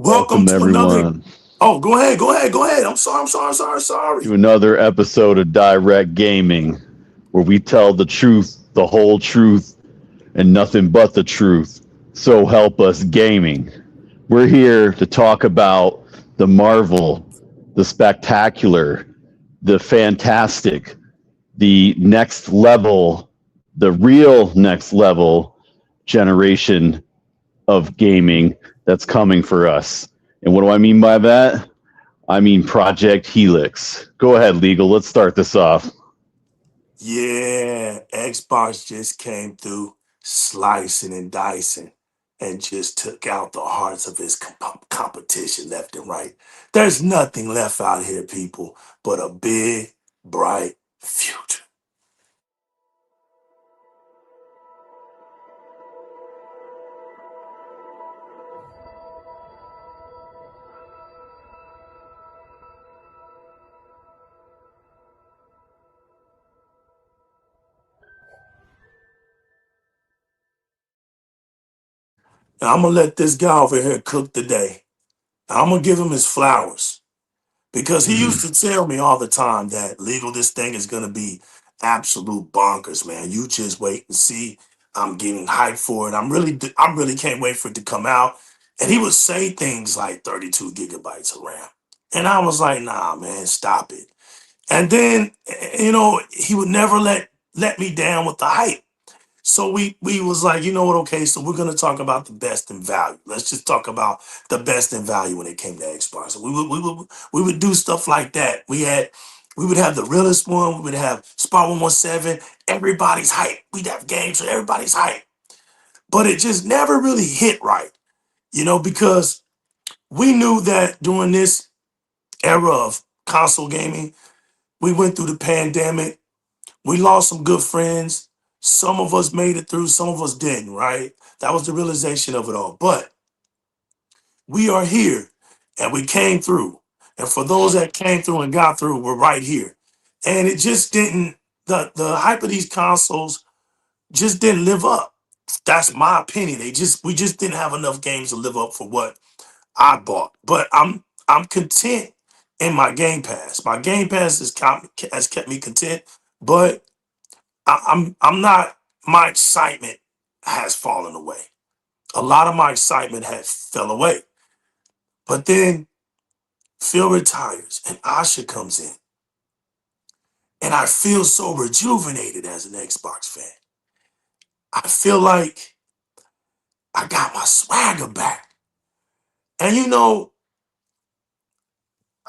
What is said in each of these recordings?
Welcome Welcome to another. everyone Oh, go ahead. I'm sorry. to another episode of DIRREC Gaming, where we tell the truth, the whole truth, and nothing but the truth. So help us gaming. We're here to talk about the marvel, the spectacular, the fantastic, the next level, the real next level generation of gaming that's coming for us. And what do I mean by that? I mean Project Helix. Go ahead, Legal. Let's start this off. Yeah, Xbox just came through slicing and dicing and just took out the hearts of his competition left and right. There's nothing left out here, people, but a big, bright future. And I'm gonna let this guy over here cook today. I'm gonna give him his flowers. Because he used to tell me all the time that legal, this thing is gonna be absolute bonkers, man. You just wait and see. I'm getting hyped for it. I really can't wait for it to come out. And he would say things like 32 gigabytes of RAM. And I was like, nah, man, stop it. And then, he would never let me down with the hype. So we was like, you know what? Okay, so we're gonna talk about the best in value. Let's just talk about the best in value when it came to Xbox. So we would do stuff like that. We would have the realest one. We would have Spot 117. Everybody's hype. We'd have games with everybody's hype, but it just never really hit right, because we knew that during this era of console gaming, we went through the pandemic. We lost some good friends. Some of us made it through, some of us didn't, right? That was the realization of it all. But we are here and we came through. And for those that came through and got through, we're right here. And it just didn't, the hype of these consoles just didn't live up. That's my opinion. We just didn't have enough games to live up for what I bought. But I'm content in my Game Pass. My Game Pass has kept me content, but I'm not. My excitement has fallen away. A lot of my excitement has fell away. But then Phil retires and Asha comes in, and I feel so rejuvenated as an Xbox fan. I feel like I got my swagger back. And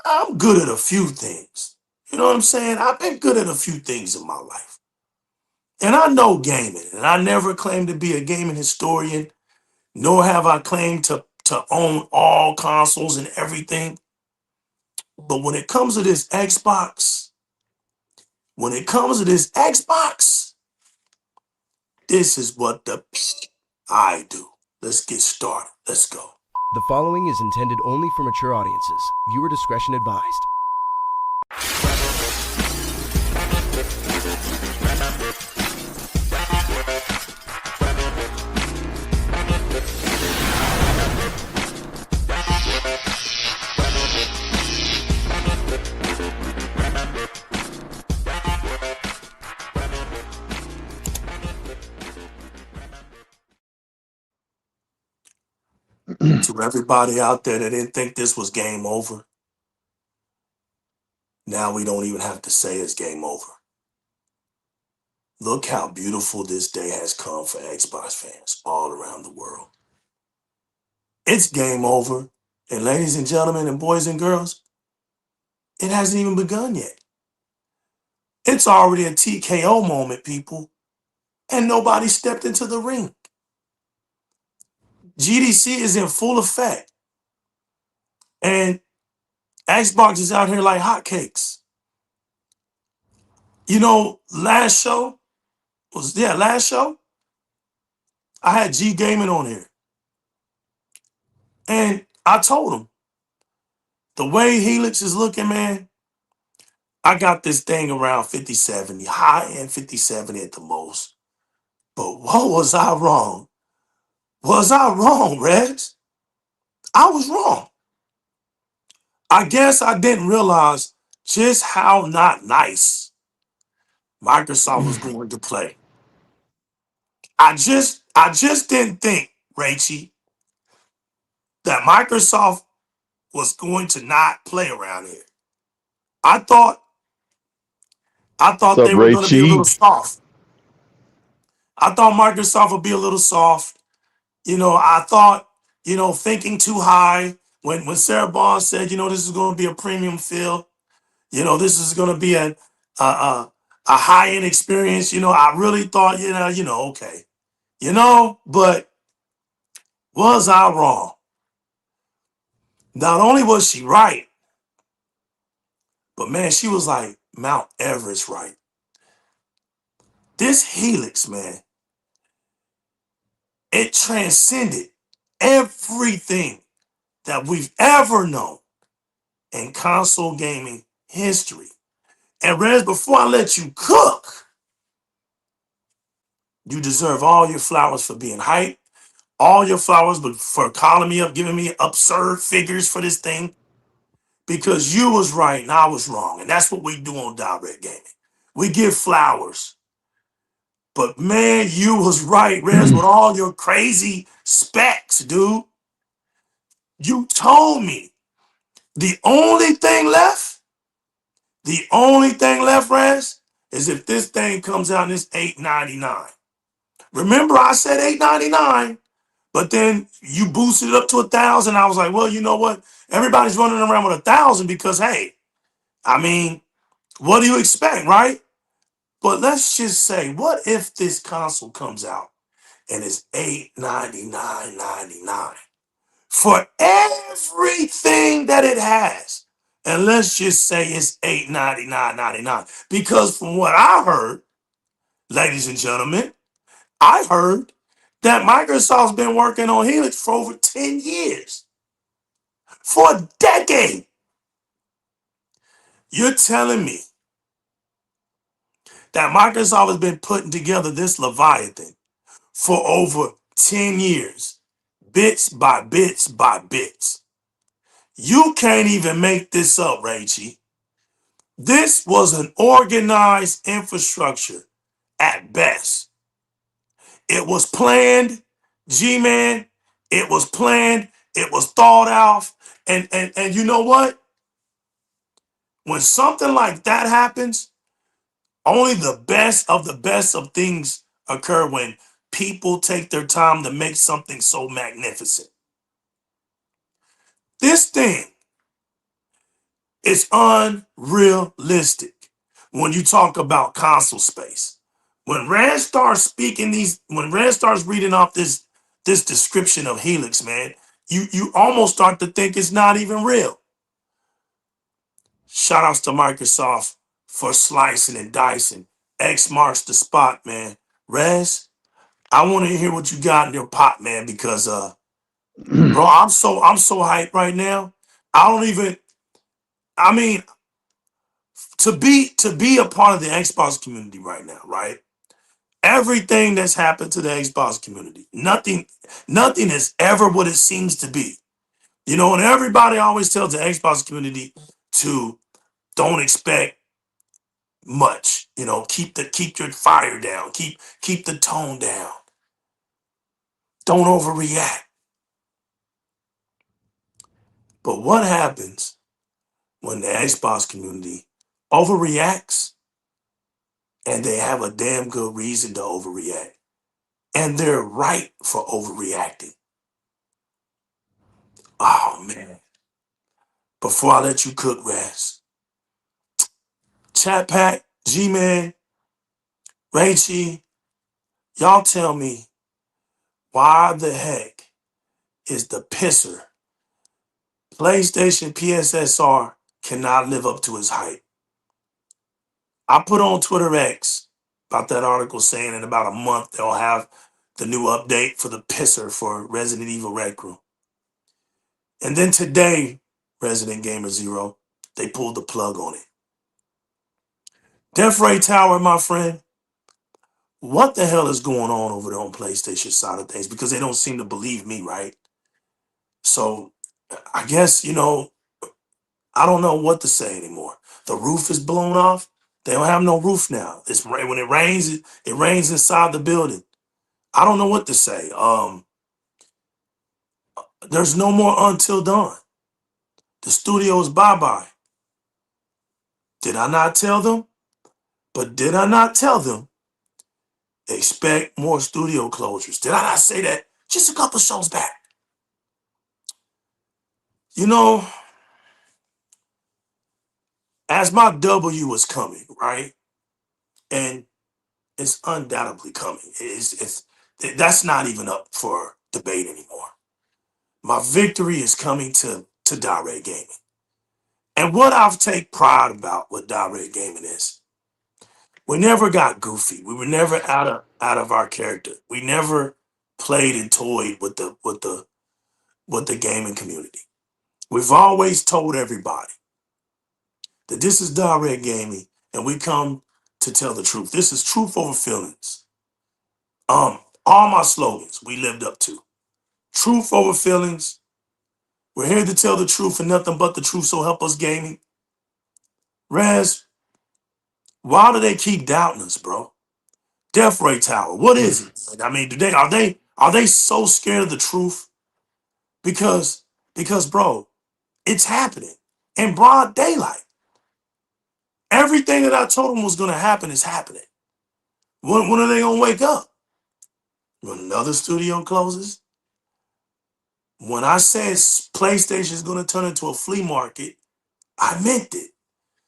I'm good at a few things. You know what I'm saying? I've been good at a few things in my life. And I know gaming, and I never claimed to be a gaming historian, nor have I claimed to own all consoles and everything. But when it comes to this Xbox, this is what I do. Let's get started. Let's go. The following is intended only for mature audiences. Viewer discretion advised. To everybody out there that didn't think this was game over, now we don't even have to say it's game over. Look how beautiful this day has come for Xbox fans all around the world. It's game over. And ladies and gentlemen and boys and girls, it hasn't even begun yet. It's already a TKO moment, people, and nobody stepped into the ring. GDC is in full effect, and Xbox is out here like hotcakes. Last show, I had G Gaming on here. And I told him, the way Helix is looking, man, I got this thing around 5070, high end 5070 at the most. But what was I wrong? Was I wrong, Rex? I was wrong. I guess I didn't realize just how not nice Microsoft was going to play. I just didn't think, Rachie, that Microsoft was going to not play around here. I thought I What's thought up, they were going to be a little Rachie? soft. I thought Microsoft would be a little soft. I thought, thinking too high when Sarah Bond said, this is going to be a premium field. This is going to be a high end experience. I really thought, okay, but was I wrong? Not only was she right, but man, she was like Mount Everest right. This Helix, man, it transcended everything that we've ever known in console gaming history. And Rez, before I let you cook, you deserve all your flowers for being hyped, all your flowers but for calling me up, giving me absurd figures for this thing, because you was right and I was wrong. And that's what we do on Direct Gaming. We give flowers. But man, you was right, Rez, with all your crazy specs, dude. You told me the only thing left, Rez, is if this thing comes out and it's $899. Remember, I said $899, but then you boosted it up to 1,000. I was like, well, you know what? Everybody's running around with 1,000 because, hey, I mean, what do you expect, right? But let's just say, what if this console comes out and it's $899.99 for everything that it has? And let's just say it's $899.99, because from what I heard, ladies and gentlemen, I heard that Microsoft's been working on Helix for over 10 years, for a decade. You're telling me that Microsoft has been putting together this Leviathan for over 10 years, bits by bits by bits. You can't even make this up, Rachie. This was an organized infrastructure at best. It was planned, G-Man. It was planned. It was thought out. And you know what? When something like that happens, only the best of things occur when people take their time to make something so magnificent. This thing is unrealistic when you talk about console space. When Rand starts speaking when Rand starts reading off this description of Helix, man, you almost start to think it's not even real. Shout outs to Microsoft for slicing and dicing. X marks the spot, man. Rez, I want to hear what you got in your pot, man, because bro, I'm so hyped right now. I don't even I mean, to be a part of the Xbox community right now, right? Everything that's happened to the Xbox community, nothing is ever what it seems to be. And everybody always tells the Xbox community to don't expect much. Keep your fire down, keep the tone down. Don't overreact. But what happens when the Xbox community overreacts and they have a damn good reason to overreact? And they're right for overreacting. Oh man. Before I let you cook, Raz, Chat Pack, G-Man, Rachie, y'all tell me why the heck is the pisser PlayStation PSSR cannot live up to its hype? I put on Twitter X about that article saying in about a month they'll have the new update for the pisser for Resident Evil Red Room. And then today, Resident Gamer Zero, they pulled the plug on it. Death Ray Tower, my friend, what the hell is going on over there on PlayStation side of things? Because they don't seem to believe me, right? So I guess, I don't know what to say anymore. The roof is blown off. They don't have no roof now. When it rains, it rains inside the building. I don't know what to say. There's no more Until Dawn. The studio is bye-bye. Did I not tell them? But did I not tell them expect more studio closures? Did I not say that just a couple shows back? As my W was coming, right? And it's undoubtedly coming. That's not even up for debate anymore. My victory is coming to Di-RRec Gaming. And what I've take pride about what Di-RRec Gaming is, we never got goofy. We were never out of our character. We never played and toyed with the gaming community. We've always told everybody that this is Di-RRec Gaming and we come to tell the truth. This is truth over feelings. All my slogans we lived up to. Truth over feelings. We're here to tell the truth and nothing but the truth, so help us gaming. Raz, why do they keep doubting us, bro? Death Ray Tower, what is it? I mean, are they so scared of the truth? Because bro, it's happening in broad daylight. Everything that I told them was gonna happen is happening. When are they gonna wake up? When another studio closes? When I said PlayStation is gonna turn into a flea market, I meant it.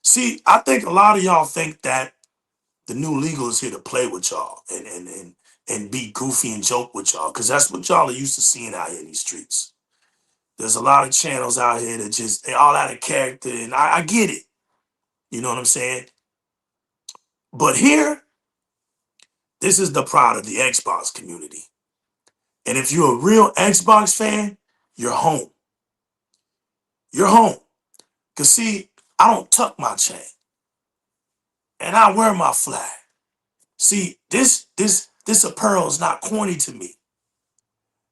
See, I think a lot of y'all think that the new legal is here to play with y'all and be goofy and joke with y'all, because that's what y'all are used to seeing out here in these streets. There's a lot of channels out here that they all out of character, and I get it. You know what I'm saying? But here, this is the pride of the Xbox community. And if you're a real Xbox fan, you're home. You're home. Because see, I don't tuck my chain. And I wear my flag. See, this apparel is not corny to me.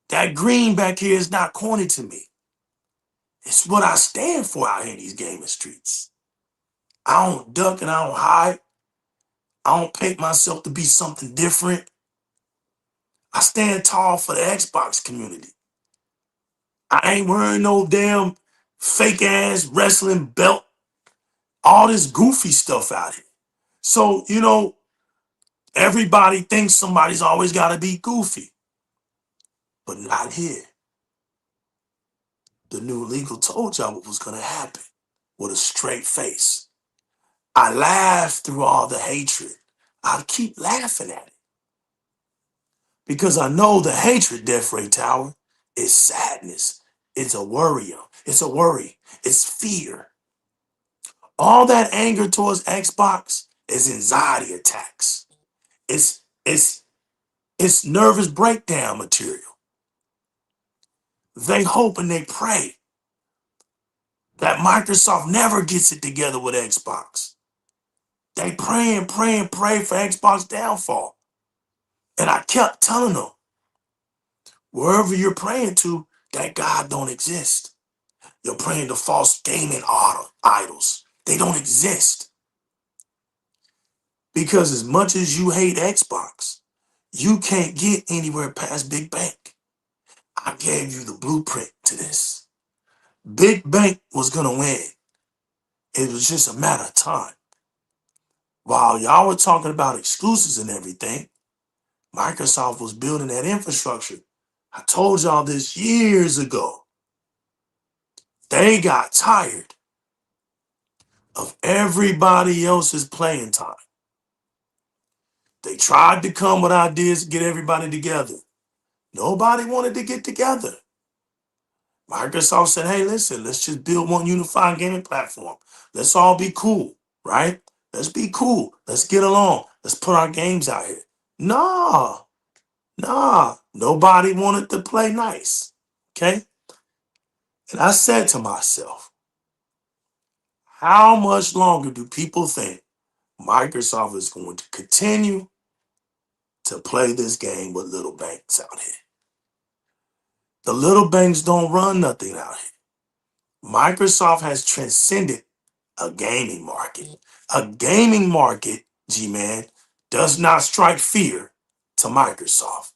That green back here is not corny to me. It's what I stand for out here in these gaming streets. I don't duck and I don't hide. I don't paint myself to be something different. I stand tall for the Xbox community. I ain't wearing no damn fake ass wrestling belt. All this goofy stuff out here. So, everybody thinks somebody's always got to be goofy. But not here. The new legal told y'all what was going to happen with a straight face. I laughed through all the hatred. I keep laughing at it. Because I know the hatred, Death Ray Tower, is sadness. It's a worry. It's a worry. It's fear. All that anger towards Xbox is anxiety attacks. It's nervous breakdown material. They hope and they pray that Microsoft never gets it together with Xbox. They pray and pray and pray for Xbox downfall. And I kept telling them, wherever you're praying to, that God don't exist. You're praying to false gaming idols. They don't exist. Because as much as you hate Xbox, you can't get anywhere past Big Bank. I gave you the blueprint to this. Big Bank was going to win. It was just a matter of time. While y'all were talking about exclusives and everything, Microsoft was building that infrastructure. I told y'all this years ago. They got tired of everybody else's playing time. They tried to come with ideas to get everybody together. Nobody wanted to get together. Microsoft said, hey, listen, let's just build one unified gaming platform. Let's all be cool, right? Let's be cool. Let's get along. Let's put our games out here. Nah. Nobody wanted to play nice, okay? And I said to myself, how much longer do people think Microsoft is going to continue to play this game with little banks out here? The little banks don't run nothing out here. Microsoft has transcended a gaming market. A gaming market, G-Man, does not strike fear to Microsoft.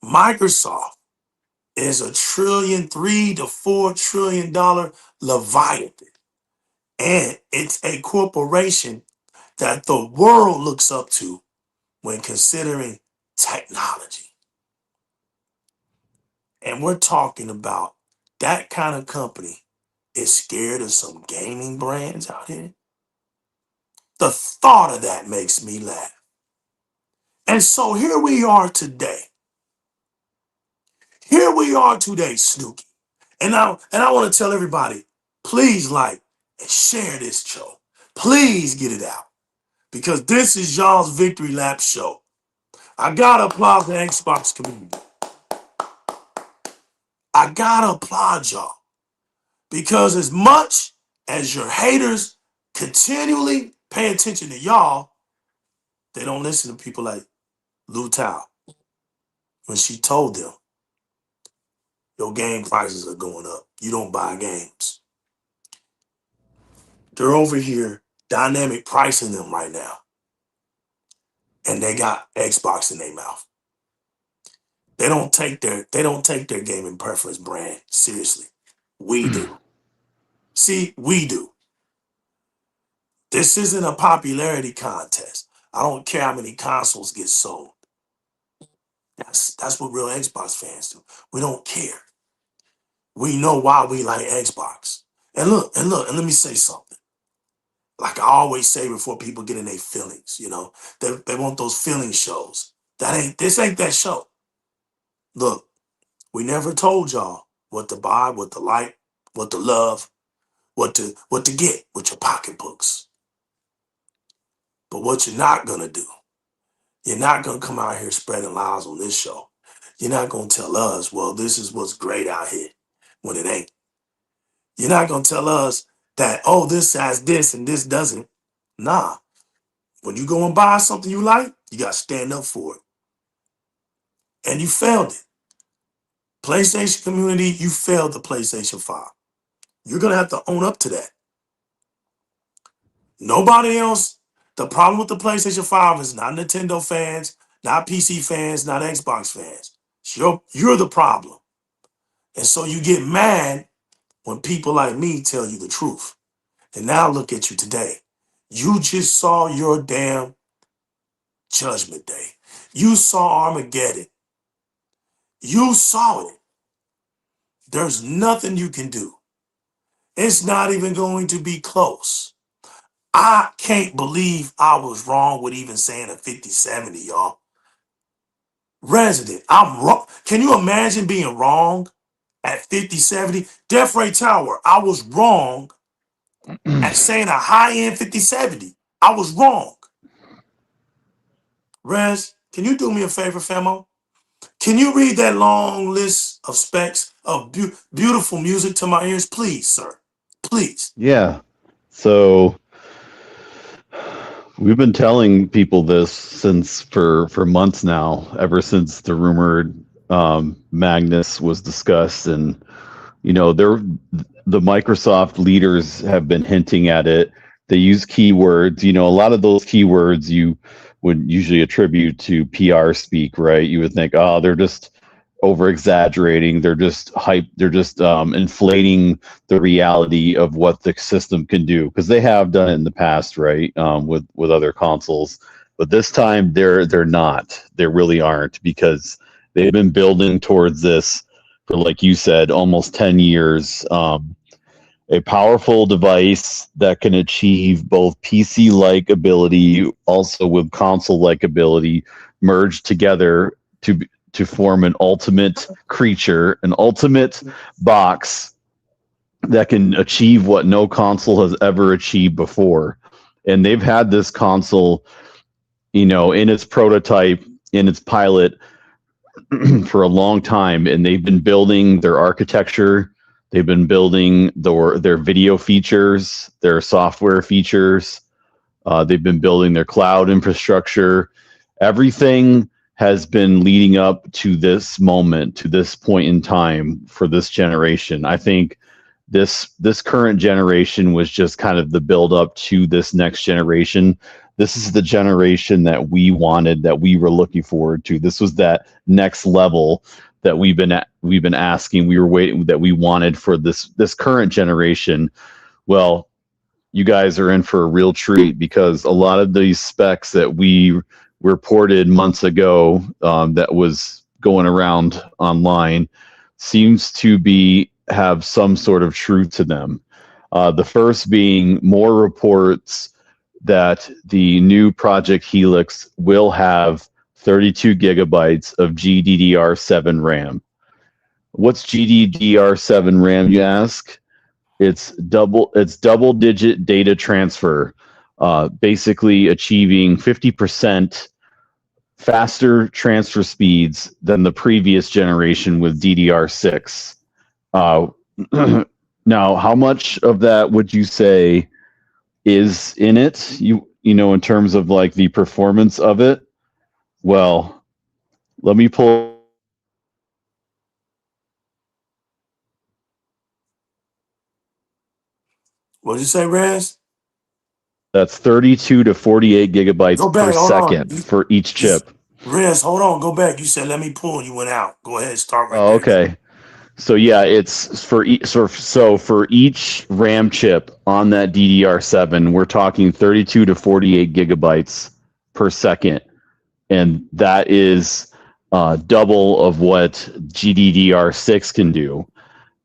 Microsoft is $3 to $4 trillion Leviathan. And it's a corporation that the world looks up to when considering technology. And we're talking about that kind of company is scared of some gaming brands out here. The thought of that makes me laugh. And so here we are today. Here we are today, Snooki. And I want to tell everybody, please like and share this show. Please get it out. Because this is y'all's Victory Lap show. I gotta applaud the Xbox community. I gotta applaud y'all. Because as much as your haters continually pay attention to y'all, they don't listen to people like Lou Tao when she told them, your game prices are going up. You don't buy games. They're over here dynamic pricing them right now. And they got Xbox in their mouth. They don't take their gaming preference brand seriously. We do. See, we do. This isn't a popularity contest. I don't care how many consoles get sold. That's what real Xbox fans do. We don't care. We know why we like Xbox. And look, and let me say something. Like I always say before people get in their feelings, you know, they want those feeling shows. This ain't that show. Look, we never told y'all what to buy, what to like, what to love, what to get with your pocketbooks. But what you're not gonna do, you're not gonna come out here spreading lies on this show. You're not gonna tell us, well, this is what's great out here when it ain't. You're not gonna tell us that, oh, this has this and this doesn't. Nah. When you go and buy something you like, you gotta stand up for it. And you failed it. PlayStation community, you failed the PlayStation 5. You're gonna have to own up to that. Nobody else. The problem with the PlayStation 5 is not Nintendo fans, not PC fans, not Xbox fans. You're the problem. And so you get mad when people like me tell you the truth. And now look at you today. You just saw your damn Judgment Day. You saw Armageddon. You saw it. There's nothing you can do. It's not even going to be close. I can't believe I was wrong with even saying a 50-70, y'all. Resident, I'm wrong. Can you imagine being wrong at 50-70? Def Ray Tower, I was wrong at saying a high-end 50-70. I was wrong. Rez, can you do me a favor, famo? Can you read that long list of specs of beautiful music to my ears, please, sir? Please. Yeah. So we've been telling people this since for months now, ever since the rumored Magnus was discussed, and you know, the Microsoft leaders have been hinting at it. They use keywords. You know, a lot of those keywords you would usually attribute to PR speak, right? You would think, oh, they're just over exaggerating. They're just hype. They're just inflating the reality of what the system can do, because they have done it in the past, right? With other consoles, but this time they're not. They really aren't, because they've been building towards this for, like you said, almost 10 years. A powerful device that can achieve both PC-like ability, also with console-like ability, merged together to form an ultimate creature, an ultimate box that can achieve what no console has ever achieved before. And they've had this console, you know, in its prototype, in its pilot for a long time, and they've been building their architecture. They've been building their video features, their software features. They've been building their cloud infrastructure. Everything has been leading up to this moment, to this point in time for this generation. I think this current generation was just kind of the build up to this next generation. This is the generation that we wanted, that we were looking forward to. This was that next level that we've been asking, we were waiting, that we wanted for this current generation. Well, you guys are in for a real treat, because a lot of these specs that we reported months ago, that was going around online, seems to have some sort of truth to them. The first being more reports that the new Project Helix will have 32 gigabytes of GDDR7 RAM. What's GDDR7 RAM, you ask? It's double-digit data transfer, basically achieving 50% faster transfer speeds than the previous generation with DDR6. Now, how much of that would you say is in it? You know, in terms of like the performance of it? Well, let me pull. What did you say, Rez? That's 32 to 48 gigabytes Go per back. Hold on. second for each chip. Rez, hold on. Go back. You said let me pull. You went out. Go ahead. Start right Oh, there. okay. So yeah, it's for for each RAM chip on that DDR7, we're talking 32 to 48 gigabytes per second, and that is double of what GDDR6 can do,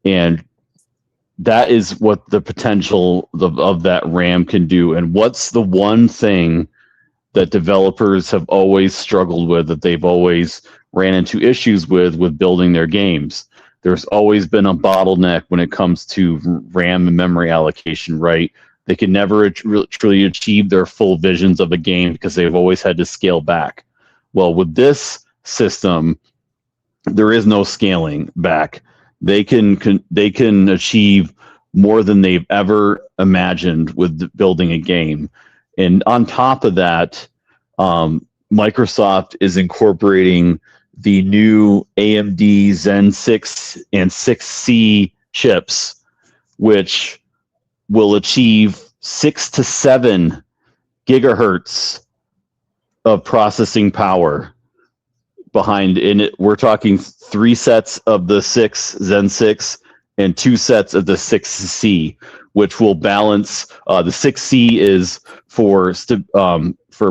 and that is what the potential of that RAM can do. And what's the one thing that developers have always struggled with, that they've always ran into issues with building their games? There's always been a bottleneck when it comes to RAM and memory allocation, right? They can never truly achieve their full visions of a game because they've always had to scale back. Well, with this system, there is no scaling back. They can achieve more than they've ever imagined with building a game. And on top of that, Microsoft is incorporating the new AMD Zen 6 and 6C chips, which will achieve 6 to 7 gigahertz of processing power behind in it. We're talking 3 sets of the Zen 6 and 2 sets of the 6C, which will balance. The 6C is for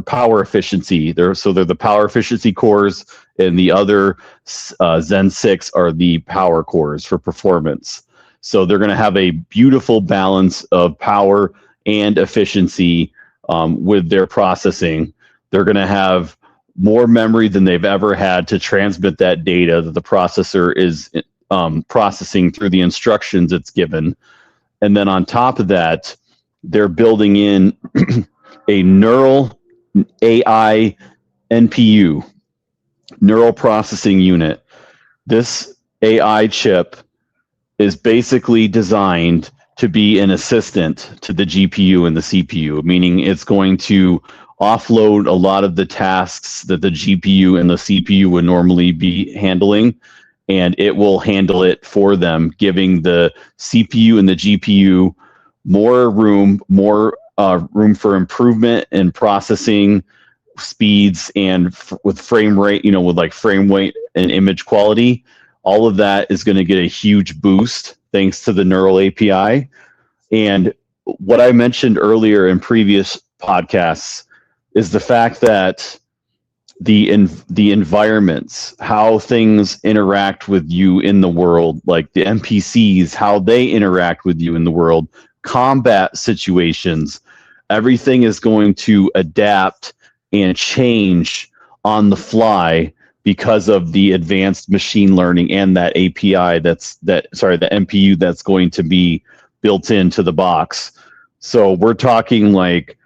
power efficiency. They're the power efficiency cores, and the other Zen 6 are the power cores for performance. So they're going to have a beautiful balance of power and efficiency with their processing. They're going to have more memory than they've ever had to transmit that data that the processor is processing through the instructions it's given. And then on top of that, they're building in a neural AI NPU, neural processing unit. This AI chip is basically designed to be an assistant to the GPU and the CPU, meaning it's going to offload a lot of the tasks that the GPU and the CPU would normally be handling, and it will handle it for them, giving the CPU and the GPU more room for improvement in processing speeds and with frame rate, with like frame rate and image quality. All of that is going to get a huge boost thanks to the neural API. And what I mentioned earlier in previous podcasts is the fact that the environments, how things interact with you in the world, like the NPCs, how they interact with you in the world, combat situations, everything is going to adapt and change on the fly because of the advanced machine learning and that API the NPU that's going to be built into the box. So we're talking like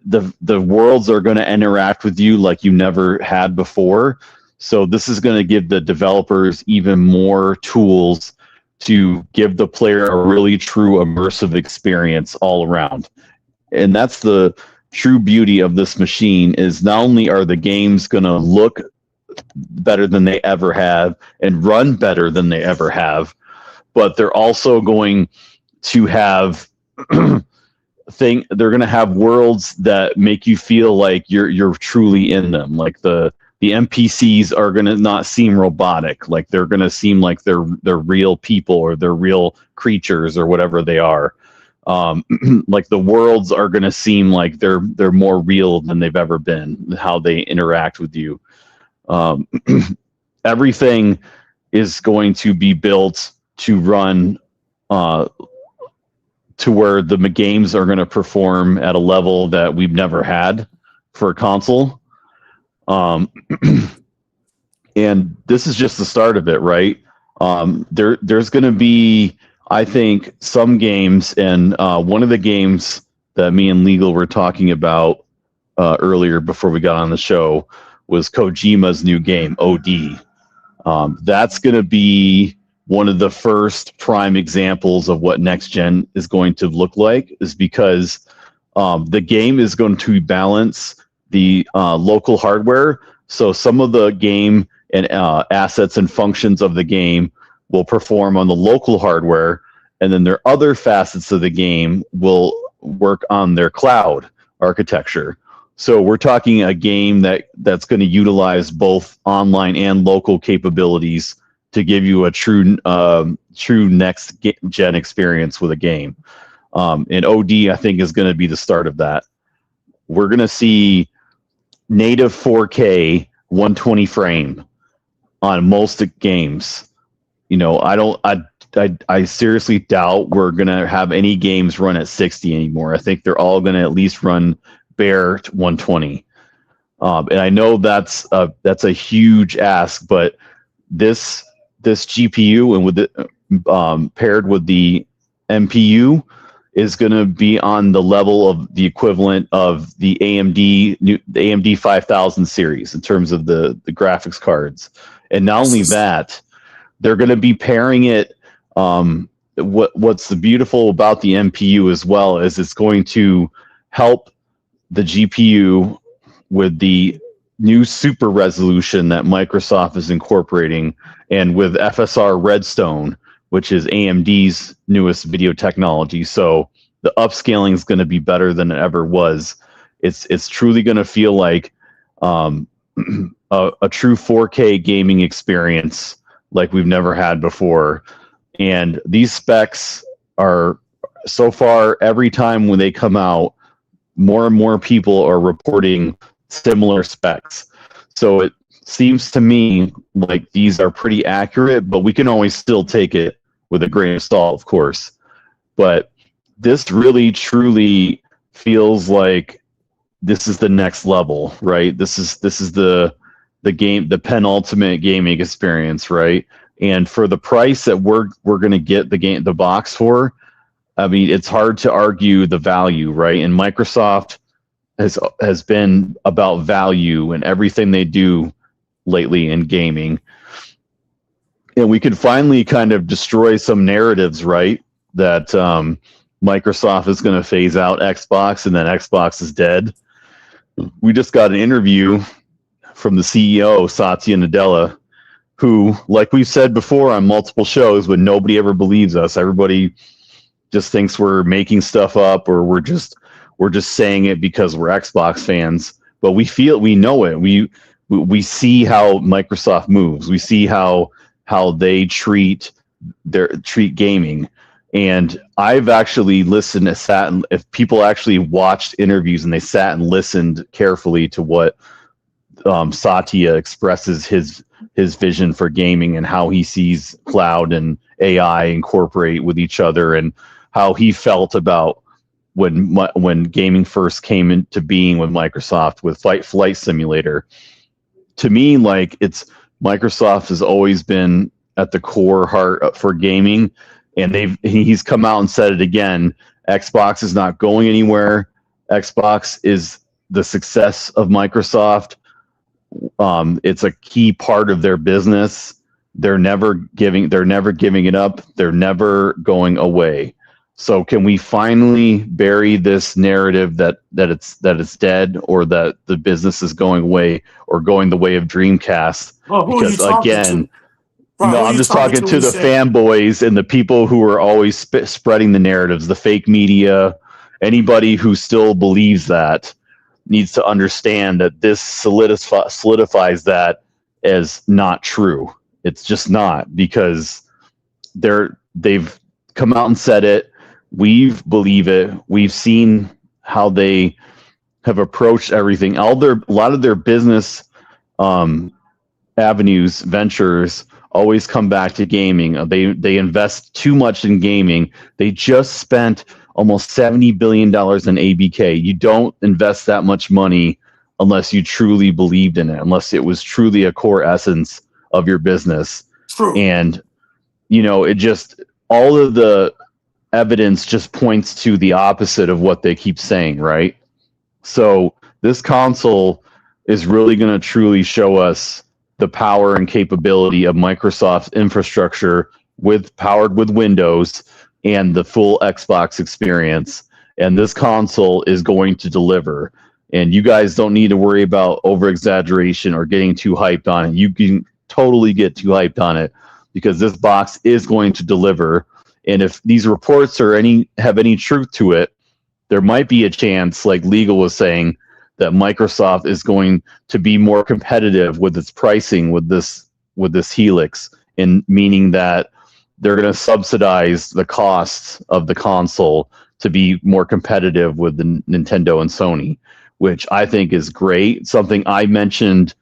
the worlds are going to interact with you like you never had before. So this is going to give the developers even more tools to give the player a really true immersive experience all around. And that's the true beauty of this machine, is not only are the games going to look better than they ever have and run better than they ever have. But they're also going to have they're going to have worlds that make you feel like you're truly in them. Like the NPCs are going to not seem robotic. Like they're going to seem like they're real people, or they're real creatures, or whatever they are. Like the worlds are going to seem like they're more real than they've ever been, how they interact with you. Everything is going to be built to run to where the games are going to perform at a level that we've never had for a console. And this is just the start of it, right? There's going to be, I think, some games, and one of the games that me and Legal were talking about earlier before we got on the show was Kojima's new game, OD. That's going to be one of the first prime examples of what next gen is going to look like, is because the game is going to balance the local hardware. So some of the game and assets and functions of the game will perform on the local hardware, and then their other facets of the game will work on their cloud architecture. So we're talking a game that's going to utilize both online and local capabilities to give you a true next gen experience with a game. And OD, I think, is going to be the start of that. We're going to see native 4K 120 frame on most games. You know, I seriously doubt we're going to have any games run at 60 anymore. I think they're all going to at least run bare 120. And I know that's a huge ask, but this GPU and with it paired with the MPU is going to be on the level of the equivalent of the AMD 5000 series in terms of the graphics cards. And not only that, they're going to be pairing it. What's the beautiful about the MPU as well is it's going to help the GPU with the new super resolution that Microsoft is incorporating, and with FSR Redstone, which is AMD's newest video technology. So the upscaling is going to be better than it ever was. It's truly going to feel like a true 4K gaming experience like we've never had before. And these specs are, so far, every time when they come out, more and more people are reporting similar specs. So it seems to me like these are pretty accurate, but we can always still take it with a grain of salt, of course. But this really truly feels like this is the next level, right? This is the game, the penultimate gaming experience, right? And for the price that we're going to get the box for, I mean, it's hard to argue the value, right? And Microsoft has been about value in everything they do lately in gaming. And we could finally kind of destroy some narratives, right? That Microsoft is going to phase out Xbox and then Xbox is dead. We just got an interview from the CEO, Satya Nadella, who, like we've said before on multiple shows, but nobody ever believes us. Everybody just thinks we're making stuff up, or we're just saying it because we're Xbox fans. But we know it. We see how Microsoft moves. We see how they treat gaming. And I've actually listened to if people actually watched interviews and they sat and listened carefully to what Satya expresses his vision for gaming and how he sees cloud and AI incorporate with each other, and how he felt about when gaming first came into being with Microsoft with Flight Simulator. To me, like, Microsoft has always been at the core heart for gaming, and he's come out and said it again. Xbox is not going anywhere. Xbox is the success of Microsoft. It's a key part of their business. They're never giving it up. They're never going away. So can we finally bury this narrative that it's dead, or that the business is going away or going the way of Dreamcast? Well, who are you Because talking again, to? Right, no, who are I'm you just talking talking to to when you the say, fanboys and the people who are always spreading the narratives, the fake media. Anybody who still believes that needs to understand that this solidifies that as not true. It's just not, because they've come out and said it. We believe it. We've seen how they have approached everything. A lot of their business avenues, ventures, always come back to gaming. They invest too much in gaming. They just spent almost $70 billion in ABK. You don't invest that much money unless you truly believed in it, unless it was truly a core essence of your business. true? And, it just, all of the evidence just points to the opposite of what they keep saying, right? So this console is really going to truly show us the power and capability of Microsoft's infrastructure powered with Windows and the full Xbox experience. And this console is going to deliver. And you guys don't need to worry about over exaggeration or getting too hyped on it. You can totally get too hyped on it, because this box is going to deliver. And if these reports have any truth to it, there might be a chance, like Legal was saying, that Microsoft is going to be more competitive with its pricing with this Helix, in meaning that they're going to subsidize the costs of the console to be more competitive with the Nintendo and Sony, which I think is great. Something I mentioned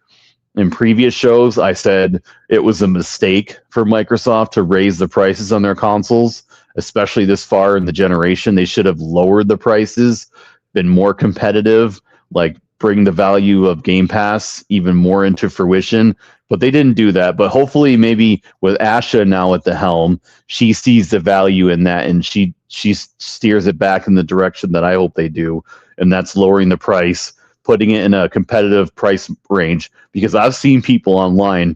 in previous shows, I said it was a mistake for Microsoft to raise the prices on their consoles, especially this far in the generation. They should have lowered the prices, been more competitive, like bring the value of Game Pass even more into fruition. But they didn't do that. But hopefully, maybe with Asha now at the helm, she sees the value in that, and she steers it back in the direction that I hope they do, and that's lowering the price, putting it in a competitive price range. Because I've seen people online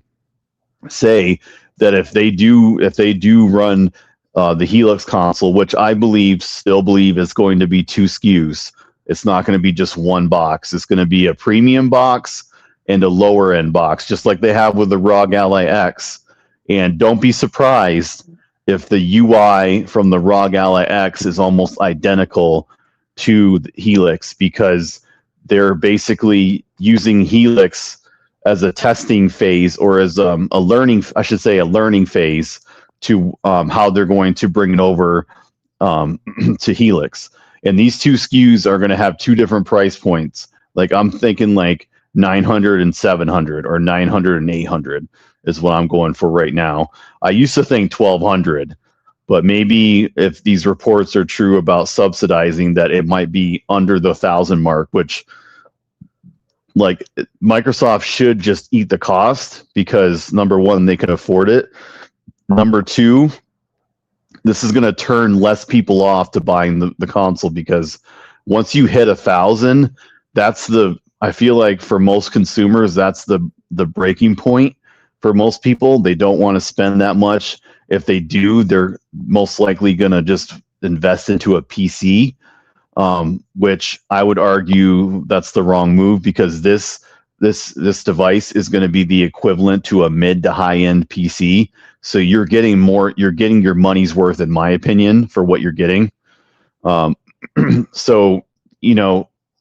say that if they do run the Helix console, which I still believe is going to be 2 SKUs. It's not going to be just one box. It's going to be a premium box and a lower end box, just like they have with the ROG Ally X. And don't be surprised if the UI from the ROG Ally X is almost identical to the Helix, because they're basically using Helix as a testing phase, or as a learning phase to how they're going to bring it over to Helix. And these 2 SKUs are going to have 2 different price points. Like I'm thinking like 900 and 700, or 900 and 800 is what I'm going for right now. I used to think 1200, but maybe if these reports are true about subsidizing, that it might be under the 1,000 mark, which, like, Microsoft should just eat the cost, because number one, they can afford it. Number two, this is going to turn less people off to buying the console, because once you hit 1,000, I feel like for most consumers, that's the breaking point for most people. They don't want to spend that much. If they do, they're most likely going to just invest into a PC, which I would argue that's the wrong move, because this device is going to be the equivalent to a mid to high end PC. So you're getting your money's worth, in my opinion, for what you're getting. So,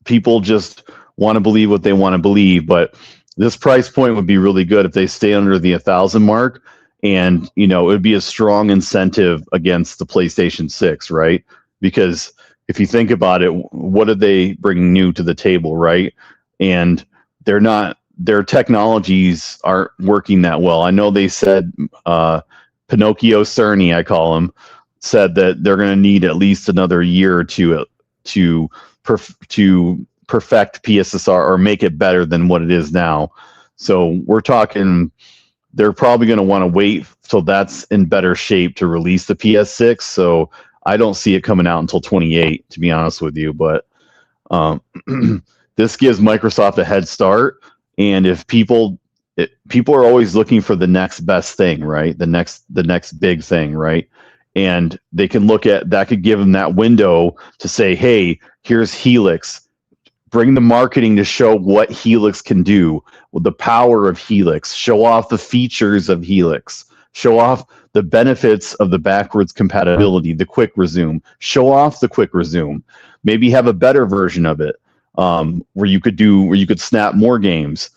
people just want to believe what they want to believe, but this price point would be really good if they stay under the 1,000 mark. And, it would be a strong incentive against the PlayStation 6, right? Because if you think about it, what are they bringing new to the table, right? And their technologies aren't working that well. I know they said, Pinocchio Cerny, I call him, said that they're going to need at least another year or two to perfect PSSR, or make it better than what it is now. So we're talking, they're probably going to want to wait till that's in better shape to release the PS6. So I don't see it coming out until 28, to be honest with you. But this gives Microsoft a head start. And if people are always looking for the next best thing, right? The next big thing, right? and they can look at that, could give them that window to say, hey, here's Helix. Bring the marketing to show what Helix can do, with the power of Helix, show off the features of Helix, show off the benefits of the backwards compatibility, the quick resume, show off the quick resume, maybe have a better version of it, where you could snap more games,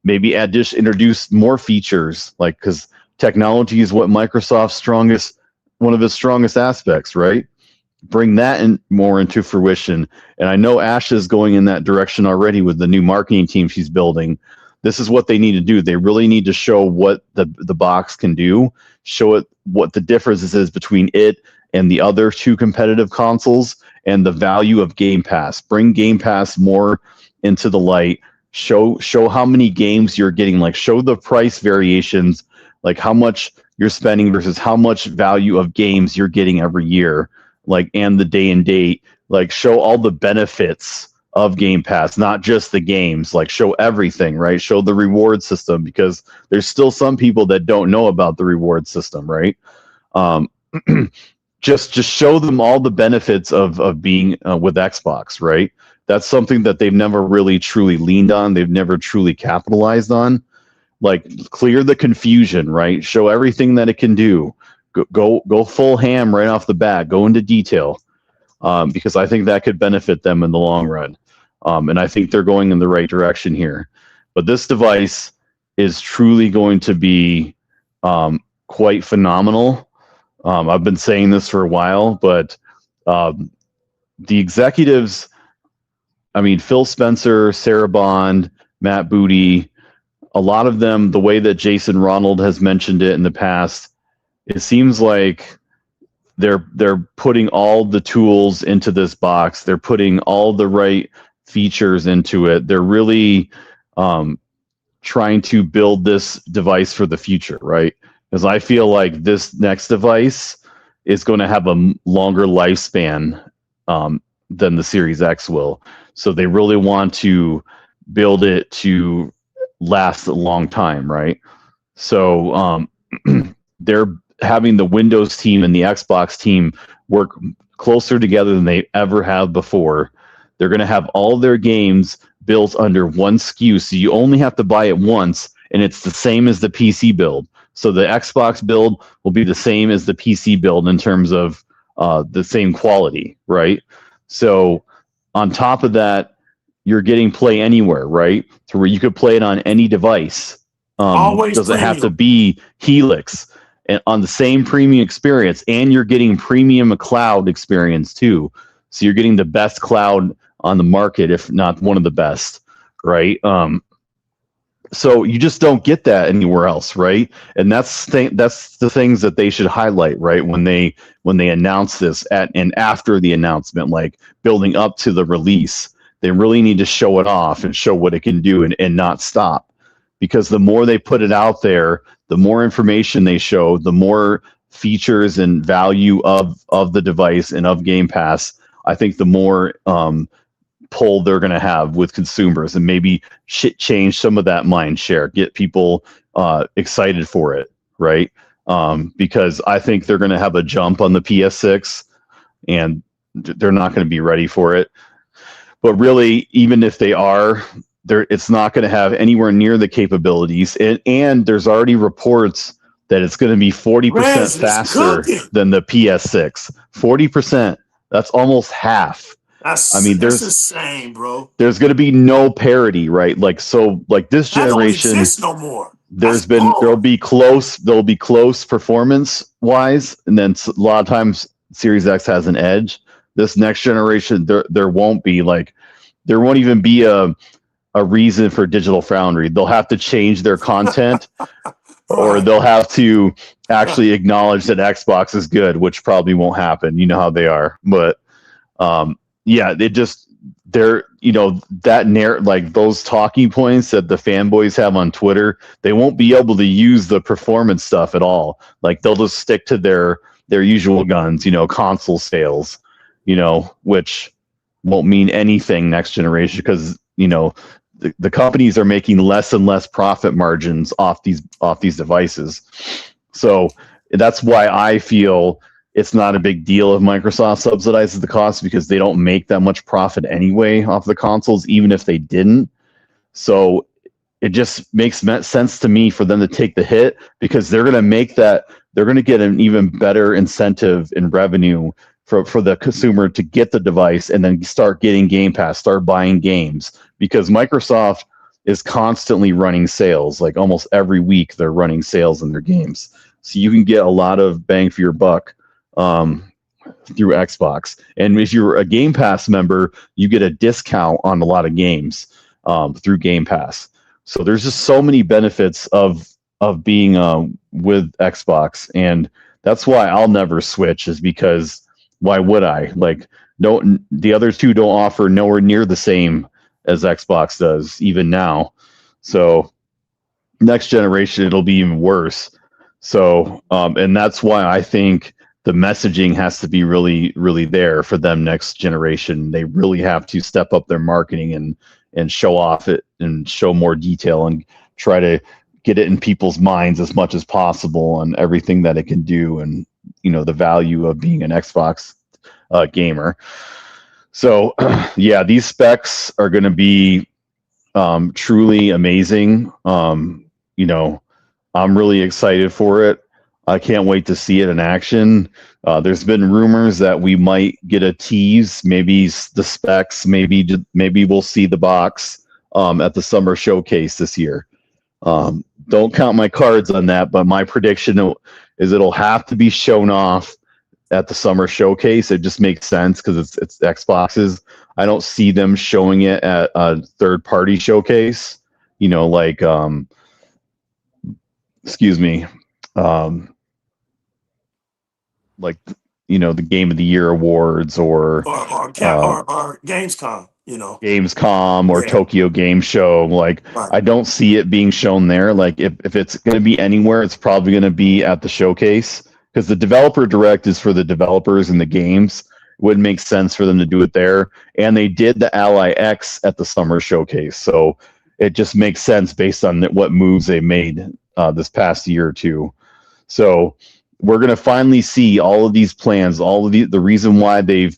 maybe introduce more features, like, because technology is what Microsoft's one of its strongest aspects, right? Bring that in more into fruition. And I know Ash is going in that direction already with the new marketing team she's building. This is what they need to do. They really need to show what the box can do, show it what the difference is between it and the other two competitive consoles, and the value of Game Pass. Bring Game Pass more into the light. Show how many games you're getting, like show the price variations, like how much you're spending versus how much value of games you're getting every year, like, and the day and date, like show all the benefits of Game Pass, not just the games, like show everything, right? Show the reward system, because there's still some people that don't know about the reward system, right? Just show them all the benefits of being with Xbox, right? That's something that they've never really truly leaned on. They've never truly capitalized on. Like, clear the confusion, right? Show everything that it can do. Go full ham right off the bat. Go into detail, because I think that could benefit them in the long run. And I think they're going in the right direction here. But this device is truly going to be quite phenomenal. I've been saying this for a while, but the executives, I mean, Phil Spencer, Sarah Bond, Matt Booty, a lot of them, the way that Jason Ronald has mentioned it in the past, it seems like they're putting all the tools into this box. They're putting all the right features into it. They're really trying to build this device for the future, right? Because I feel like this next device is going to have a longer lifespan than the Series X will. So they really want to build it to last a long time, right? So they're having the Windows team and the Xbox team work closer together than they ever have before. They're going to have all their games built under one SKU, so you only have to buy it once, and it's the same as the PC build. So the Xbox build will be the same as the PC build in terms of the same quality, right? So on top of that, you're getting Play Anywhere, right? To where you could play it on any device. Always doesn't have to premium. be Helix, and on the same premium experience, and you're getting premium cloud experience too. So you're getting the best cloud on the market, if not one of the best, right? So you just don't get that anywhere else, right? And that's the things that they should highlight, right? When they announce this and after the announcement, like building up to the release, they really need to show it off and show what it can do and not stop. Because the more they put it out there, the more information they show, the more features and value of the device and of Game Pass, I think the more pull they're going to have with consumers, and maybe change some of that mind share, get people excited for it, right? Because I think they're going to have a jump on the PS6, and they're not going to be ready for it. But really, even if they are, it's not going to have anywhere near the capabilities. And there's already reports that it's going to be 40% faster than the PS6. 40%. That's almost half. That's there's insane, bro. There's going to be no parity, right? Like, so, like this generation, that don't exist no more. There'll be close performance wise, and then a lot of times Series X has an edge. This next generation, there won't be, like, there won't even be a reason for Digital Foundry. They'll have to change their content, or they'll have to actually acknowledge that Xbox is good, which probably won't happen. You know how they are, but yeah, like those talking points that the fanboys have on Twitter, they won't be able to use the performance stuff at all. Like, they'll just stick to their usual guns, console sales, which won't mean anything next generation, because the companies are making less and less profit margins off these devices. So that's why I feel it's not a big deal if Microsoft subsidizes the cost, because they don't make that much profit anyway off the consoles, even if they didn't. So it just makes sense to me for them to take the hit, because they're going to make that, they're going to get an even better incentive in revenue for the consumer to get the device and then start getting Game Pass, start buying games, because Microsoft is constantly running sales. Like almost every week they're running sales in their games. So you can get a lot of bang for your buck through Xbox. And if you're a Game Pass member, you get a discount on a lot of games through Game Pass. So there's just so many benefits of being with Xbox, and that's why I'll never switch. Is because why would I? Like, the other two don't offer nowhere near the same as Xbox does even now. So next generation it'll be even worse. So and that's why I think the messaging has to be really, really there for them next generation. They really have to step up their marketing and show off it and show more detail and try to get it in people's minds as much as possible on everything that it can do, and the value of being an Xbox gamer. So yeah, these specs are going to be truly amazing. I'm really excited for it. I can't wait to see it in action. There's been rumors that we might get a tease, maybe the specs, maybe we'll see the box at the summer showcase this year. Don't count my cards on that, but my prediction is it'll have to be shown off at the summer showcase. It just makes sense because it's Xboxes. I don't see them showing it at a third-party showcase. The Game of the Year awards or Gamescom, Gamescom or Tokyo Game Show. Right. I don't see it being shown there. Like if it's going to be anywhere, it's probably going to be at the showcase, because the developer direct is for the developers and the games. It wouldn't make sense for them to do it there. And they did the Ally X at the summer showcase. So it just makes sense based on what moves they made this past year or two. So we're going to finally see all of these plans, all of the reason why they've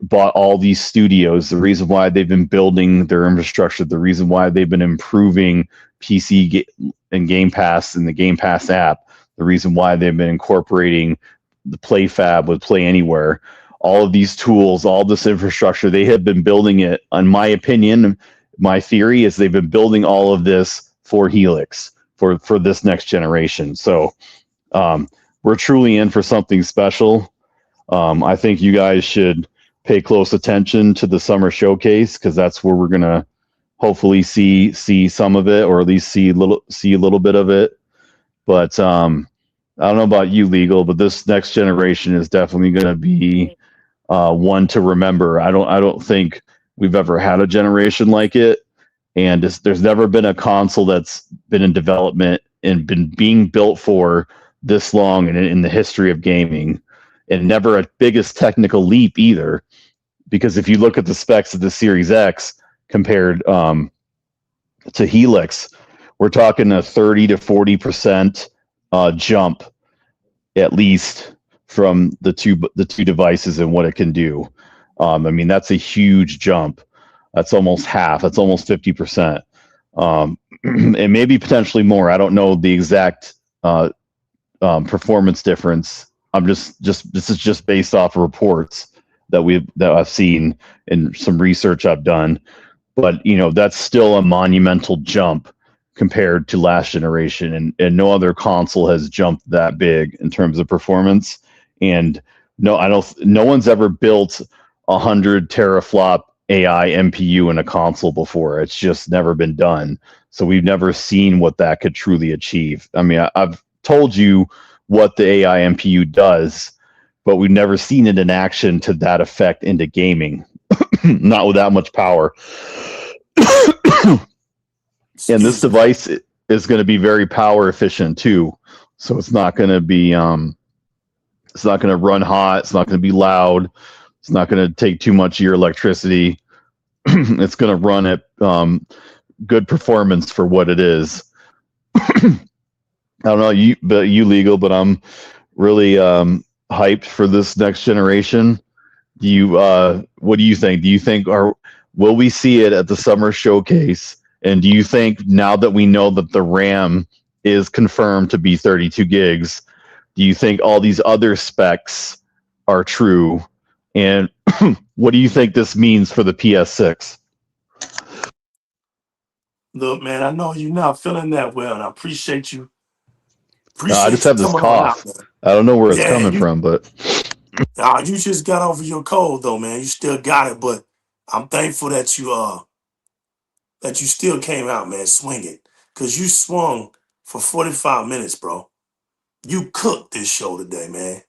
bought all these studios, the reason why they've been building their infrastructure, the reason why they've been improving PC and Game Pass and the Game Pass app, the reason why they've been incorporating the Play Fab with Play Anywhere, all of these tools, all this infrastructure, they have been building it. In my opinion, my theory is they've been building all of this for Helix, for this next generation. So we're truly in for something special. I think you guys should pay close attention to the summer showcase, because that's where we're gonna hopefully see some of it, or at least see a little bit of it. But I don't know about you, Legal, but this next generation is definitely going to be one to remember. I don't think we've ever had a generation like it, and there's never been a console that's been in development and been being built for this long in the history of gaming, and never a biggest technical leap either. Because if you look at the specs of the Series X compared to Helix, we're talking a 30 to 40% jump, at least, from the two devices and what it can do. That's a huge jump. That's almost half. That's almost 50%, and maybe potentially more. I don't know the exact performance difference. This is just based off of reports that I've seen and some research I've done. But that's still a monumental jump compared to last generation, and no other console has jumped that big in terms of performance. And no one's ever built 100 teraflop AI MPU in a console before. It's just never been done. So we've never seen what that could truly achieve. I've told you what the AI MPU does, but we've never seen it in action to that effect into gaming. Not with that much power. And this device is going to be very power efficient too. So it's not going to be, it's not going to run hot. It's not going to be loud. It's not going to take too much of your electricity. It's going to run at good performance for what it is. I don't know you legal, but I'm really hyped for this next generation. Do you what do you think? Do you think will we see it at the summer showcase? And do you think now that we know that the RAM is confirmed to be 32 gigs, do you think all these other specs are true? And what do you think this means for the PS6? Look, man, I know you're not feeling that well, and I appreciate you. I just Appreciate you have this coming on out, cough. man. I don't know where it's Yeah, coming from, but you just got over your cold though, man. You still got it, but I'm thankful that you still came out, man, swinging, cause you swung for 45 minutes, bro. You cooked this show today, man.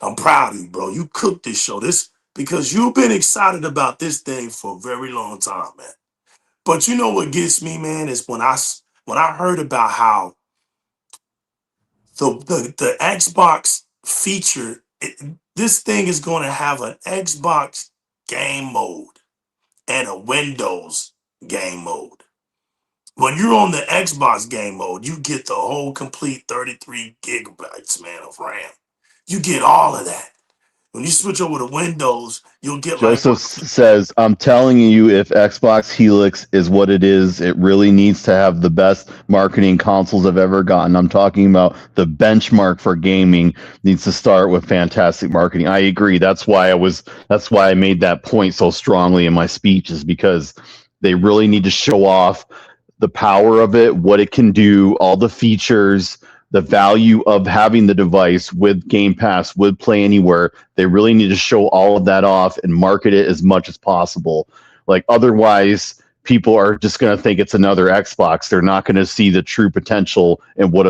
I'm proud of you, bro. You cooked this show. This because you've been excited about this thing for a very long time, man. But you know what gets me, man, is when I heard about how the Xbox feature, this thing is going to have an Xbox game mode and a Windows game mode. When you're on the Xbox game mode, you get the whole complete 33 gigabytes, man, of RAM. You get all of that. When you switch over to Windows, you'll get like Joseph what. says, I'm telling you, if Xbox Helix is what it is, it really needs to have the best marketing consoles I've ever gotten. I'm talking about the benchmark for gaming needs to start with fantastic marketing. I agree. That's why I made that point so strongly in my speech, is because they really need to show off the power of it, what it can do, all the features, the value of having the device with Game Pass, with Play Anywhere. They really need to show all of that off and market it as much as possible. Like otherwise, people are just going to think it's another Xbox. They're not going to see the true potential and what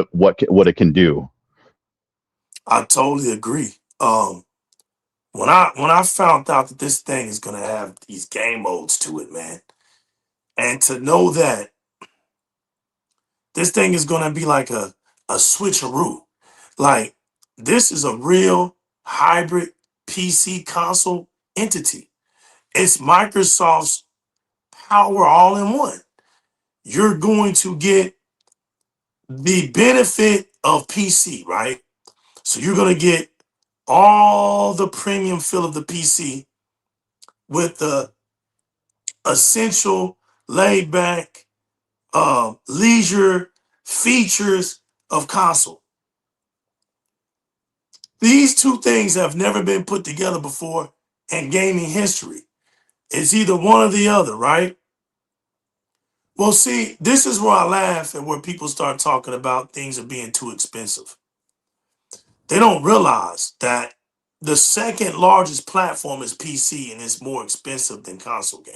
it can do. I totally agree. When I found out that this thing is gonna have these game modes to it, man, and to know that this thing is gonna be like a switcheroo, like this is a real hybrid PC console entity. It's Microsoft's power all in one. You're going to get the benefit of PC, right? So you're gonna get all the premium feel of the PC with the essential laid back leisure features of console. These two things have never been put together before in gaming history. It's either one or the other, right? Well, see, this is where I laugh and where people start talking about things are being too expensive. They don't realize that the second largest platform is PC and it's more expensive than console game.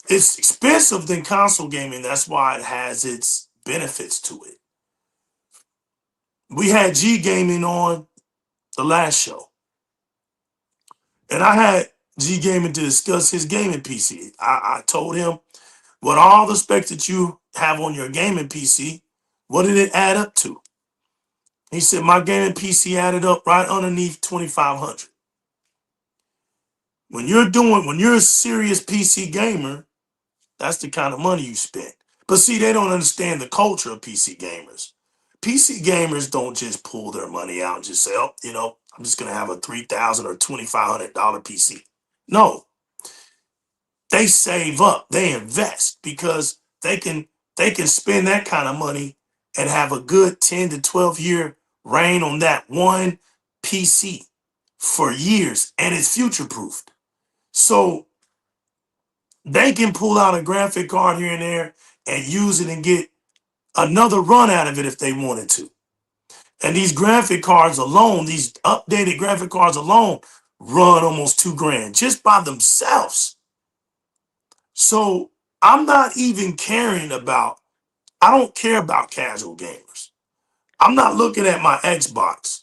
It's expensive than console gaming. That's why it has its benefits to it. We had G Gaming on the last show, and I had G Gaming to discuss his gaming PC. I told him, what all the specs that you have on your gaming PC, what did it add up to? He said, my gaming PC added up right underneath 2,500. When you're a serious PC gamer, that's the kind of money you spend. But see, they don't understand the culture of PC gamers. PC gamers don't just pull their money out and just say, oh, I'm just gonna have a $3,000 or $2,500 PC. No, they save up, they invest because they can spend that kind of money and have a good 10 to 12 year reign on that one PC for years, and it's future proofed. So they can pull out a graphic card here and there and use it and get another run out of it if they wanted to. And these graphic cards alone, these updated graphic cards alone, run almost $2,000 just by themselves. So I'm not even I don't care about casual gamers. I'm not looking at my Xbox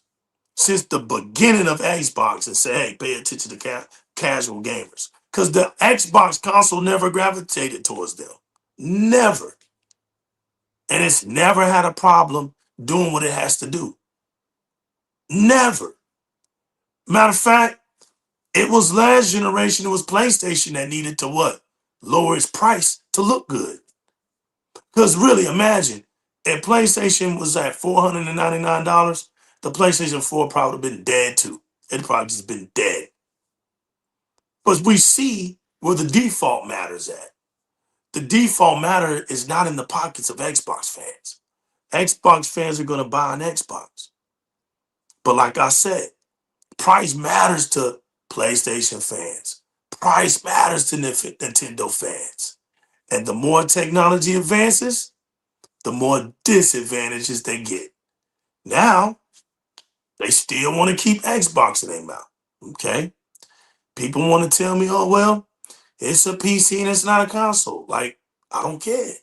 since the beginning of Xbox and say, hey, pay attention to casual gamers. Because the Xbox console never gravitated towards them. Never. And it's never had a problem doing what it has to do. Never. Matter of fact, it was last generation, it was PlayStation that needed to what? Lower its price to look good. Because really, imagine, If PlayStation was at $499, the PlayStation 4 probably would have been dead too. It'd probably just been dead. But we see where the default matter's at. The default matter is not in the pockets of Xbox fans. Xbox fans are going to buy an Xbox. But like I said, price matters to PlayStation fans. Price matters to Nintendo fans. And the more technology advances, the more disadvantages they get. Now, they still want to keep Xbox in their mouth. Okay? People want to tell me, oh, well, it's a PC and it's not a console. Like, I don't care.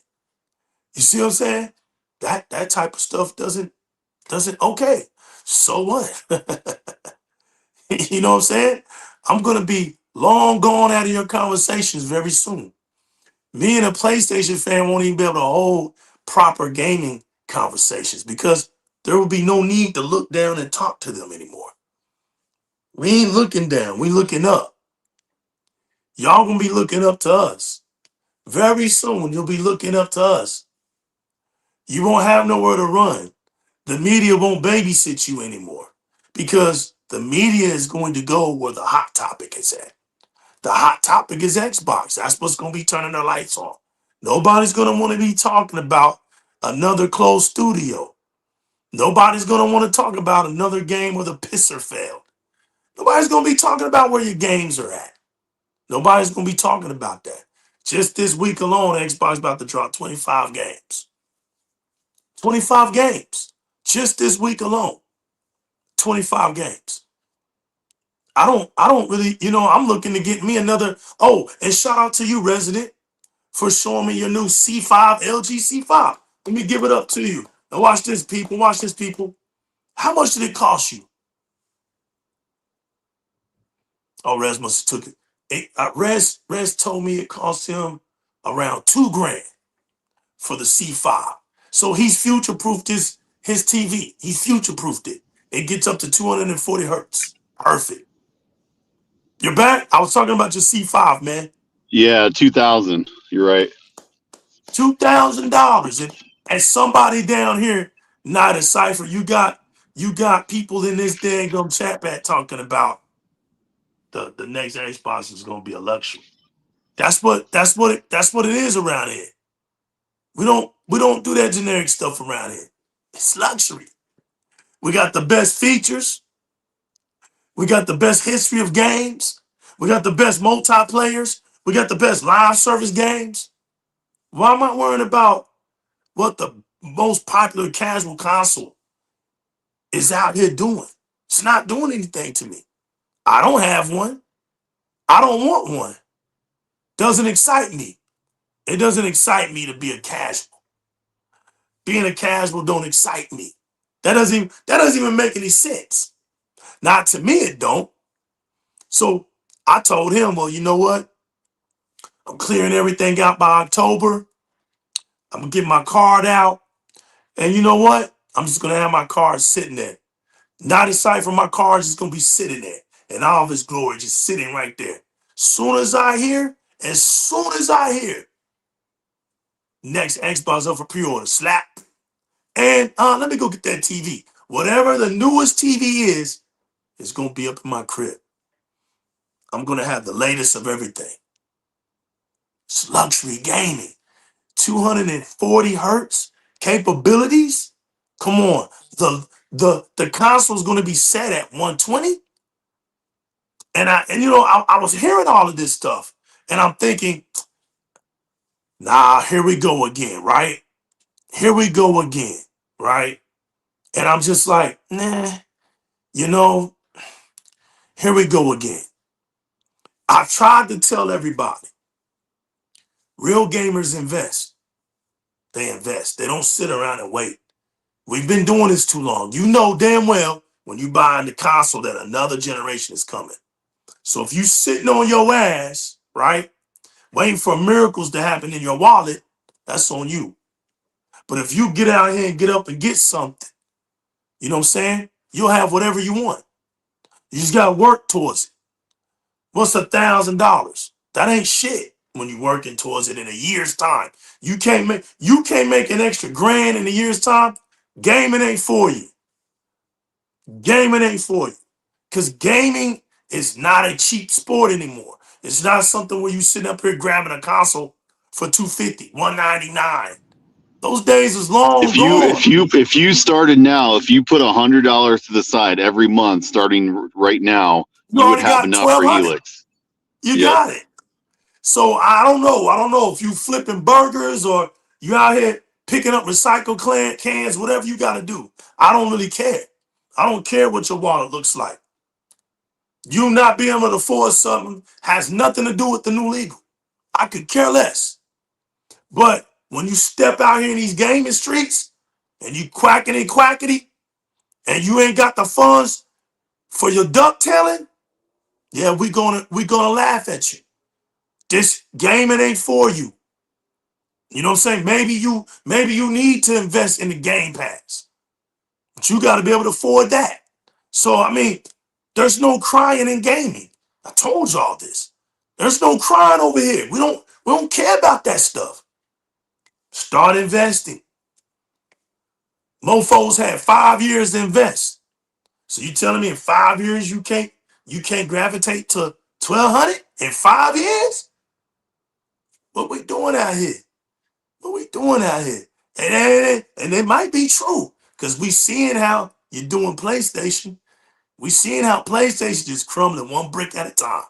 You see what I'm saying? That type of stuff doesn't okay. So what? You know what I'm saying? I'm gonna be long gone out of your conversations very soon. Me and a PlayStation fan won't even be able to hold proper gaming conversations because there will be no need to look down and talk to them anymore. We ain't looking down, we looking up. Y'all gonna be looking up to us. Very soon, you'll be looking up to us. You won't have nowhere to run. The media won't babysit you anymore because the media is going to go where the hot topic is at. The hot topic is Xbox. That's what's going to be turning their lights on. Nobody's going to want to be talking about another closed studio. Nobody's going to want to talk about another game where the pisser failed. Nobody's going to be talking about where your games are at. Nobody's going to be talking about that. Just this week alone, Xbox about to drop 25 games. 25 games. Just this week alone. 25 games. I don't really, I'm looking to get me another. Oh, and shout out to you, Resident, for showing me your new C5, LG C5. Let me give it up to you. Now watch this, people. Watch this, people. How much did it cost you? Oh, Rez must have took it. Rez told me it cost him around $2,000 for the C5. So he's future-proofed his TV. He's future-proofed it. It gets up to 240 hertz. Perfect. You're back? I was talking about your C5, man. Yeah, 2000. You're right. $2,000. And somebody down here, not a cipher, you got people in this dang chat back talking about the next Xbox is gonna be a luxury. That's what it is around here. We don't do that generic stuff around here. It's luxury. We got the best features. We got the best history of games. We got the best multiplayers. We got the best live service games. Why am I worrying about what the most popular casual console is out here doing? It's not doing anything to me. I don't have one. I don't want one. Doesn't excite me. It doesn't excite me to be a casual. Being a casual don't excite me. That doesn't even make any sense. Not to me, it don't. So I told him, well, you know what? I'm clearing everything out by October. I'm gonna get my card out. And you know what? I'm just gonna have my card sitting there. Not aside from my card, just gonna be sitting there. And all of his glory just sitting right there. As soon as I hear next Xbox up for pre-order, slap. And let me go get that TV. Whatever the newest TV is gonna be up in my crib. I'm gonna have the latest of everything. It's luxury gaming. 240 hertz capabilities. Come on. The console's gonna be set at 120. And I was hearing all of this stuff. And I'm thinking, nah, here we go again, right? Here we go again, right? And I'm just like, nah, you know, here we go again. I tried to tell everybody, real gamers invest. They invest. They don't sit around and wait. We've been doing this too long. You know damn well when you buy the console that another generation is coming. So if you sitting on your ass, right, waiting for miracles to happen in your wallet, that's on you. But if you get out here and get up and get something, you know what I'm saying? You'll have whatever you want. You just got to work towards it. What's $1,000? That ain't shit. when you're working towards it in a year's time. You can't make an extra grand in a year's time. Gaming ain't for you. Gaming ain't for you. Because gaming is not a cheap sport anymore. It's not something where you sitting up here grabbing a console for $250, $199. Those days is long gone. If you started now, if you put $100 to the side every month starting right now, You you would already have got enough for 1,200. Helix. You Yep. got it. So I don't know. I don't know if you flipping burgers or you out here picking up recycled cans, whatever you got to do. I don't really care. I don't care what your wallet looks like. You not being able to afford something has nothing to do with the new legal. I could care less. But when you step out here in these gaming streets and you quackity quackity and you ain't got the funds for your ducktailing, yeah, we gonna laugh at you. This gaming ain't for you. You know what I'm saying? Maybe you need to invest in the Game Pass, but you got to be able to afford that. So I mean, there's no crying in gaming. I told y'all this. There's no crying over here. We don't care about that stuff. Start investing. Mofos had 5 years to invest. So you telling me in 5 years you can't gravitate to 1,200 in 5 years? What we doing out here? What we doing out here? And it might be true because we seeing how you're doing PlayStation. We seeing how PlayStation just crumbling one brick at a time.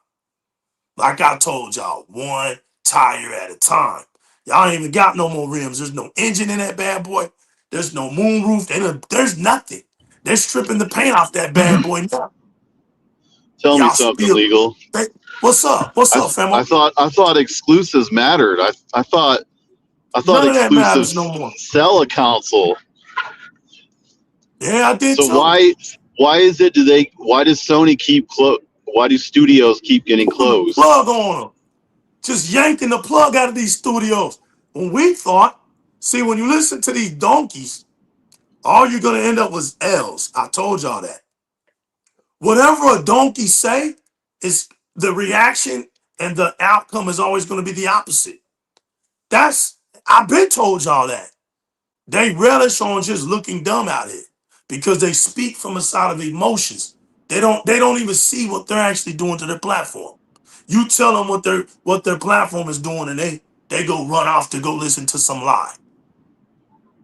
Like I told y'all, one tire at a time. Y'all ain't even got no more rims. There's no engine in that bad boy. There's no moonroof. There's nothing. They're stripping the paint off that bad boy now. Tell me Y'all something still. legal. What's up? What's up, I famo? thought exclusives mattered. I thought None of that matters exclusives no more. sell a console. Yeah, I did So too. why does Sony keep why do studios keep getting Pulling the closed? plug on them. Just yanking the plug out of these studios. When we thought, see, when you listen to these donkeys, all you're gonna end up with L's. I told y'all that. Whatever a donkey say, is the reaction and the outcome is always gonna be the opposite. I've been told y'all that. They relish on just looking dumb out here because they speak from a side of emotions. They don't even see what they're actually doing to their platform. You tell them what their platform is doing, and they go run off to go listen to some lie.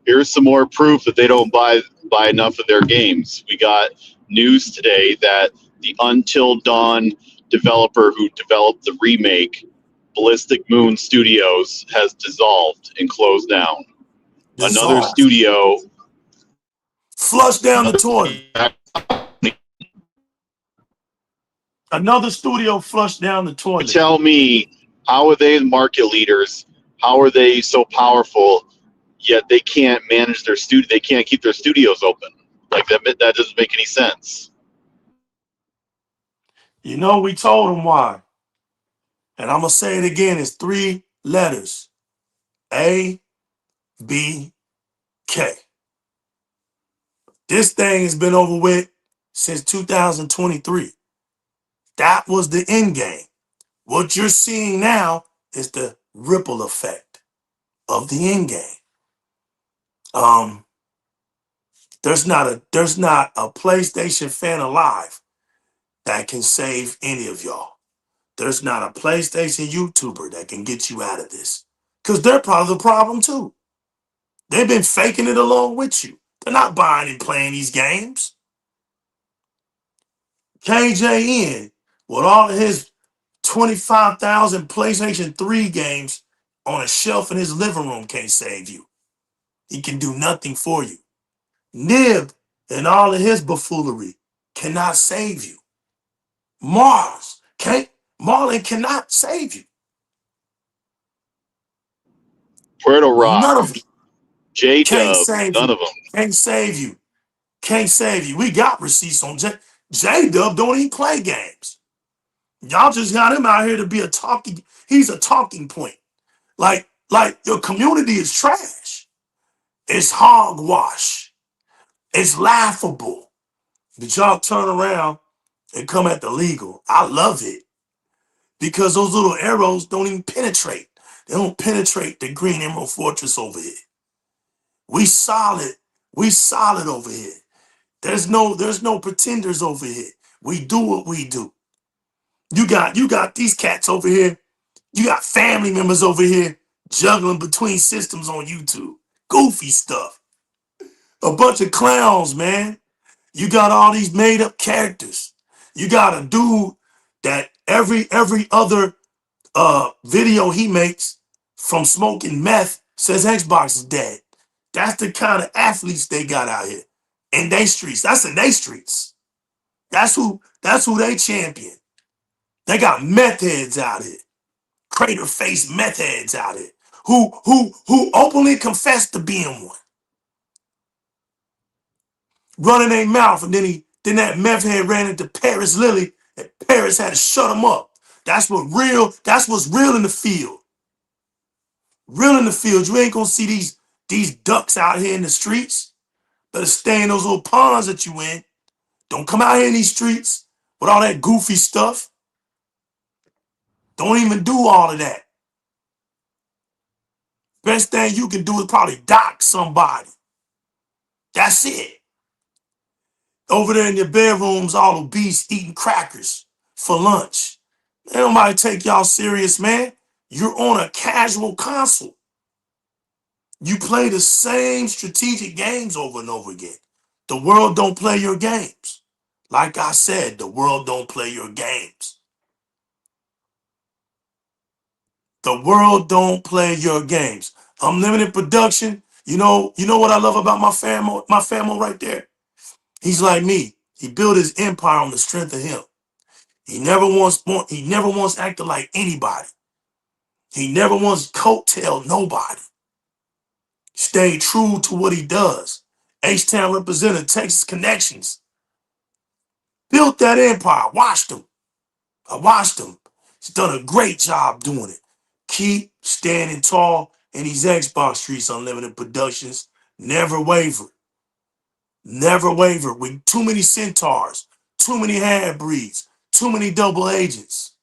Here's some more proof that they don't buy enough of their games. We got news today that the Until Dawn developer who developed the remake, Ballistic Moon Studios, has dissolved and closed down. Another Dissolve. studio Flush down the toilet. Another studio flushed down the toilet. tell me, how are they market leaders? How are they so powerful, yet they can't manage their studio? They can't keep their studios open. Like that doesn't make any sense. You know, we told them why. And I'm going to say it again. It's 3 letters. A, B, K. This thing has been over with since 2023. That was the end game. What you're seeing now is the ripple effect of the end game. There's not a PlayStation fan alive that can save any of y'all. There's not a PlayStation YouTuber that can get you out of this. Because they're part of the problem too. They've been faking it along with you. They're not buying and playing these games. KJN, with all of his 25,000 PlayStation 3 games on a shelf in his living room, can't save you. He can do nothing for you. Nib and all of his buffoonery cannot save you. Marlon cannot save you. Puerto Rock, None of you can't J-Dub, save none you. of them. Can't save you. Can't save you. We got receipts on J-Dub don't even play games. Y'all just got him out here to be he's a talking point. Like your community is trash. It's hogwash. It's laughable. But y'all turn around and come at the legal. I love it. because those little arrows don't even penetrate. They don't penetrate the Green Emerald Fortress over here. We solid. We solid over here. There's no pretenders over here. We do what we do. You got these cats over here. You got family members over here juggling between systems on YouTube. Goofy stuff. A bunch of clowns, man. You got all these made up characters. You got a dude that every other video he makes from smoking meth says Xbox is dead. That's the kind of athletes they got out here in they streets. That's in they streets. That's who they champion. They got meth heads out here, crater face meth heads out here, who openly confess to being one, running their mouth, and then that meth head ran into Paris Lily, and Paris had to shut him up. That's what's real in the field. Real in the field. You ain't gonna see these ducks out here in the streets. Better stay in those little ponds that you in. Don't come out here in these streets with all that goofy stuff. Don't even do all of that. Best thing you can do is probably dock somebody. That's it. Over there in your bedrooms, all obese, eating crackers for lunch. Ain't nobody take y'all serious, man. You're on a casual console. You play the same strategic games over and over again. The world don't play your games. Like I said, the world don't play your games. The world don't play your games. Unlimited production. You know what I love about my family right there? He's like me. He built his empire on the strength of him. He never once acted like anybody. He never once coattailed nobody. Stayed true to what he does. H-Town represented Texas Connections. Built that empire. Watched him. I watched him. He's done a great job doing it. Keep standing tall in these Xbox streets, Unlimited Productions. Never waver. Never waver. With too many centaurs, too many half-breeds, too many double agents,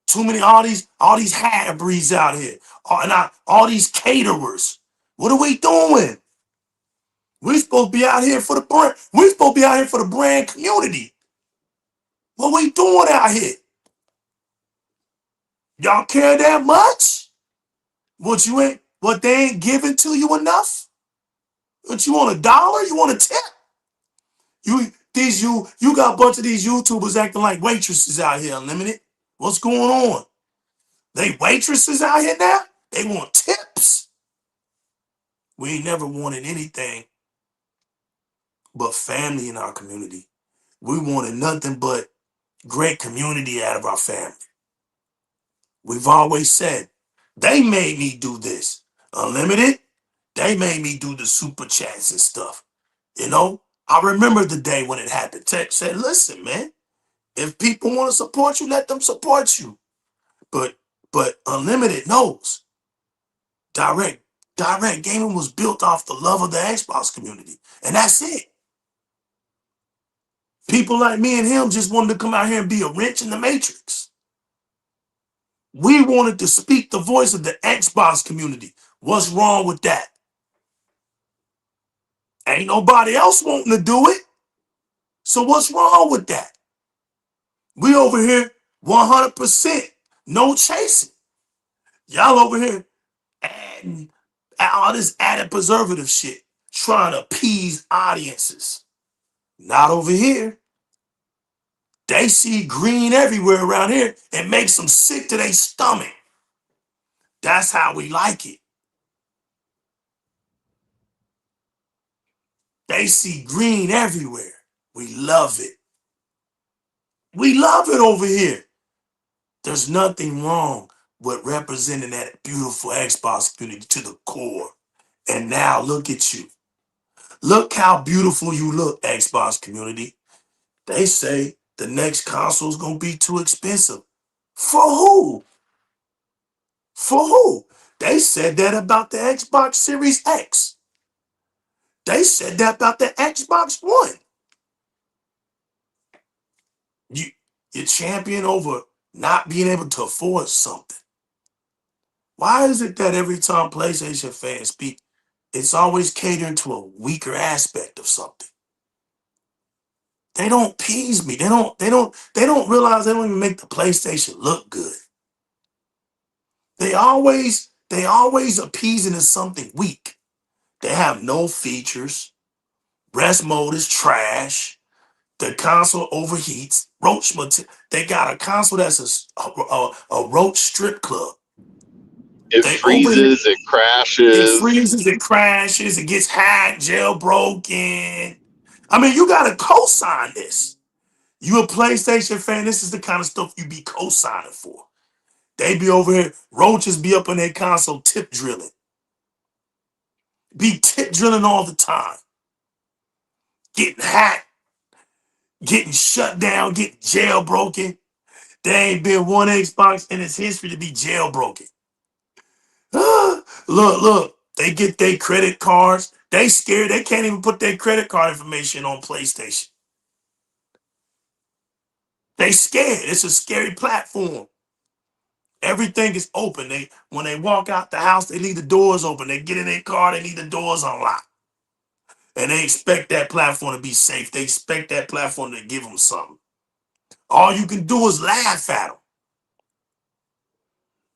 too many all these half-breeds out here, all these caterers. What are we doing? We supposed to be out here for the brand. We supposed to be out here for the brand community. What we doing out here? Y'all care that much? What they ain't giving to you enough? What you want, $1? You want a tip? You got a bunch of these YouTubers acting like waitresses out here, Unlimited. What's going on? They waitresses out here now? They want tips. We ain't never wanted anything but family in our community. We wanted nothing but great community out of our family. We've always said, they made me do this. Unlimited, they made me do the super chats and stuff. You know, I remember the day when it happened. Tech said, listen, man, if people want to support you, let them support you. But Unlimited knows DIRREC gaming was built off the love of the Xbox community. And that's it. People like me and him just wanted to come out here and be a wrench in the matrix. We wanted to speak the voice of the Xbox community. What's wrong with that? Ain't nobody else wanting to do it. So what's wrong with that? We over here 100%, no chasing. Y'all over here adding all this added preservative shit, trying to appease audiences. Not over here. They see green everywhere around here and makes them sick to their stomach. That's how we like it. They see green everywhere. We love it. We love it over here. There's nothing wrong with representing that beautiful Xbox community to the core. And now look at you. Look how beautiful you look, Xbox community. They say the next console is going to be too expensive. For who? For who? They said that about the Xbox Series X. They said that about the Xbox One. You champion over not being able to afford something. Why is it that every time PlayStation fans speak, it's always catering to a weaker aspect of something? They don't appease me. They don't realize they don't even make the PlayStation look good. They always appeasing to something weak. They have no features. Rest mode is trash. The console overheats. They got a console that's a roach strip club. It They freezes, it It crashes. freezes, it crashes, it gets hacked, jailbroken. I mean, you gotta co-sign this. You a PlayStation fan, this is the kind of stuff you be co-signing for. They be over here, roaches be up in their console tip drilling. Be tip drilling all the time. Getting hacked, getting shut down, getting jailbroken. There ain't been one Xbox in its history to be jailbroken. Look, they get their credit cards. They scared. They can't even put their credit card information on PlayStation. They scared. It's a scary platform. Everything is open. When they walk out the house, they leave the doors open. They get in their car, they leave the doors unlocked. And they expect that platform to be safe. They expect that platform to give them something. All you can do is laugh at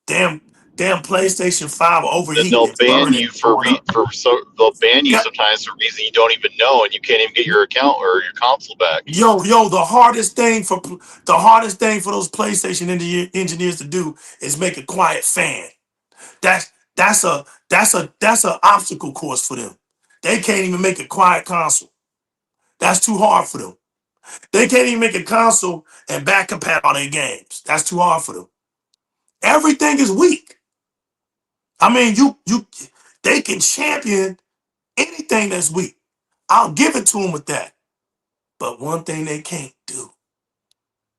them. Damn PlayStation 5 Then overheating. they'll It's ban burning. you It's blowing up. they'll ban you Yeah. sometimes for a reason you don't even know, and you can't even get your account or your console back. Yo, the hardest thing for those PlayStation engineers to do is make a quiet fan. That's a obstacle course for them. They can't even make a quiet console. That's too hard for them. They can't even make a console and back compat all their games. That's too hard for them. Everything is weak. I mean, they can champion anything that's weak. I'll give it to them with that. But one thing they can't do,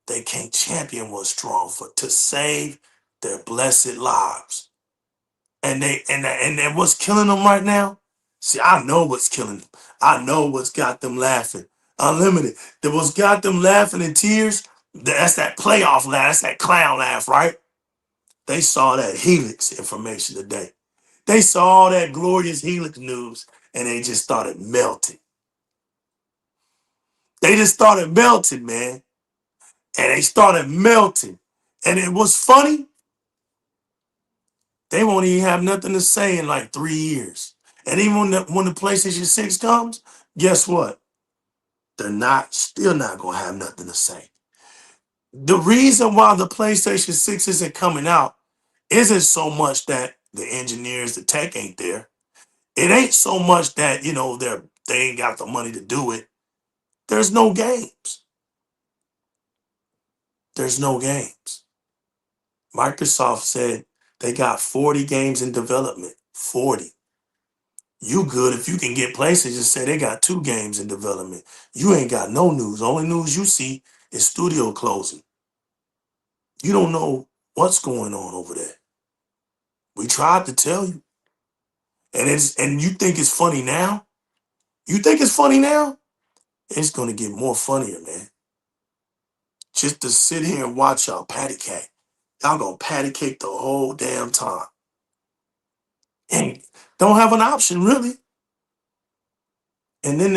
they can't champion what's strong for to save their blessed lives. And what's killing them right now? See, I know what's killing them. I know what's got them laughing. Unlimited. That what's got them laughing in tears. That's that playoff laugh. That's that clown laugh, right? They saw that Helix information today. They saw all that glorious Helix news, and they just started melting. They just started melting, man. And they started melting. And it was funny. They won't even have nothing to say in like 3 years. And even when the PlayStation 6 comes, guess what? They're still not gonna have nothing to say. The reason why the PlayStation 6 isn't coming out isn't so much that the engineers, the tech ain't there. It ain't so much that, they ain't got the money to do it. There's no games. There's no games. Microsoft said they got 40 games in development. 40. You good if you can get PlayStation say they got 2 games in development. You ain't got no news. Only news you see is studio closing. You don't know what's going on over there. We tried to tell you. And you think it's funny now? You think it's funny now? It's gonna get more funnier, man. Just to sit here and watch y'all patty cake. Y'all gonna patty cake the whole damn time. And don't have an option, really. And then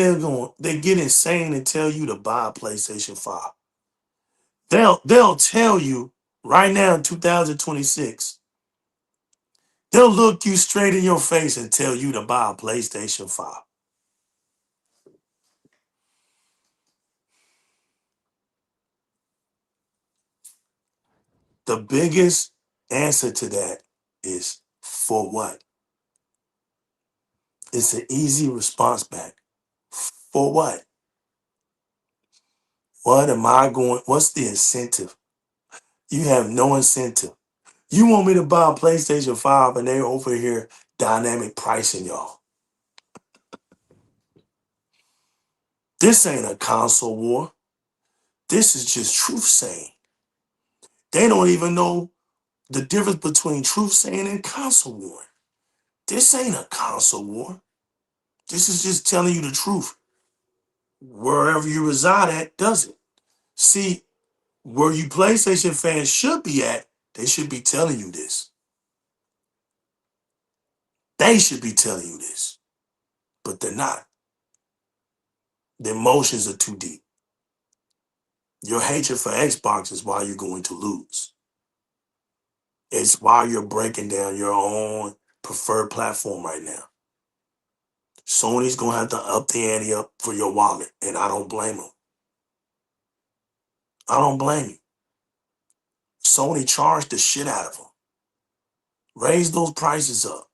they get insane and tell you to buy a PlayStation 5. They'll tell you right now in 2026, they'll look you straight in your face and tell you to buy a PlayStation 5. The biggest answer to that is for what? It's an easy response back. For what? What's the incentive? You have no incentive. You want me to buy a PlayStation 5 and they're over here dynamic pricing y'all. This ain't a console war. This is just truth saying. They don't even know the difference between truth saying and console war. This ain't a console war. This is just telling you the truth. Wherever you reside at does it. See, where you PlayStation fans should be at, they should be telling you this. They should be telling you this, but they're not. The emotions are too deep. Your hatred for Xbox is why you're going to lose. It's why you're breaking down your own preferred platform right now. Sony's going to have to up the ante up for your wallet, and I don't blame them. I don't blame you. Sony charged the shit out of them. Raise those prices up.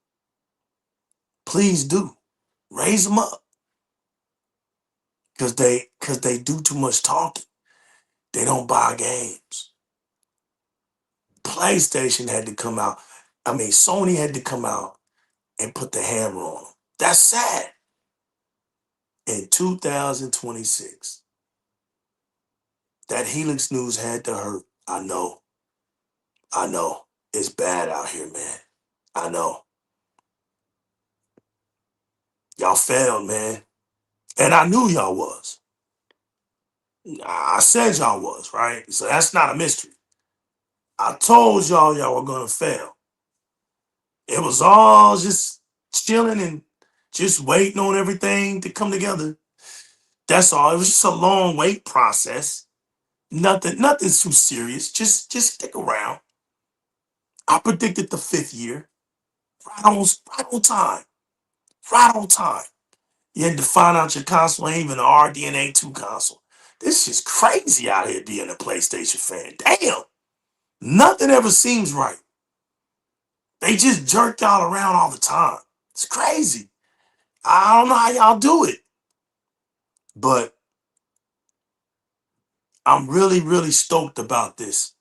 Please do. Raise them up. Because they do too much talking. They don't buy games. PlayStation had to come out. Sony had to come out and put the hammer on them. That's sad. In 2026, that Helix news had to hurt. I know. It's bad out here, man. I know. Y'all failed, man. And I knew y'all was. I said y'all was, right? So that's not a mystery. I told y'all were going to fail. It was all just chilling and just waiting on everything to come together. That's all. It was just a long wait process. Nothing too serious. Just stick around. I predicted the 5th year. Right on time. Right on time. You had to find out your console ain't even an RDNA 2 console. This is crazy out here being a PlayStation fan. Damn. Nothing ever seems right. They just jerk y'all around all the time. It's crazy. I don't know how y'all do it. But I'm really, really stoked about this.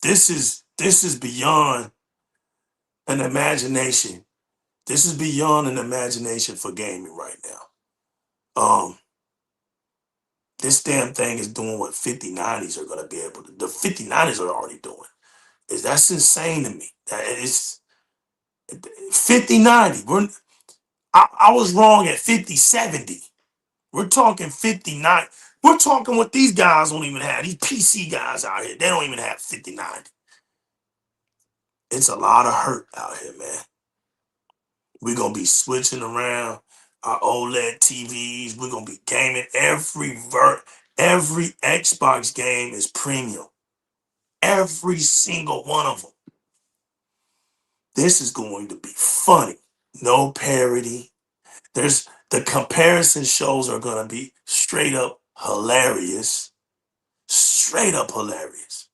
This is beyond an imagination. This is beyond an imagination for gaming right now. This damn thing is doing what 5090s are gonna be able to. The 5090s are already doing. That's insane to me. That it's 5090. I was wrong at 5070. We're talking 59. We're talking what these guys don't even have. These PC guys out here, they don't even have 5090. It's a lot of hurt out here, man. We're going to be switching around our OLED TVs. We're going to be gaming. Every Xbox game is premium. Every single one of them. This is going to be funny. No parody. The comparison shows are going to be straight up hilarious. Straight up hilarious.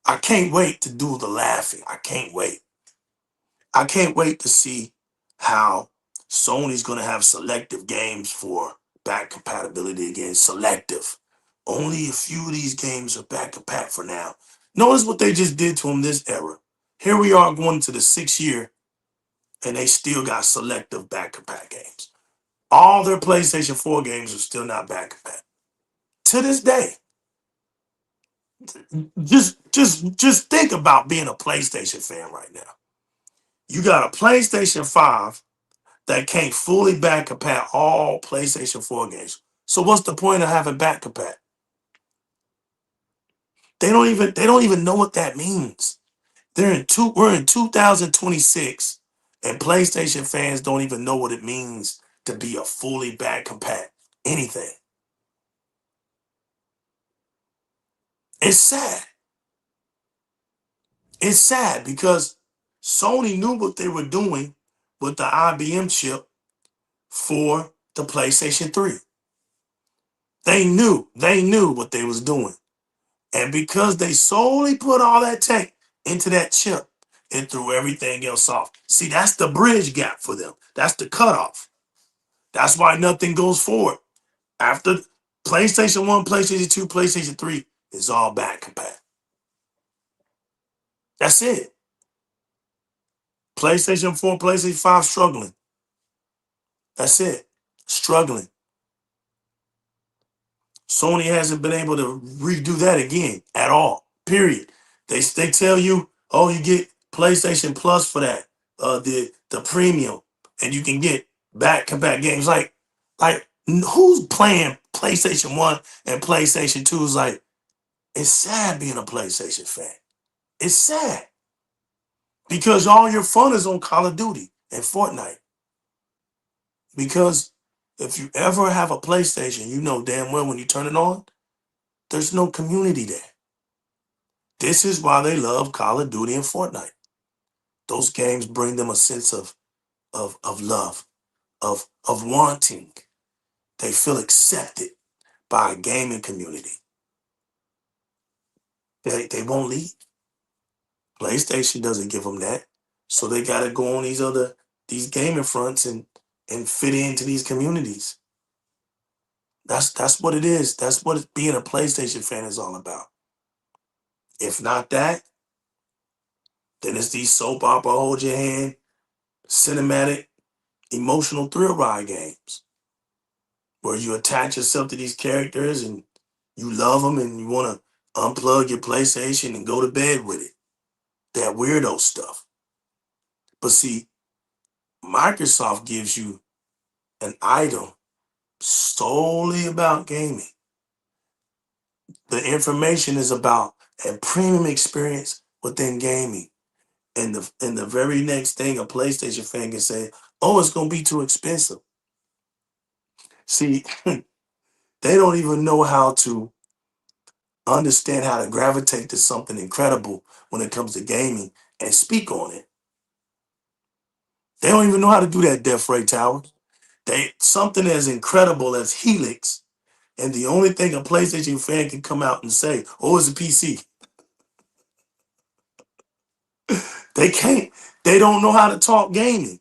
I can't wait to do the laughing. I can't wait. I can't wait to see how Sony's going to have selective games for back compatibility again. Selective. Only a few of these games are back compat for now. Notice what they just did to them this era. Here we are going into the 6th year, and they still got selective back compat games. All their PlayStation 4 games are still not back compat. To this day. Just think about being a PlayStation fan right now. You got a PlayStation 5 that can't fully back compat all PlayStation 4 games. So what's the point of having back compat? They don't even know what that means. We're in 2026, and PlayStation fans don't even know what it means to be a fully back compat anything. It's sad. It's sad because Sony knew what they were doing with the IBM chip for the PlayStation 3. They knew what they was doing. And because they solely put all that tech into that chip, it threw everything else off. See, that's the bridge gap for them. That's the cutoff. That's why nothing goes forward. After PlayStation 1, PlayStation 2, PlayStation 3, it's all back compat. That's it. PlayStation 4, PlayStation 5 struggling. That's it. Struggling. Sony hasn't been able to redo that again at all. Period. They tell you, oh, you get PlayStation Plus for that, the premium, and you can get back compat games. Like who's playing PlayStation 1 and PlayStation 2 is like, It's sad being a PlayStation fan. It's sad because all your fun is on Call of Duty and Fortnite. Because if you ever have a PlayStation, you know damn well when you turn it on, there's no community there. This is why they love Call of Duty and Fortnite. Those games bring them a sense of love, of wanting. They feel accepted by a gaming community. They won't leave. PlayStation doesn't give them that. So they got to go on these gaming fronts and fit into these communities. That's what it is. That's what being a PlayStation fan is all about. If not that, then it's these soap opera, hold your hand, cinematic, emotional thrill ride games where you attach yourself to these characters and you love them and you want to unplug your PlayStation and go to bed with it. That weirdo stuff. But see, Microsoft gives you an item solely about gaming. The information is about a premium experience within gaming. And the very next thing a PlayStation fan can say, oh, it's gonna be too expensive. See, they don't even know how to understand how to gravitate to something incredible when it comes to gaming and speak on it. They don't even know how to do that, Death Ray Tower. Something as incredible as Helix, and the only thing a PlayStation fan can come out and say, oh, it's a PC. They can't, they don't know how to talk gaming.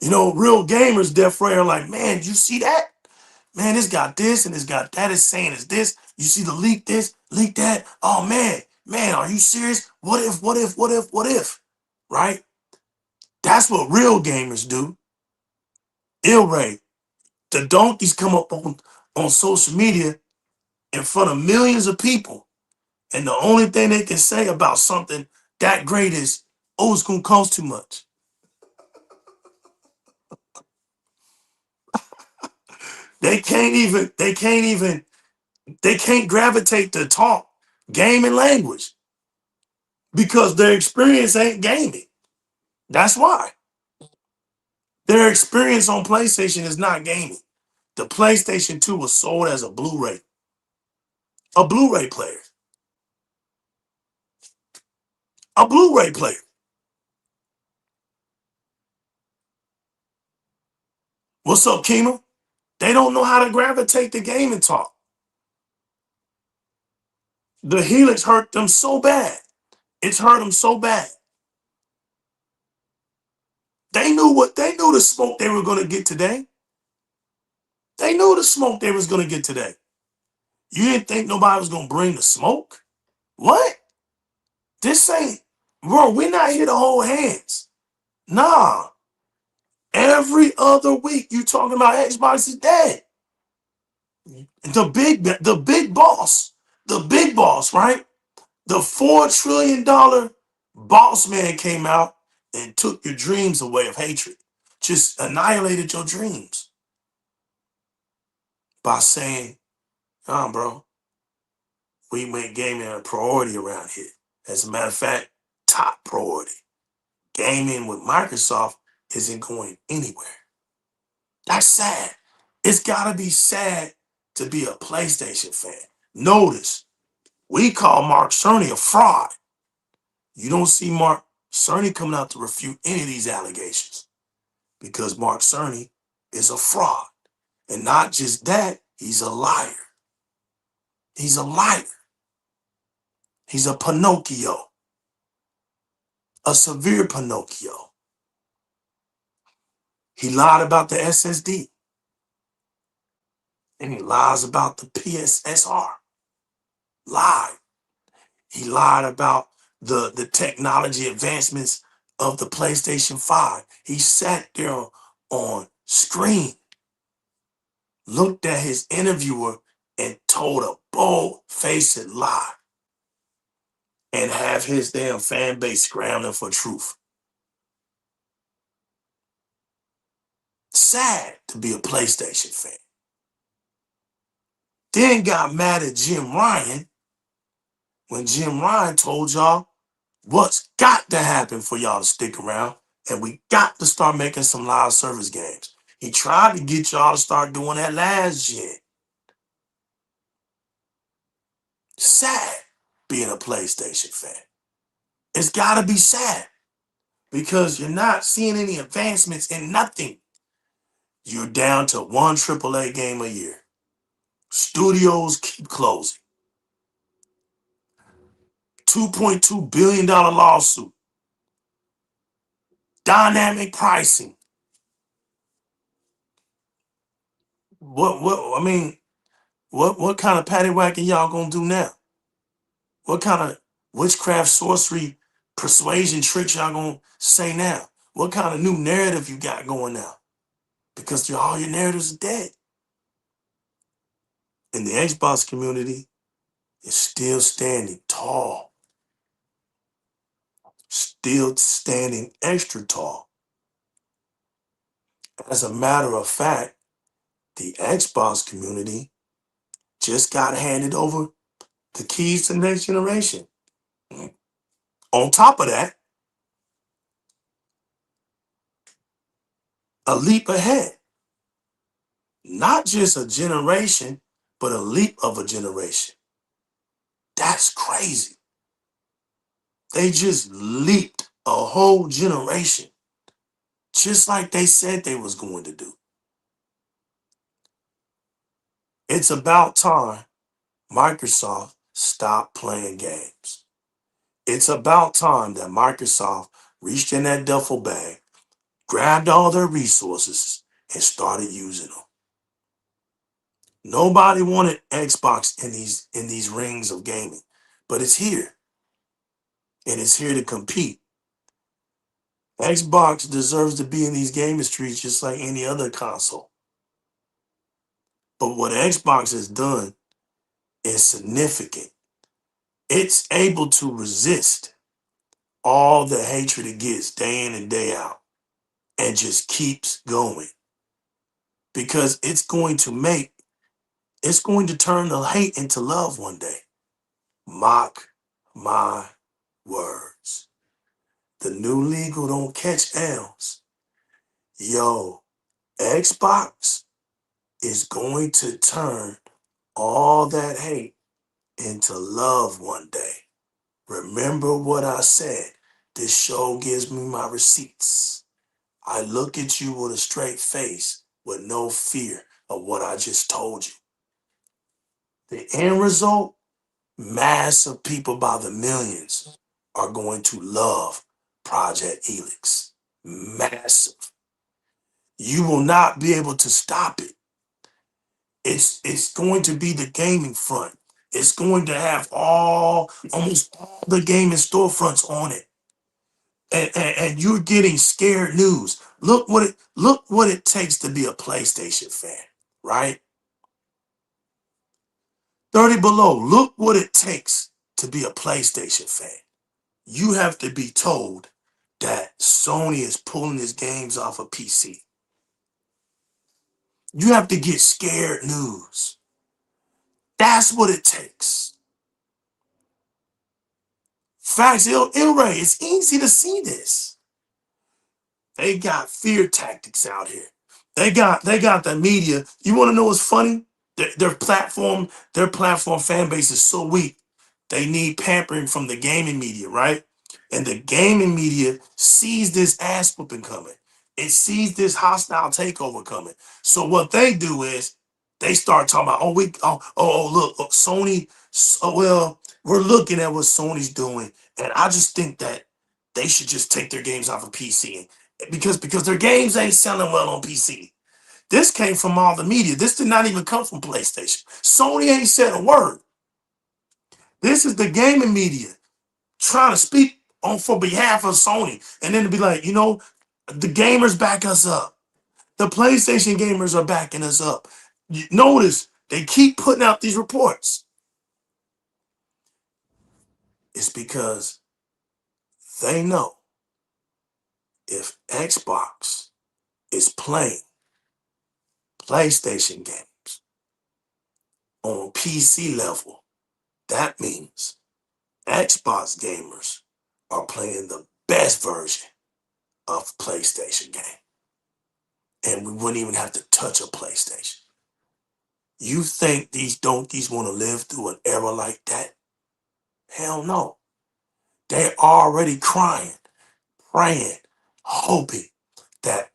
You know, real gamers, Death Ray, are like, man, you see that? Man, it's got this and it's got that. It's saying it's this. You see the leak this, leak that. Oh, man, are you serious? What if, what if, what if, what if? Right? That's what real gamers do. Ray, the donkeys come up on social media in front of millions of people. And the only thing they can say about something that great is, oh, it's going to cost too much. They can't gravitate to talk gaming language because their experience ain't gaming. That's why. Their experience on PlayStation is not gaming. The PlayStation 2 was sold as a Blu-ray player. A Blu-ray player. What's up, Kima? They don't know how to gravitate to gaming talk. The Helix hurt them so bad. It's hurt them so bad. They knew the smoke they were going to get today. They knew the smoke they was going to get today. You didn't think nobody was going to bring the smoke? What? This ain't, bro, we're not here to hold hands. Nah. Every other week you talking about Xbox is dead. The big boss, right? The $4 trillion boss man came out and took your dreams away of hatred. Just annihilated your dreams by saying, bro, we make gaming a priority around here. As a matter of fact, top priority. Gaming with Microsoft isn't going anywhere. That's sad. It's gotta be sad to be a PlayStation fan. Notice, we call Mark Cerny a fraud. You don't see Mark Cerny coming out to refute any of these allegations because Mark Cerny is a fraud. And not just that, he's a liar. He's a liar. He's a Pinocchio, a severe Pinocchio. He lied about the SSD and he lies about the PSSR. Lied. He lied about the technology advancements of the PlayStation 5. He sat there on screen, looked at his interviewer and told a bold-faced lie and have his damn fan base scrambling for truth. Sad to be a PlayStation fan. Then got mad at Jim Ryan when Jim Ryan told y'all what's got to happen for y'all to stick around, and we got to start making some live service games. He tried to get y'all to start doing that last gen. Sad being a PlayStation fan. It's got to be sad because you're not seeing any advancements in nothing. You're down to one AAA game a year. Studios keep closing. $2.2 billion lawsuit. Dynamic pricing. What kind of paddywhacking y'all gonna do now? What kind of witchcraft, sorcery, persuasion tricks y'all gonna say now? What kind of new narrative you got going now? Because all your narratives are dead. And the Xbox community is still standing tall. Still standing extra tall. As a matter of fact, the Xbox community just got handed over the keys to the next generation. On top of that, a leap ahead. Not just a generation, but a leap of a generation. That's crazy. They just leaped a whole generation, just like they said they was going to do. It's about time Microsoft stopped playing games. It's about time that Microsoft reached in that duffel bag, grabbed all their resources, and started using them. Nobody wanted Xbox in these rings of gaming, but it's here, and it's here to compete. Xbox deserves to be in these gaming streets just like any other console. But what Xbox has done is significant. It's able to resist all the hatred it gets day in and day out and just keeps going because it's going to turn the hate into love one day. Mock my words. The new legal don't catch L's. Yo, Xbox is going to turn all that hate into love one day. Remember what I said. This show gives me my receipts. I look at you with a straight face with no fear of what I just told you. The end result, mass of people by the millions are going to love Project Helix. Massive. You will not be able to stop it. It's going to be the gaming front. It's going to have almost all the gaming storefronts on it. And you're getting scared news. Look what it takes to be a PlayStation fan, right? 30 below. Look what it takes to be a PlayStation fan. You have to be told that Sony is pulling its games off of PC. You have to get scared news. That's what it takes. Facts, ILRAY, it's easy to see this. They got fear tactics out here. They got the media. You want to know what's funny? Their platform fan base is so weak. They need pampering from the gaming media, right? And the gaming media sees this ass whooping coming. It sees this hostile takeover coming. So what they do is they start talking about, look, Sony. Well, we're looking at what Sony's doing, and I just think that they should just take their games off of PC because their games ain't selling well on PC. This came from all the media. This did not even come from PlayStation. Sony ain't said a word. This is the gaming media trying to speak on for behalf of Sony, and then to be like, the gamers back us up. The PlayStation gamers are backing us up. Notice they keep putting out these reports. It's because they know if Xbox is playing PlayStation games on PC level, that means Xbox gamers are playing the best version of PlayStation game. And we wouldn't even have to touch a PlayStation. You think these donkeys want to live through an era like that? Hell no. They're already crying, praying, hoping that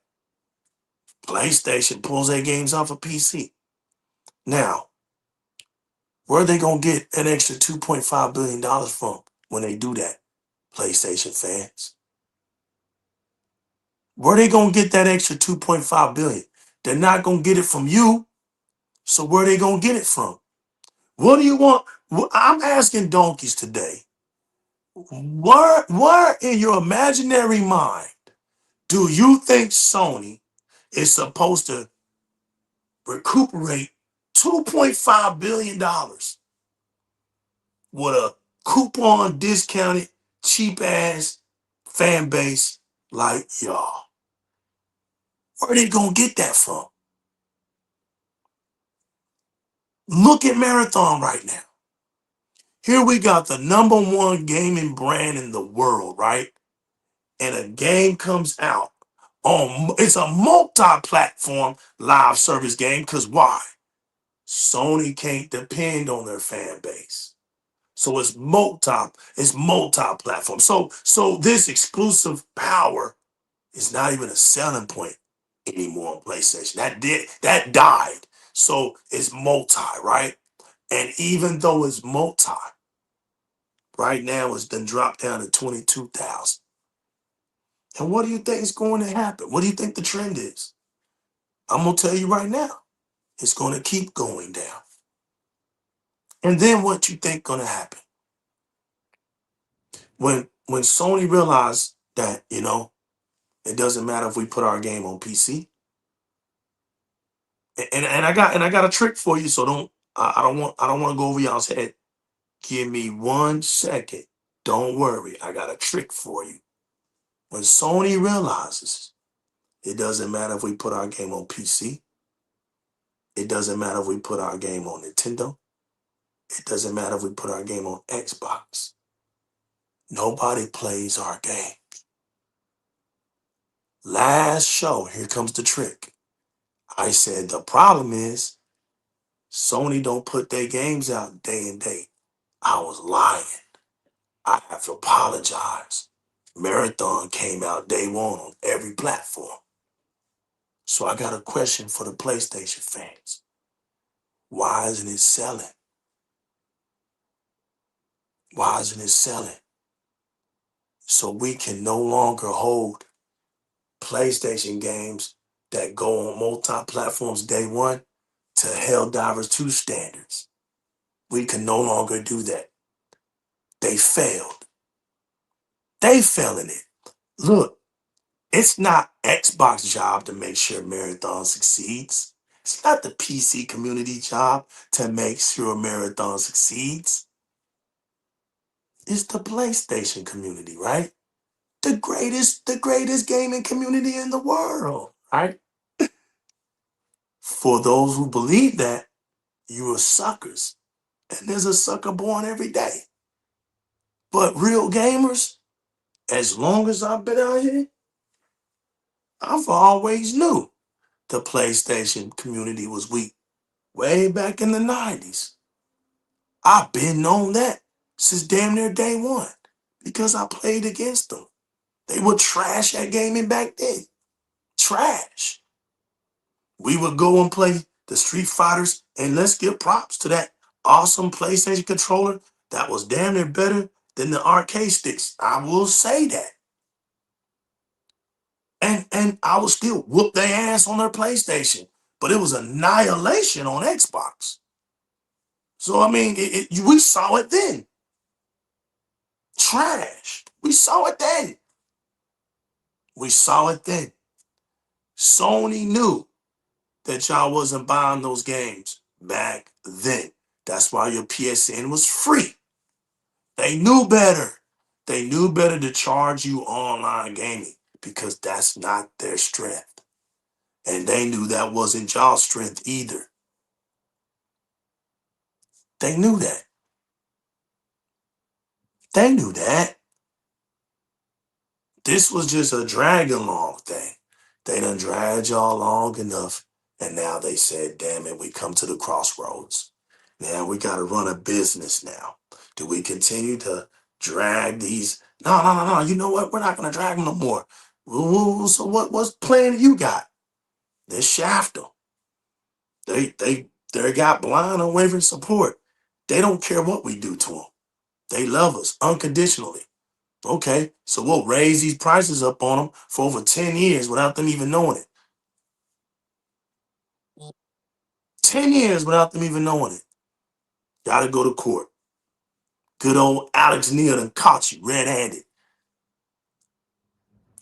PlayStation pulls their games off of PC. Now, where are they going to get an extra $2.5 billion from when they do that, PlayStation fans? Where are they going to get that extra $2.5 billion? They're not going to get it from you. So where are they going to get it from? What do you want? I'm asking donkeys today. Where in your imaginary mind do you think Sony is supposed to recuperate $2.5 billion with a coupon discounted cheap ass fan base like y'all? Where are they gonna get that from? Look at Marathon right now. Here we got the #1 gaming brand in the world, right? And a game comes out on, it's a multi-platform live service game, because why? Sony can't depend on their fan base. So it's multi-platform. So this exclusive power is not even a selling point anymore on PlayStation. That died. So it's multi, right? And even though it's multi, right now it's been dropped down to 22,000. And what do you think is going to happen? What do you think the trend is? I'm gonna tell you right now, it's gonna keep going down. And then what you think gonna happen? When Sony realized that, it doesn't matter if we put our game on PC. And I got a trick for you, so I don't want to go over y'all's head. Give me 1 second. Don't worry. I got a trick for you. When Sony realizes it doesn't matter if we put our game on PC, it doesn't matter if we put our game on Nintendo, it doesn't matter if we put our game on Xbox. Nobody plays our game. Last show, here comes the trick. I said the problem is Sony don't put their games out day and date. I was lying. I have to apologize. Marathon came out day one on every platform. So I got a question for the PlayStation fans. Why isn't it selling? Why isn't it selling? So we can no longer hold PlayStation games that go on multi-platforms day one to Helldivers 2 standards. We can no longer do that. They failed. They fell in it. Look, it's not Xbox job to make sure Marathon succeeds. It's not the PC community job to make sure Marathon succeeds. It's the PlayStation community, right? The greatest gaming community in the world, right? For those who believe that, you are suckers. And there's a sucker born every day. But real gamers, as long as I've been out here, I've always knew the PlayStation community was weak. Way back in the 90s. I've been on that since damn near day one because I played against them. They were trash at gaming back then. Trash. We would go and play the Street Fighters, and let's give props to that awesome PlayStation controller that was damn near better than the arcade sticks. I will say that. And I would still whoop their ass on their PlayStation, but it was annihilation on Xbox. So, I mean, we saw it then. Trash. We saw it then. We saw it then. Sony knew that y'all wasn't buying those games back then. That's why your PSN was free. They knew better. They knew better to charge you online gaming because that's not their strength. And they knew that wasn't y'all's strength either. They knew that. They knew that. This was just a drag along thing. They done dragged y'all long enough, and now they said, damn it, we come to the crossroads. Now we got to run a business now. Do we continue to drag these? No, no, no, no. You know what? We're not going to drag them no more. So what's plan you got? They shaft them. They got blind, unwavering support. They don't care what we do to them. They love us unconditionally. Okay, so we'll raise these prices up on them for over 10 years without them even knowing it. 10 years without them even knowing it. Gotta go to court. Good old Alex Neal done caught you red-handed.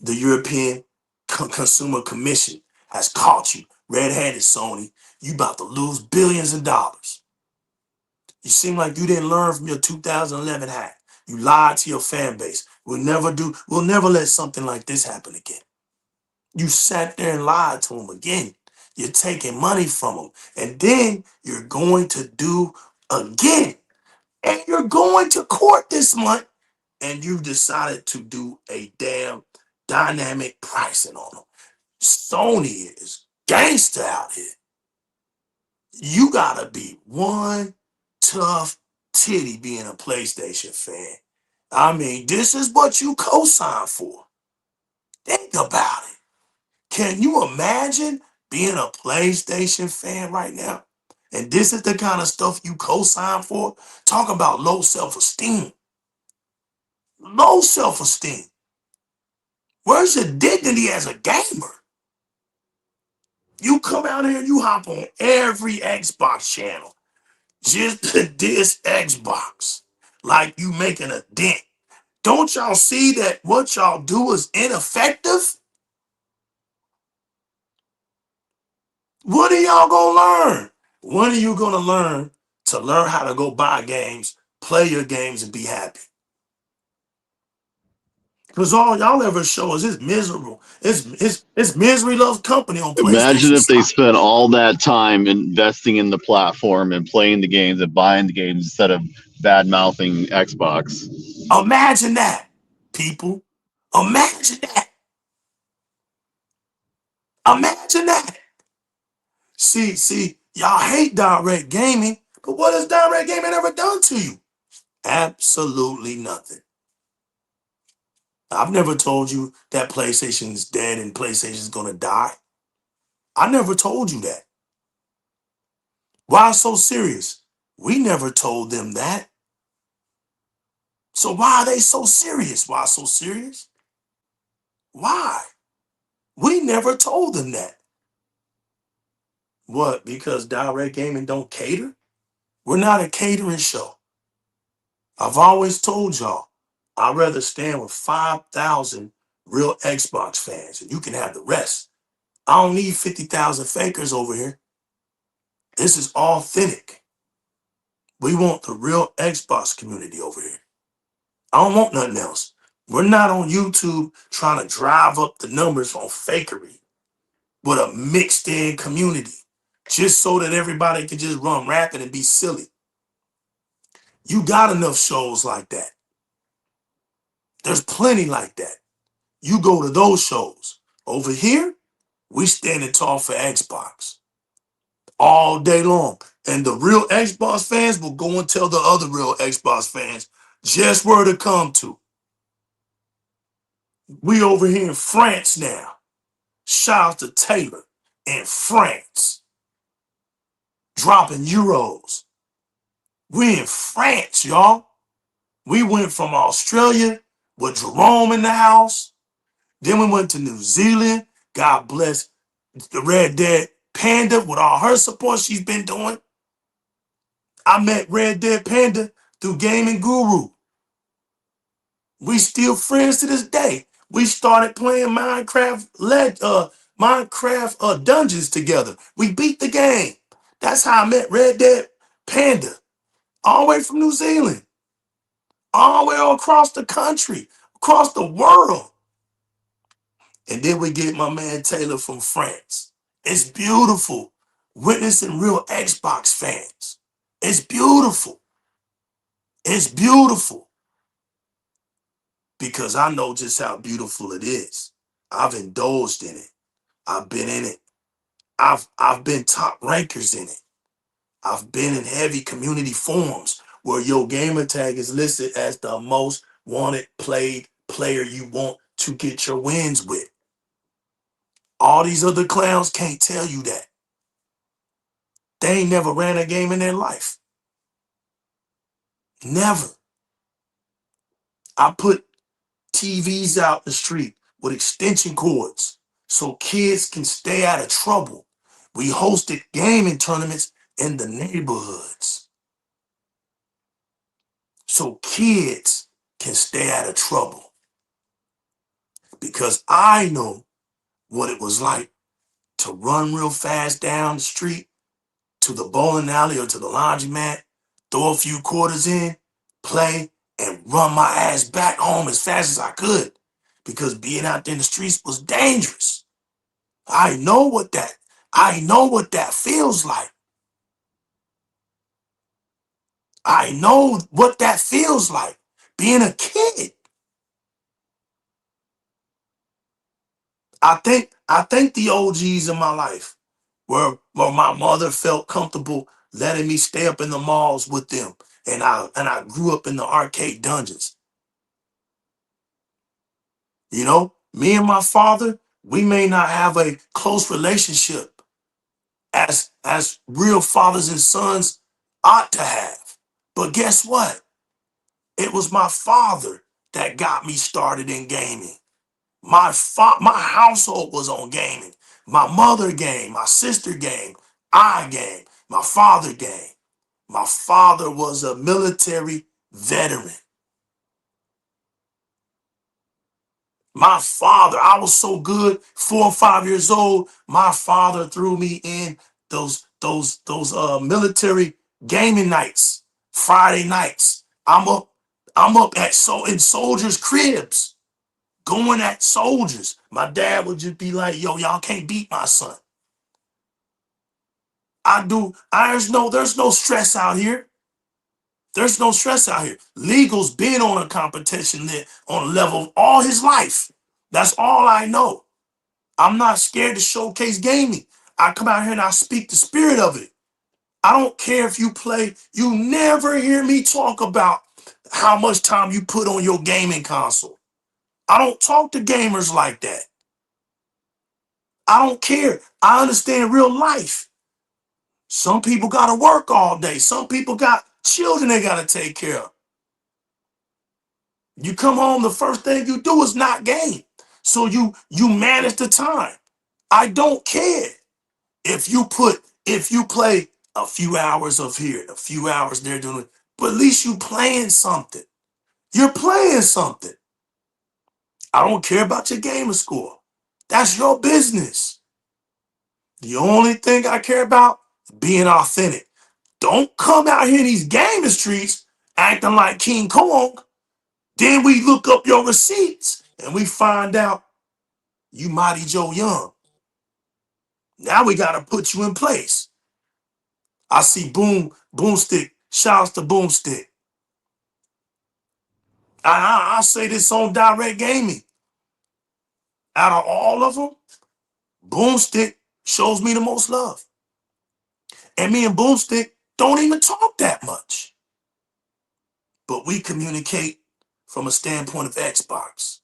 The European Consumer Commission has caught you red-handed, Sony. You about to lose billions of dollars. You seem like you didn't learn from your 2011 hack. You lied to your fan base. We'll never let something like this happen again. You sat there and lied to them again. You're taking money from them. And then you're going to do again. And you're going to court this month. And you've decided to do a damn dynamic pricing on them. Sony is gangster out here. You gotta be one tough titty being a PlayStation fan. I mean, this is what you co-signed for. Think about it. Can you imagine being a PlayStation fan right now? And this is the kind of stuff you co-sign for? Talk about low self-esteem. Low self-esteem. Where's your dignity as a gamer? You come out here and you hop on every Xbox channel just to diss Xbox like you making a dent. Don't y'all see that what y'all do is ineffective? What are y'all gonna learn? When are you gonna learn to learn how to go buy games, play your games, and be happy? Because all y'all ever show us is miserable. It's misery loves company on Imagine PlayStation if they side. spent all that time investing in the platform and playing the games and buying the games instead of bad mouthing Xbox. Imagine that, people. Imagine that. Imagine that. See, y'all hate direct gaming, but what has direct gaming ever done to you? Absolutely nothing. I've never told you that PlayStation is dead and PlayStation is gonna die. I never told you that. Why so serious? We never told them that. So why are they so serious? Why so serious? Why? We never told them that. What? Because direct gaming don't cater? We're not a catering show. I've always told y'all, I'd rather stand with 5,000 real Xbox fans and you can have the rest. I don't need 50,000 fakers over here. This is authentic. We want the real Xbox community over here. I don't want nothing else. We're not on YouTube trying to drive up the numbers on fakery with a mixed in community just so that everybody can just run rapid and be silly. You got enough shows like that. There's plenty like that. You go to those shows. Over here, we standing tall for Xbox all day long. And the real Xbox fans will go and tell the other real Xbox fans just where to come to. We over here in France now. Shout out to Taylor in France. Dropping euros. We in France, y'all. We went from Australia with Jerome in the house. Then we went to New Zealand. God bless the Red Dead Panda with all her support she's been doing. I met Red Dead Panda through Gaming Guru. We still friends to this day. We started playing Minecraft Dungeons together. We beat the game. That's how I met Red Dead Panda. All the way from New Zealand. All the way across the country. Across the world. And then we get my man Taylor from France. It's beautiful. Witnessing real Xbox fans. It's beautiful. It's beautiful. because I know just how beautiful it is. I've indulged in it. I've been in it. I've been top rankers in it. I've been in heavy community forums where your gamer tag is listed as the most wanted played player you want to get your wins with. All these other clowns can't tell you that. They ain't never ran a game in their life. Never. I put TVs out the street with extension cords so kids can stay out of trouble. We hosted gaming tournaments in the neighborhoods so kids can stay out of trouble. Because I know what it was like to run real fast down the street to the bowling alley or to the laundromat, throw a few quarters in, play, and run my ass back home as fast as I could. Because being out there in the streets was dangerous. I know what that feels like. I know what that feels like. Being a kid. I think the OGs in my life where my mother felt comfortable letting me stay up in the malls with them. And I grew up in the arcade dungeons. You know, me and my father, we may not have a close relationship as real fathers and sons ought to have. But guess what? It was my father that got me started in gaming. My household was on gaming. My mother game, my sister game, I game, my father game. My father was a military veteran. My father, I was so good, 4 or 5 years old. My father threw me in those military gaming nights, Friday nights. I'm up in soldiers' cribs, going at soldiers. My dad would just be like, "Yo, y'all can't beat my son." There's no stress out here. There's no stress out here. Legal's been on a competition there on a level all his life. That's all I know. I'm not scared to showcase gaming. I come out here and I speak the spirit of it. I don't care if you play. You never hear me talk about how much time you put on your gaming console. I don't talk to gamers like that. I don't care. I understand real life. Some people got to work all day. Some people got children they got to take care of. You come home, the first thing you do is not game. So you manage the time. I don't care if you play a few hours of here, a few hours there doing it, but at least you playing something. You're playing something. I don't care about your gamer score. That's your business. The only thing I care about is being authentic. Don't come out here in these gaming streets acting like King Kong. Then we look up your receipts and we find out you Mighty Joe Young. Now we got to put you in place. I see Boomstick. Shouts to Boomstick. I say this on Direct Gaming. Out of all of them, Boomstick shows me the most love. And me and Boomstick don't even talk that much. But we communicate from a standpoint of Xbox.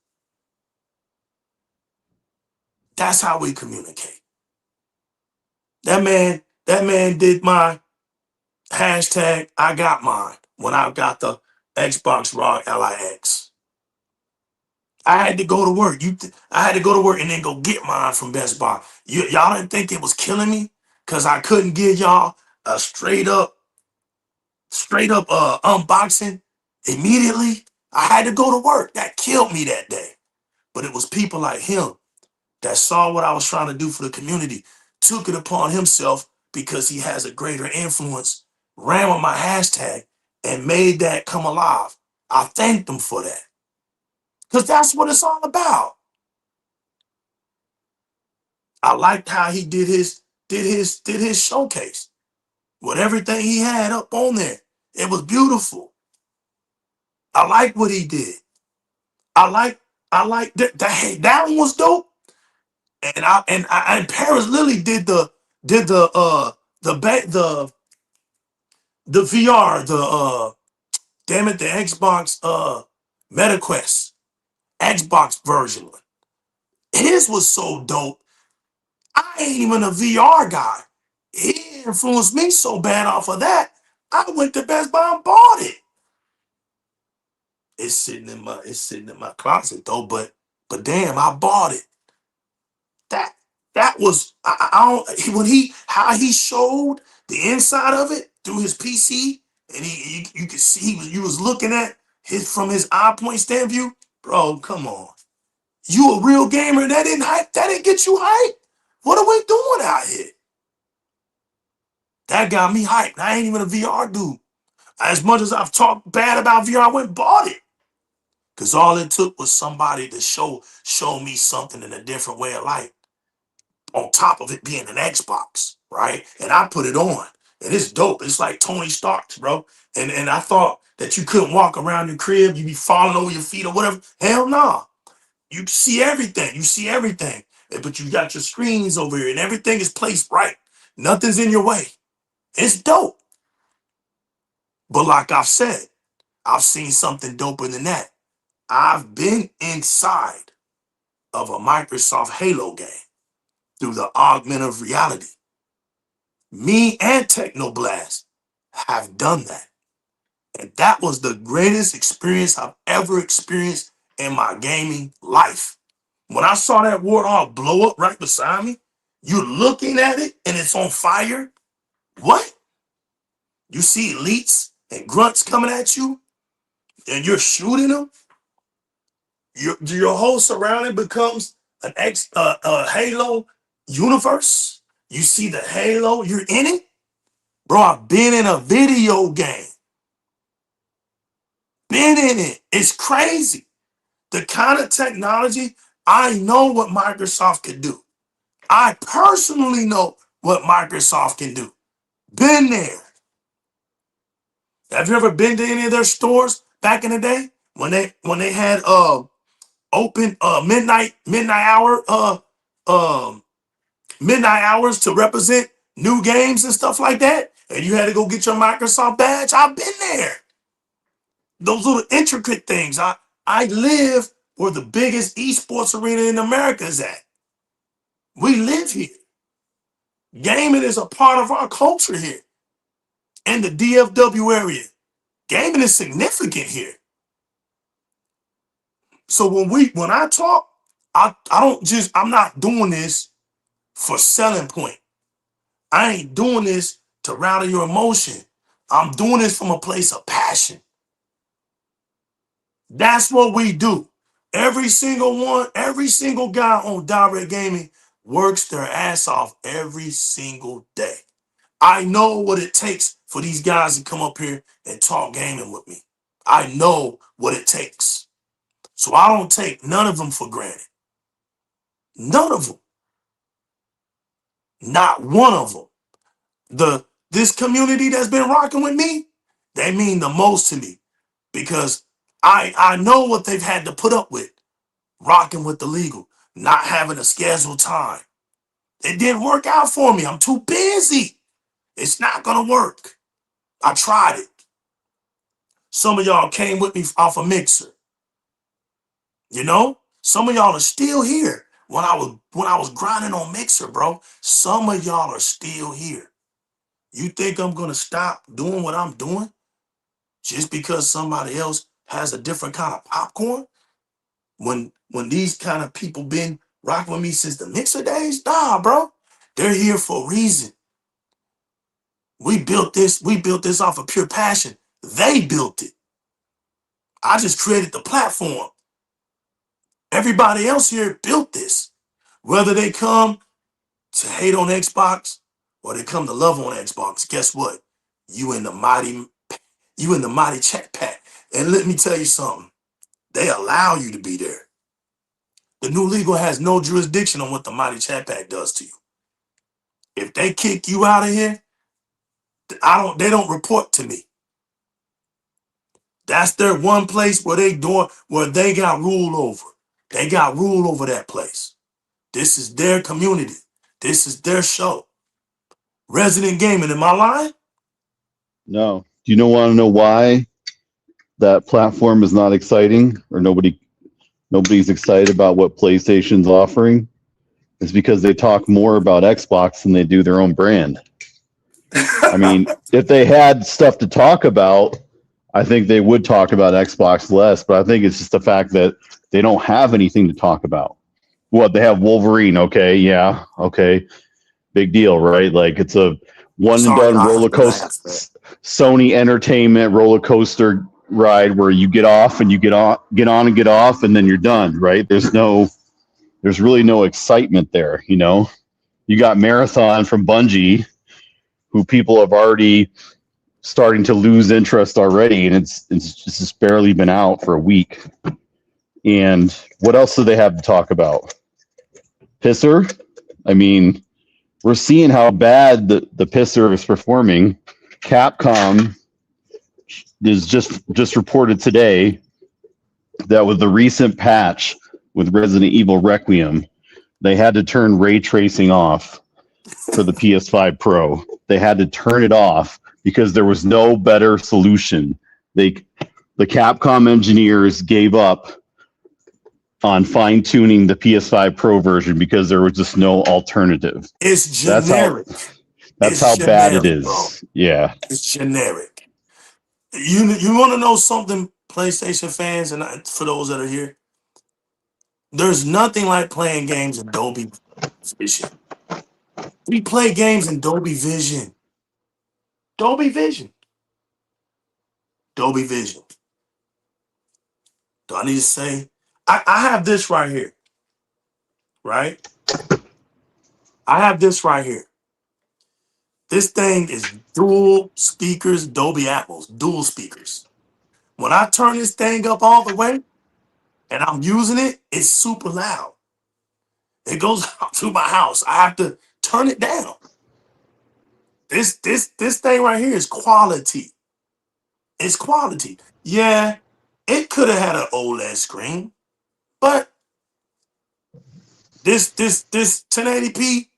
That's how we communicate. That man did my hashtag I got mine when I got the Xbox Raw LIX. I had to go to work. I had to go to work and then go get mine from Best Buy. Y'all didn't think it was killing me because I couldn't give y'all a straight up unboxing immediately. I had to go to work. That killed me that day. But it was people like him that saw what I was trying to do for the community, took it upon himself because he has a greater influence, ran with my hashtag, and made that come alive. I thanked him for that. Because that's what it's all about. I liked how he did his showcase with everything he had up on there. It was beautiful. I like what he did. I like that. Hey, that one was dope. And Paris Lily did the VR, damn it, the Xbox MetaQuest Xbox version. His was so dope. I ain't even a VR guy. He influenced me so bad off of that. I went to Best Buy and bought it. It's sitting in my closet though, but damn, I bought it. That that was I don't when he how he showed the inside of it through his PC, and you could see you was looking at his from his eye point stand view. Bro, come on. You a real gamer, that didn't get you hyped. What are we doing out here? That got me hyped. I ain't even a VR dude. As much as I've talked bad about VR, I went and bought it. Cause all it took was somebody to show me something in a different way of life. On top of it being an Xbox, right? And I put it on. And it's dope. It's like Tony Stark's, bro. And I thought that you couldn't walk around your crib, you be falling over your feet or whatever. Hell no. You see everything. You see everything. But you got your screens over here and everything is placed right. Nothing's in your way. It's dope. But like I've said, I've seen something doper than that. I've been inside of a Microsoft Halo game through the augmented reality. Me and Teknoblast have done that. And that was the greatest experience I've ever experienced in my gaming life. When I saw that warthog blow up right beside me, you're looking at it and it's on fire. What? You see elites and grunts coming at you and you're shooting them. Your whole surrounding becomes an Halo universe. You see the Halo, you're in it. Bro, I've been in a video game. Been in it. It's crazy. The kind of technology, I know what Microsoft could do. I personally know what Microsoft can do. Been there. Have you ever been to any of their stores back in the day when they had open midnight hours to represent new games and stuff like that, and you had to go get your Microsoft badge? I've been there. Those little intricate things. I live where the biggest esports arena in America is at. We live here. Gaming is a part of our culture here in the DFW area. Gaming is significant here. So when I talk, I'm not doing this for selling point. I ain't doing this to rally your emotion. I'm doing this from a place of passion. That's what we do. Every single guy on Di-RRec Gaming works their ass off every single day. I know what it takes for these guys to come up here and talk gaming with me. I know what it takes. So I don't take none of them for granted. None of them. Not one of them. This community that's been rocking with me, they mean the most to me because I know what they've had to put up with rocking with the legal, not having a scheduled time. It didn't work out for me. I'm too busy. It's not gonna work. I tried it. Some of y'all came with me off a mixer. You know, some of y'all are still here. When I was grinding on Mixer, bro, some of y'all are still here. You think I'm gonna stop doing what I'm doing just because somebody else has a different kind of popcorn? When these kind of people been rocking with me since the Mixer days? Nah, bro. They're here for a reason. We built this off of pure passion. They built it. I just created the platform. Everybody else here built this. Whether they come to hate on Xbox or they come to love on Xbox, guess what? You in the mighty chat pack. And let me tell you something. They allow you to be there. The new legal has no jurisdiction on what the mighty chat pack does to you. If they kick you out of here, they don't report to me. That's their one place where they got rule over. They got rule over that place. This is their community. This is their show. Resident Gaming, am I lying? No. Do you want to know why that platform is not exciting, or nobody's excited about what PlayStation's offering? It's because they talk more about Xbox than they do their own brand. I mean, if they had stuff to talk about, I think they would talk about Xbox less, but I think it's just the fact that they don't have anything to talk about. What, they have Wolverine, okay, yeah, okay. Big deal, right? Like, it's a one and done roller coaster, Sony Entertainment roller coaster ride where you get off and you get on and get off, and then you're done, right? There's really no excitement there, you know? You got Marathon from Bungie, who people have already starting to lose interest already, and it's just barely been out for a week. And what else do they have to talk about? Pisser? I mean, we're seeing how bad the Pisser is performing. Capcom is just reported today that with the recent patch with Resident Evil Requiem, they had to turn ray tracing off for the PS5 Pro. They had to turn it off because there was no better solution. The Capcom engineers gave up on fine-tuning the PS5 Pro version because there was just no alternative. It's generic. That's how bad it is. Bro. Yeah. It's generic. You want to know something, PlayStation fans, and for those that are here? There's nothing like playing games in Dolby Vision. We play games in Dolby Vision. Dolby Vision. Dolby Vision. Do I need to say? I have this right here. Right? I have this right here. This thing is dual speakers, Dolby Atmos, dual speakers. When I turn this thing up all the way and I'm using it, it's super loud. It goes out to my house. I have to turn it down. This thing right here is quality. It's quality. Yeah, it could have had an OLED screen, but this 1080p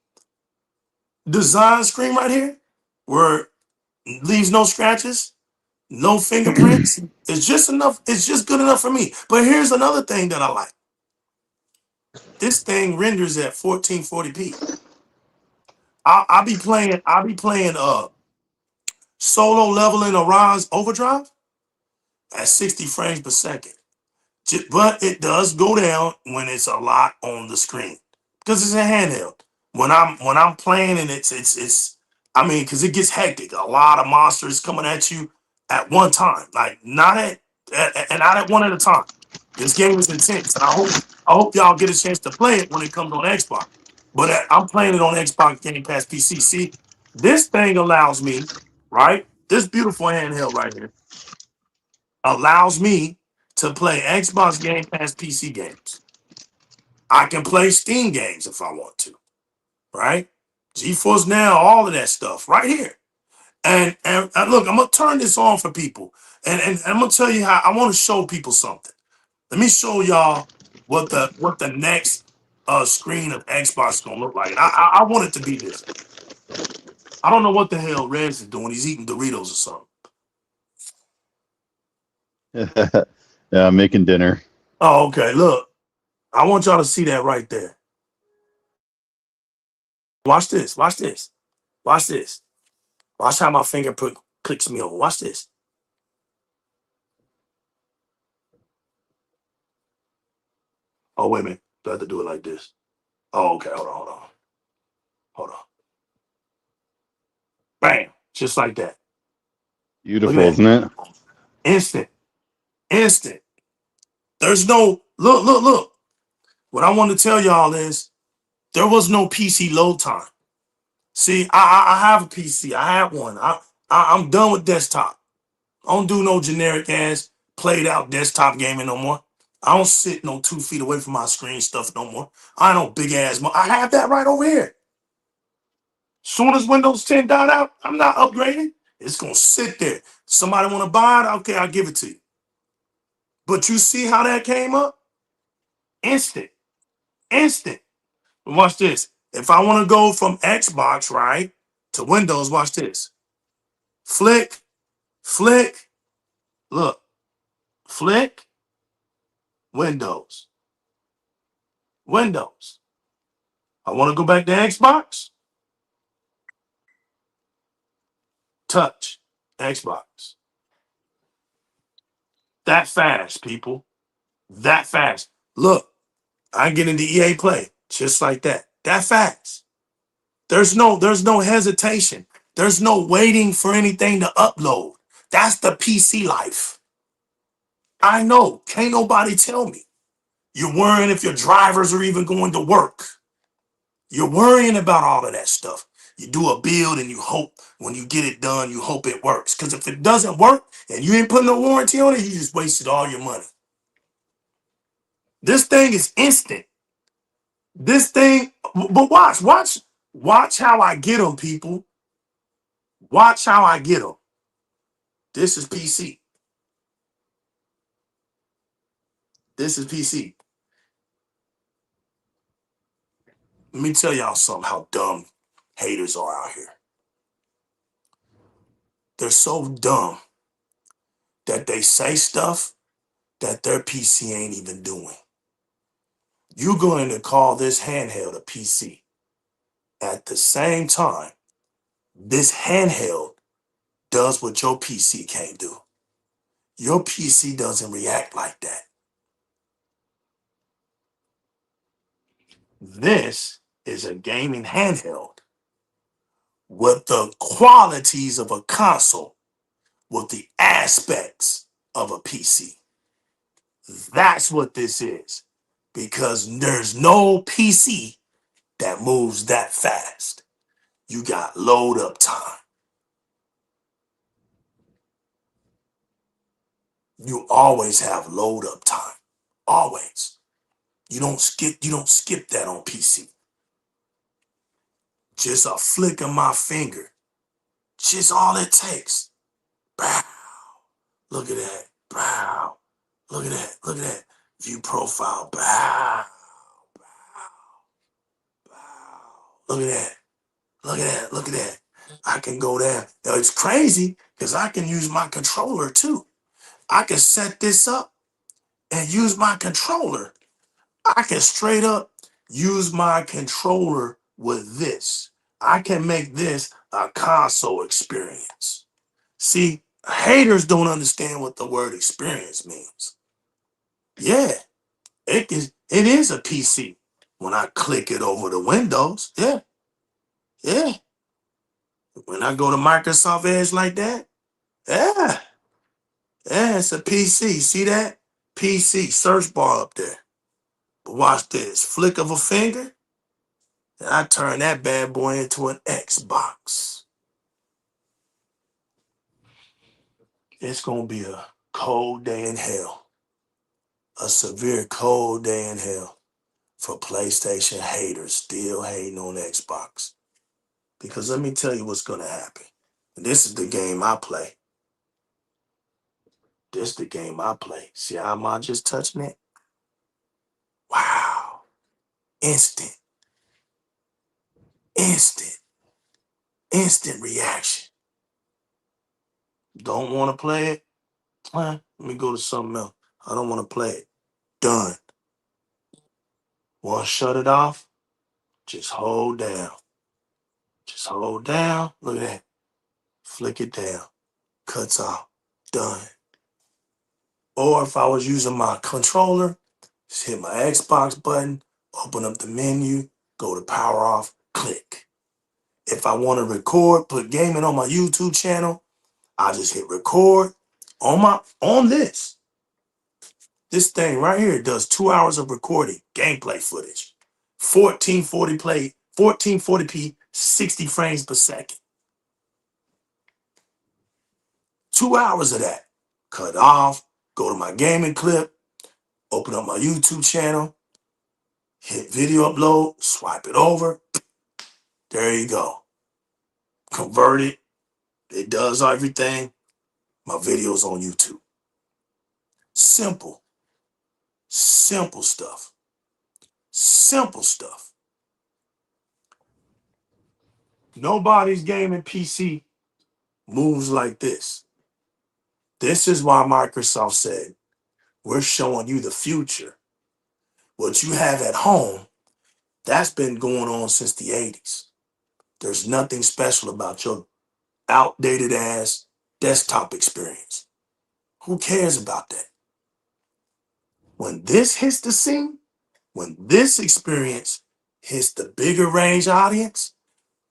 design screen right here, where it leaves no scratches, no fingerprints, it's just enough. It's just good enough for me. But here's another thing that I like. This thing renders at 1440p. I'll be playing solo leveling a Rise Overdrive at 60 frames per second. But it does go down when it's a lot on the screen because it's a handheld. When I'm playing and it's I mean, because it gets hectic. A lot of monsters coming at you at one time, like not at one at a time. This game is intense, and I hope y'all get a chance to play it when it comes on Xbox. But I'm playing it on Xbox Game Pass PC. See, this thing allows me, right? This beautiful handheld right here allows me to play Xbox Game Pass PC games. I can play Steam games if I want to, right? GeForce Now, all of that stuff right here. And look, I'm gonna turn this on for people, and I'm gonna tell you how I want to show people something. Let me show y'all what the next screen of Xbox is gonna look like. I want it to be this. I don't know what the hell Rez is doing. He's eating Doritos or something. Yeah, I'm making dinner. Oh, okay. Look, I want y'all to see that right there. Watch this. Watch this. Watch this. Watch how my fingerprint clicks me on. Watch this. Oh, wait a minute. Do I have to do it like this? Oh, okay. Hold on. Bam. Just like that. Beautiful, isn't it? Instant. There's no look. What I want to tell y'all is there was no PC load time. See, I have a PC. I have one. I'm done with desktop. I don't do no generic ass played out desktop gaming no more. I don't sit no 2 feet away from my screen stuff no more. I don't big ass. I have that right over here. Soon as Windows 10 died out, I'm not upgrading. It's gonna sit there. Somebody want to buy it? Okay, I'll give it to you. But you see how that came up? Instant. Instant. Watch this. If I want to go from Xbox, right, to Windows, watch this. Flick, flick, look, flick, Windows, Windows. I want to go back to Xbox, touch, Xbox. That fast, people. That fast. Look, I get into EA Play just like that. That fast. There's no hesitation. There's no waiting for anything to upload. That's the PC life. I know. Can't nobody tell me. You're worrying if your drivers are even going to work. You're worrying about all of that stuff. You do a build and you hope when you get it done, you hope it works. Because if it doesn't work and you ain't putting no warranty on it, you just wasted all your money. This thing is instant. This thing, but watch how I get them, people. Watch how I get them. This is PC. This is PC. Let me tell y'all something, how dumb haters are out here. They're so dumb that they say stuff that their PC ain't even doing. You're going to call this handheld a PC. At the same time, this handheld does what your PC can't do. Your PC doesn't react like that. This is a gaming handheld with the qualities of a console, with the aspects of a PC. That's what this is. Because there's no PC that moves that fast. You got load up time. You always have load up time. Always. You don't skip that on PC. Just a flick of my finger. Just all it takes. Bow. Look at that. Bow. Look at that. Look at that. View profile. Bow. Bow. Bow. Look at that. Look at that. Look at that. I can go there. Now, it's crazy because I can use my controller too. I can set this up and use my controller. I can straight up use my controller with this. I can make this a console experience. See, haters don't understand what the word experience means. Yeah, it is a PC. When I click it over the Windows, yeah. When I go to Microsoft Edge like that, yeah. Yeah, it's a PC. See that? PC, search bar up there. But watch this. Flick of a finger, and I turn that bad boy into an Xbox. It's going to be a cold day in hell. A severe cold day in hell for PlayStation haters still hating on Xbox. Because let me tell you what's going to happen. This is the game I play. This is the game I play. See how I'm just touching it? Wow. Instant. Instant. Instant reaction. Don't want to play it? Let me go to something else. I don't want to play it. Done. Want to shut it off? Just hold down. Just hold down. Look at that. Flick it down. Cuts off. Done. Or if I was using my controller, just hit my Xbox button, open up the menu, go to power off, click. If I want to record, put gaming on my YouTube channel, I just hit record on this. This thing right here does 2 hours of recording, gameplay footage, 1440p, 60 frames per second. 2 hours of that. Cut off, go to my gaming clip, open up my YouTube channel, hit video upload, swipe it over. There you go. Convert it. It does everything. My video's on YouTube. Simple. Simple stuff. Simple stuff. Nobody's gaming PC moves like this. This is why Microsoft said, we're showing you the future. What you have at home, that's been going on since the 80s. There's nothing special about your outdated ass desktop experience. Who cares about that? When this hits the scene, when this experience hits the bigger range audience,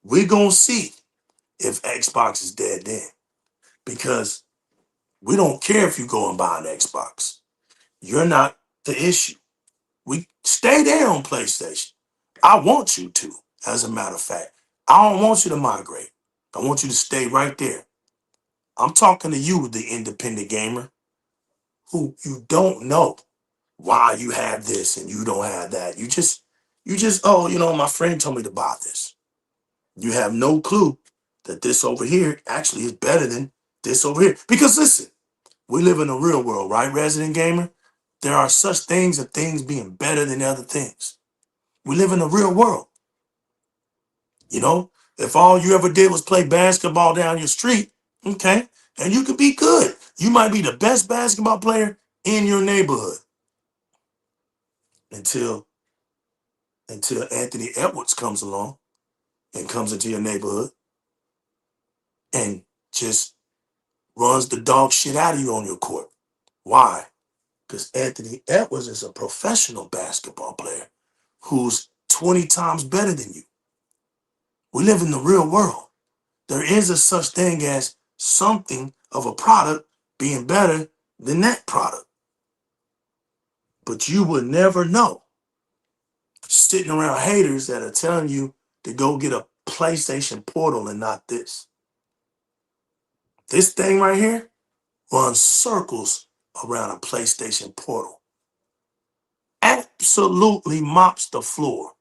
we're going to see if Xbox is dead then. Because we don't care if you go and buy an Xbox. You're not the issue. We stay there on PlayStation. I want you to, as a matter of fact. I don't want you to migrate. I want you to stay right there. I'm talking to you, the independent gamer, who you don't know why you have this and you don't have that. You just, oh, my friend told me to buy this. You have no clue that this over here actually is better than this over here. Because listen, we live in the real world, right, resident gamer? There are such things as things being better than other things. We live in the real world. If all you ever did was play basketball down your street, okay, and you could be good. You might be the best basketball player in your neighborhood until Anthony Edwards comes along and comes into your neighborhood and just runs the dog shit out of you on your court. Why? Because Anthony Edwards is a professional basketball player who's 20 times better than you. We live in the real world. There is a such thing as something of a product being better than that product. But you would never know. Sitting around haters that are telling you to go get a PlayStation Portal and not this. This thing right here runs circles around a PlayStation Portal. Absolutely mops the floor.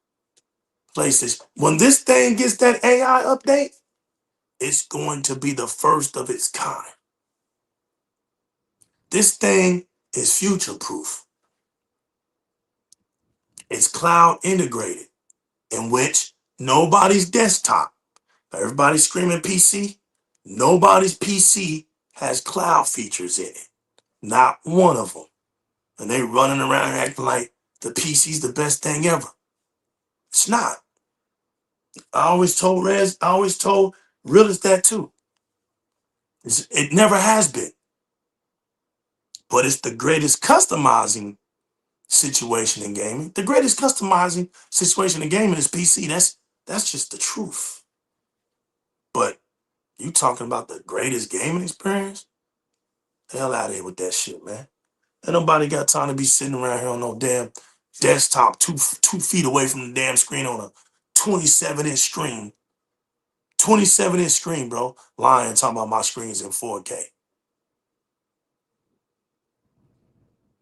PlayStation. When this thing gets that AI update, it's going to be the first of its kind. This thing is future-proof. It's cloud integrated, in which nobody's desktop, everybody's screaming PC, nobody's PC has cloud features in it. Not one of them. And they running around acting like the PC's the best thing ever. It's not. I always told Realist that too. It never has been. But it's the greatest customizing situation in gaming. The greatest customizing situation in gaming is PC. That's just the truth. But you talking about the greatest gaming experience? The hell out of here with that shit, man. Ain't nobody got time to be sitting around here on no damn desktop 2 feet away from the damn screen on a 27-inch screen. 27-inch screen, bro. Lying, talking about my screen's in 4K.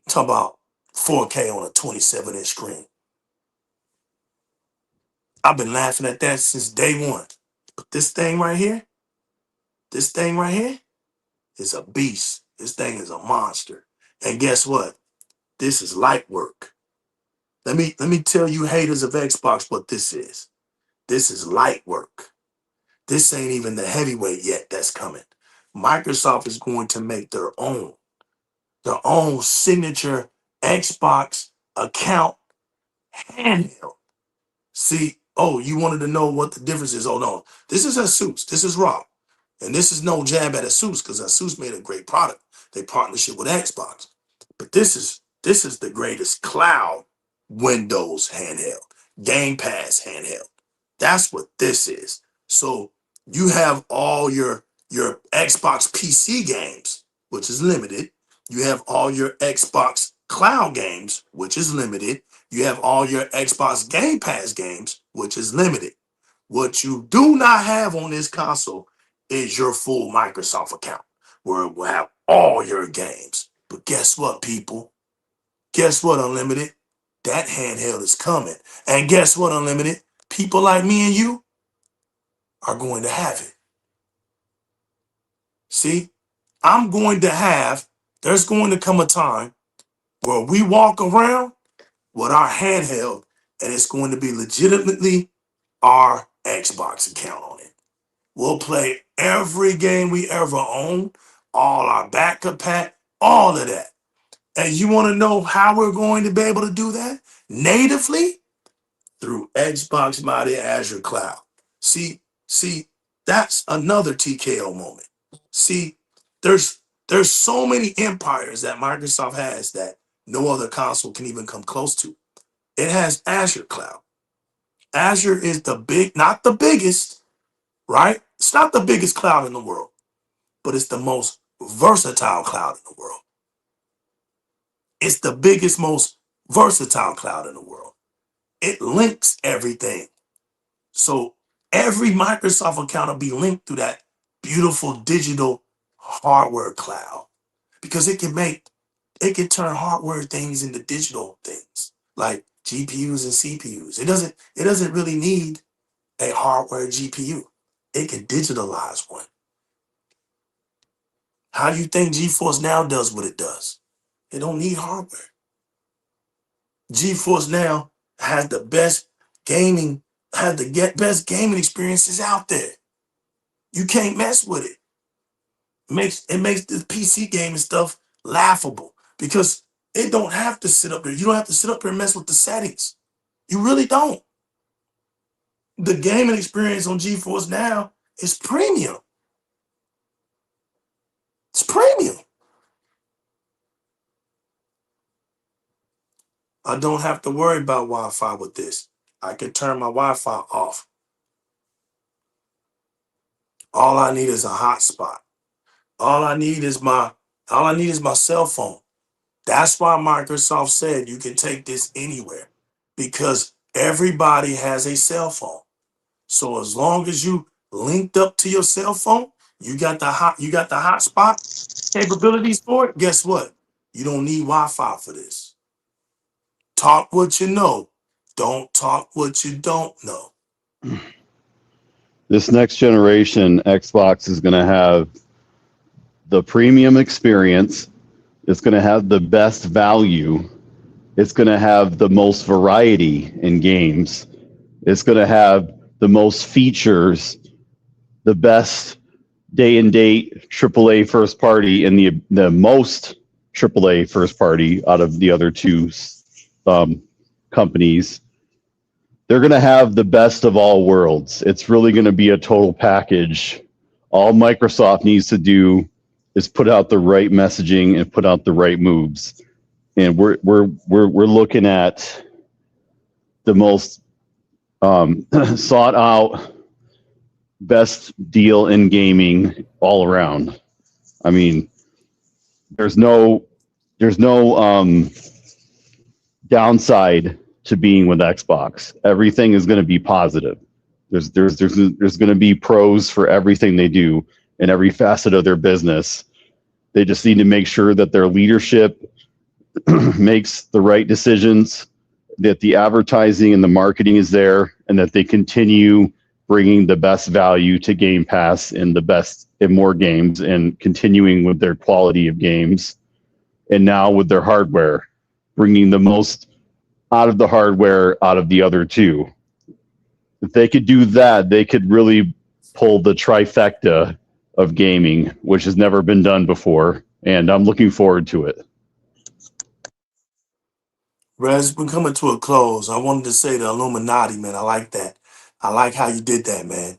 Talk about 4K on a 27-inch screen. I've been laughing at that since day one. But this thing right here is a beast. This thing is a monster. And guess what? This is light work. Let me tell you haters of Xbox what this is. This is light work. This ain't even the heavyweight yet that's coming. Microsoft is going to make their own signature Xbox account handheld. See, you wanted to know what the difference is. Oh no, this is Asus. This is raw. And this is no jab at Asus because Asus made a great product. They partnership with Xbox. But this is the greatest cloud Windows handheld, Game Pass handheld. That's what this is. So you have all your Xbox PC games, which is limited. You have all your Xbox cloud games, which is limited. You have all your Xbox Game Pass games, which is limited. What you do not have on this console is your full Microsoft account, where it will have all your games. But guess what, people? Guess what, Unlimited? That handheld is coming. And guess what, Unlimited? People like me and you are going to have it. See, I'm going to have There's going to come a time where we walk around with our handheld and it's going to be legitimately our Xbox account on it. We'll play every game we ever own, all our backup pack, all of that. And you want to know how we're going to be able to do that? Natively? Through Xbox Mighty Azure Cloud. See, that's another TKO moment. See, there's so many empires that Microsoft has that no other console can even come close to. It has Azure Cloud. Azure is not the biggest, right? It's not the biggest cloud in the world, but it's the most versatile cloud in the world. It's the biggest, most versatile cloud in the world. It links everything. So every Microsoft account will be linked through that beautiful digital hardware cloud because it can turn hardware things into digital things like GPUs and CPUs. It doesn't really need a hardware GPU. It can digitalize one. How do you think GeForce Now does what it does? It don't need hardware. GeForce Now has the best gaming, best gaming experiences out there. You can't mess with it. It makes the PC gaming stuff laughable because it don't have to sit up there. You don't have to sit up there and mess with the settings. You really don't. The gaming experience on GeForce Now is premium. It's premium. I don't have to worry about Wi-Fi with this. I can turn my Wi-Fi off. All I need is a hotspot. All I need is my cell phone. That's why Microsoft said you can take this anywhere because everybody has a cell phone. So as long as you linked up to your cell phone, you got the hotspot capabilities for it. Guess what? You don't need Wi-Fi for this. Talk what you know. Don't talk what you don't know. This next generation Xbox is going to have the premium experience. It's going to have the best value. It's going to have the most variety in games. It's going to have the most features, the best day and date AAA first party, and the most AAA first party out of the other two companies. They're going to have the best of all worlds. It's really going to be a total package. All Microsoft needs to do is put out the right messaging and put out the right moves. And we're looking at the most sought out best deal in gaming all around. I mean, there's no downside to being with Xbox. Everything is going to be positive. There's going to be pros for everything they do in every facet of their business. They just need to make sure that their leadership makes the right decisions, that the advertising and the marketing is there, and that they continue bringing the best value to Game Pass and the best in more games and continuing with their quality of games. And now with their hardware, bringing the most out of the hardware out of the other two. If they could do that, they could really pull the trifecta of gaming, which has never been done before. And I'm looking forward to it. Rez, we're coming to a close. I wanted to say the Illuminati, man. I like that. I like how you did that, man.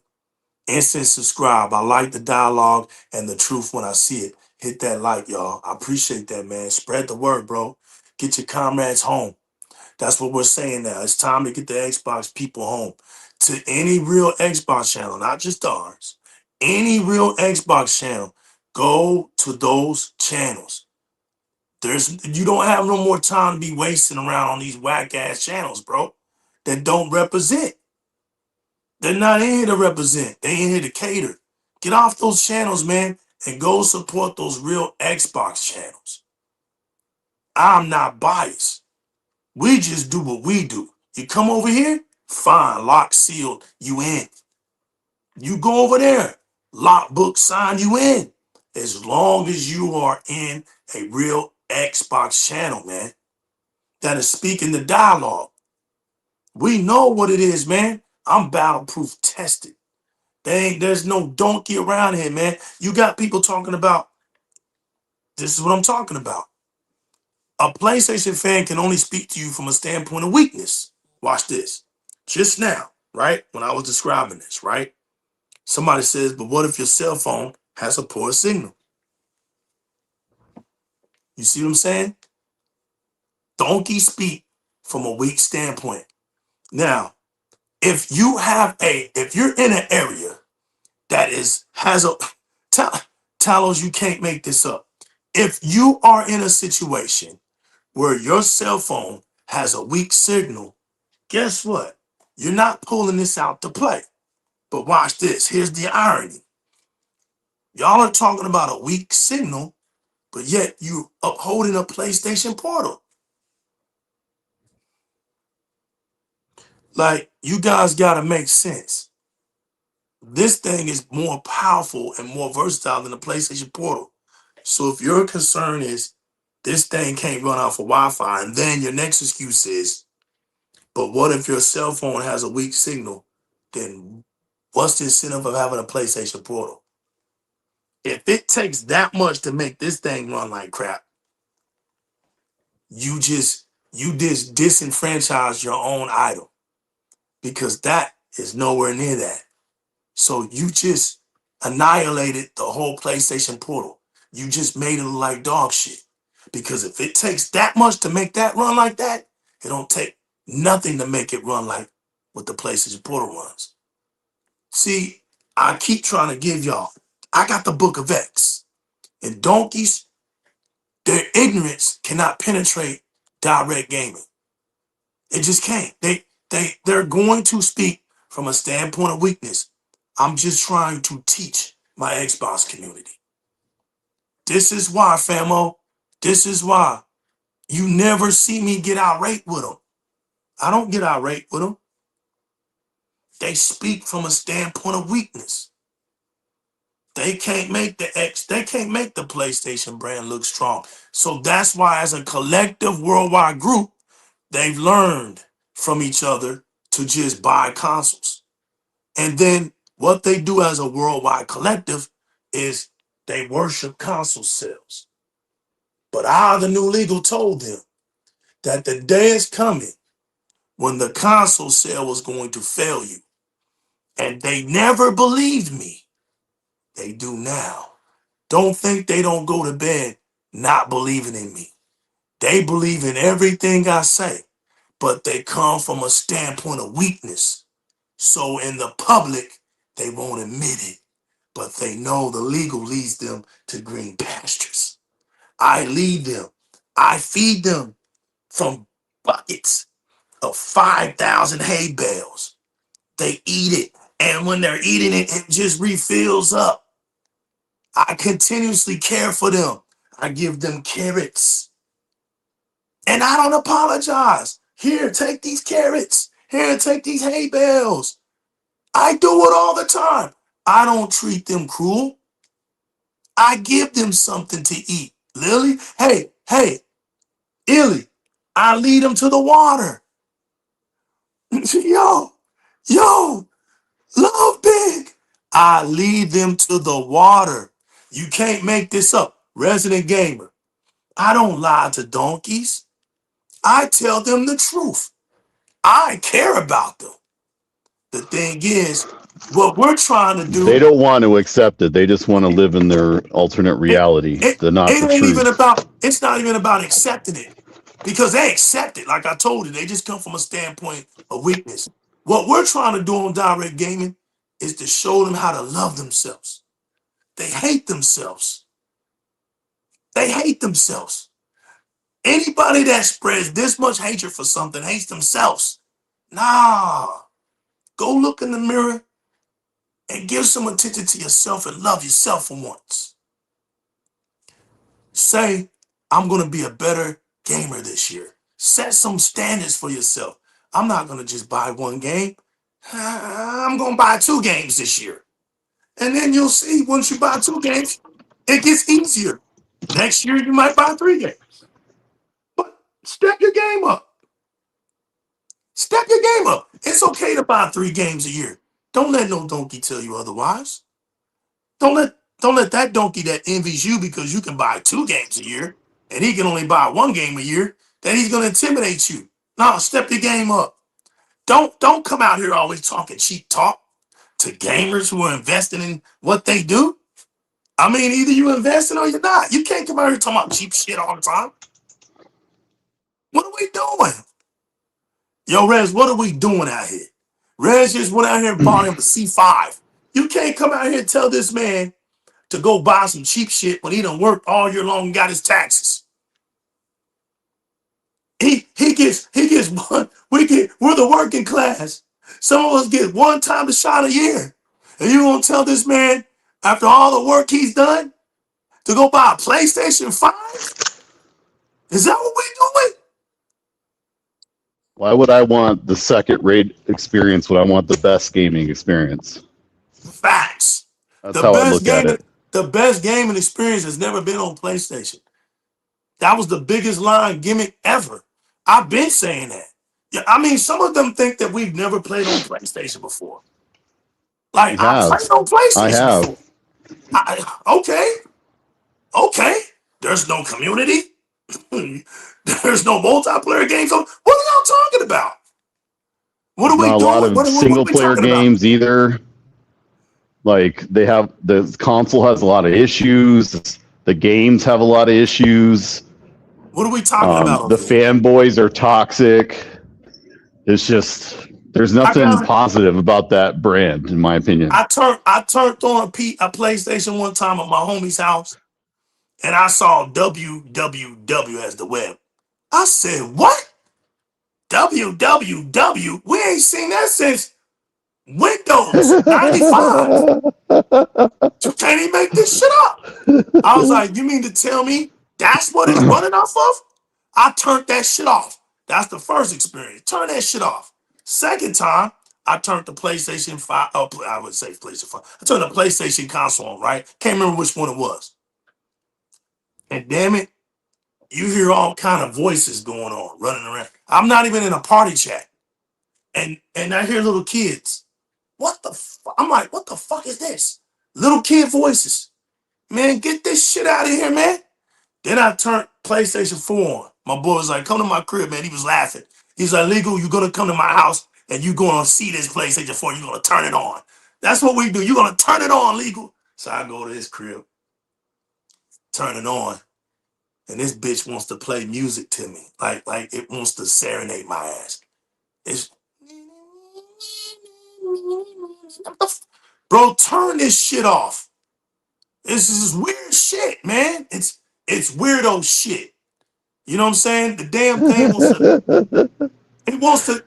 Instant subscribe. I like the dialogue and the truth when I see it. Hit that like, y'all. I appreciate that, man. Spread the word, bro. Get your comrades home. That's what we're saying now. It's time to get the Xbox people home. To any real Xbox channel, not just ours. Any real Xbox channel, go to those channels. You don't have no more time to be wasting around on these whack ass channels, bro, that don't represent. They're not in here to represent. They in here to cater. Get off those channels, man, and go support those real Xbox channels. I'm not biased. We just do what we do. You come over here, fine, lock, sealed, you in. You go over there, lock, book, sign, you in. As long as you are in a real Xbox channel, man, that is speaking the dialogue. We know what it is, man. I'm battle-proof tested. There's no donkey around here, man. You got people talking about, this is what I'm talking about. A PlayStation fan can only speak to you from a standpoint of weakness. Watch this. Just now, right? When I was describing this, right? Somebody says, but what if your cell phone has a poor signal? You see what I'm saying? Donkeys speak from a weak standpoint. Now, if you're in an area that has a, Talos, you can't make this up. If you are in a situation where your cell phone has a weak signal, guess what? You're not pulling this out to play. But watch this. Here's the irony. Y'all are talking about a weak signal, but yet you upholding a PlayStation Portal. Like, you guys got to make sense. This thing is more powerful and more versatile than the PlayStation Portal. So if your concern is this thing can't run off of Wi-Fi, and then your next excuse is, but what if your cell phone has a weak signal? Then what's the incentive of having a PlayStation Portal? If it takes that much to make this thing run like crap, you just disenfranchise your own idol, because that is nowhere near that. So you just annihilated the whole PlayStation Portal. You just made it look like dog shit. Because if it takes that much to make that run like that, it don't take nothing to make it run like what the PlayStation Portal runs. See, I keep trying to give y'all, I got the Book of X. And donkeys, their ignorance cannot penetrate direct gaming. It just can't. They're going to speak from a standpoint of weakness. I'm just trying to teach my Xbox community. This is why, famo. This is why you never see me get irate with them. I don't get irate with them. They speak from a standpoint of weakness. They can't make the PlayStation brand look strong. So that's why, as a collective worldwide group, they've learned from each other to just buy consoles. And then what they do as a worldwide collective is they worship console sales. But I, the new legal, told them that the day is coming when the console sale was going to fail you. And they never believed me. They do now. Don't think they don't go to bed not believing in me. They believe in everything I say, but they come from a standpoint of weakness. So in the public, they won't admit it, but they know the legal leads them to green pastures. I lead them. I feed them from buckets of 5,000 hay bales. They eat it, and when they're eating it, it just refills up. I continuously care for them. I give them carrots. And I don't apologize. Here, take these carrots. Here, take these hay bales. I do it all the time. I don't treat them cruel. I give them something to eat. Lily, hey, Illy, I lead them to the water. Yo, love big. I lead them to the water. You can't make this up. Resident gamer. I don't lie to donkeys. I tell them the truth. I care about them. The thing is, what we're trying to do, They don't want to accept it. They just want to live in their alternate reality, not the truth. it's not even about accepting it, because they accept it. Like I told you, they just come from a standpoint of weakness. What we're trying to do on direct gaming is to show them how to love themselves. They hate themselves. They hate themselves. Anybody that spreads this much hatred for something hates themselves. Nah, go look in the mirror and give some attention to yourself and love yourself for once. Say, I'm going to be a better gamer this year. Set some standards for yourself. I'm not going to just buy one game. I'm going to buy 2 games this year. And then you'll see, once you buy 2 games, it gets easier. Next year, you might buy 3 games. But step your game up. Step your game up. It's okay to buy 3 games a year. Don't let no donkey tell you otherwise. Don't let that donkey that envies you because you can buy 2 games a year and he can only buy 1 game a year, that he's gonna intimidate you. No, step your game up. Don't come out here always talking cheap talk to gamers who are investing in what they do. I mean, either you investing or you're not. You can't come out here talking about cheap shit all the time. What are we doing? Yo, Rez, what are we doing out here? Rez just went out here and bought him a C5. You can't come out here and tell this man to go buy some cheap shit when he done worked all year long and got his taxes. He gets one. We're the working class. Some of us get 1 time a shot a year. And you gonna tell this man after all the work he's done to go buy a PlayStation 5? Is that what we doing? Why would I want the second rate experience when I want the best gaming experience? Facts. That's how I look at it. The best gaming experience has never been on PlayStation. That was the biggest line gimmick ever. I've been saying that. Yeah, I mean, some of them think that we've never played on PlayStation before. Like, I played on PlayStation before. Okay. There's no community. There's no multiplayer games. What are y'all talking about? What are we doing? Not a lot of single player games either. Like, the console has a lot of issues. The games have a lot of issues. What are we talking about? The fanboys are toxic. It's just, there's nothing positive about that brand, in my opinion. I turned on a PlayStation one time at my homie's house, and I saw www as the web. I said, what? www? We ain't seen that since Windows 95. You can't even make this shit up. I was like, you mean to tell me that's what it's running off of? I turned that shit off. That's the first experience. Turn that shit off. Second time, I turned the PlayStation 5. Oh, I would say PlayStation 5. I turned the PlayStation console on, right? Can't remember which one it was. And damn it, you hear all kind of voices going on, running around. I'm not even in a party chat. And I hear little kids. What the fuck? I'm like, what the fuck is this? Little kid voices. Man, get this shit out of here, man. Then I turned PlayStation 4 on. My boy was like, come to my crib, man. He was laughing. He's like, Legal, you're going to come to my house and you're going to see this PlayStation 4. You're going to turn it on. That's what we do. You're going to turn it on, Legal. So I go to his crib, turn it on. And this bitch wants to play music to me. Like it wants to serenade my ass. It's, bro, turn this shit off. This is weird shit, man. It's weirdo shit. You know what I'm saying? The damn thing wants to.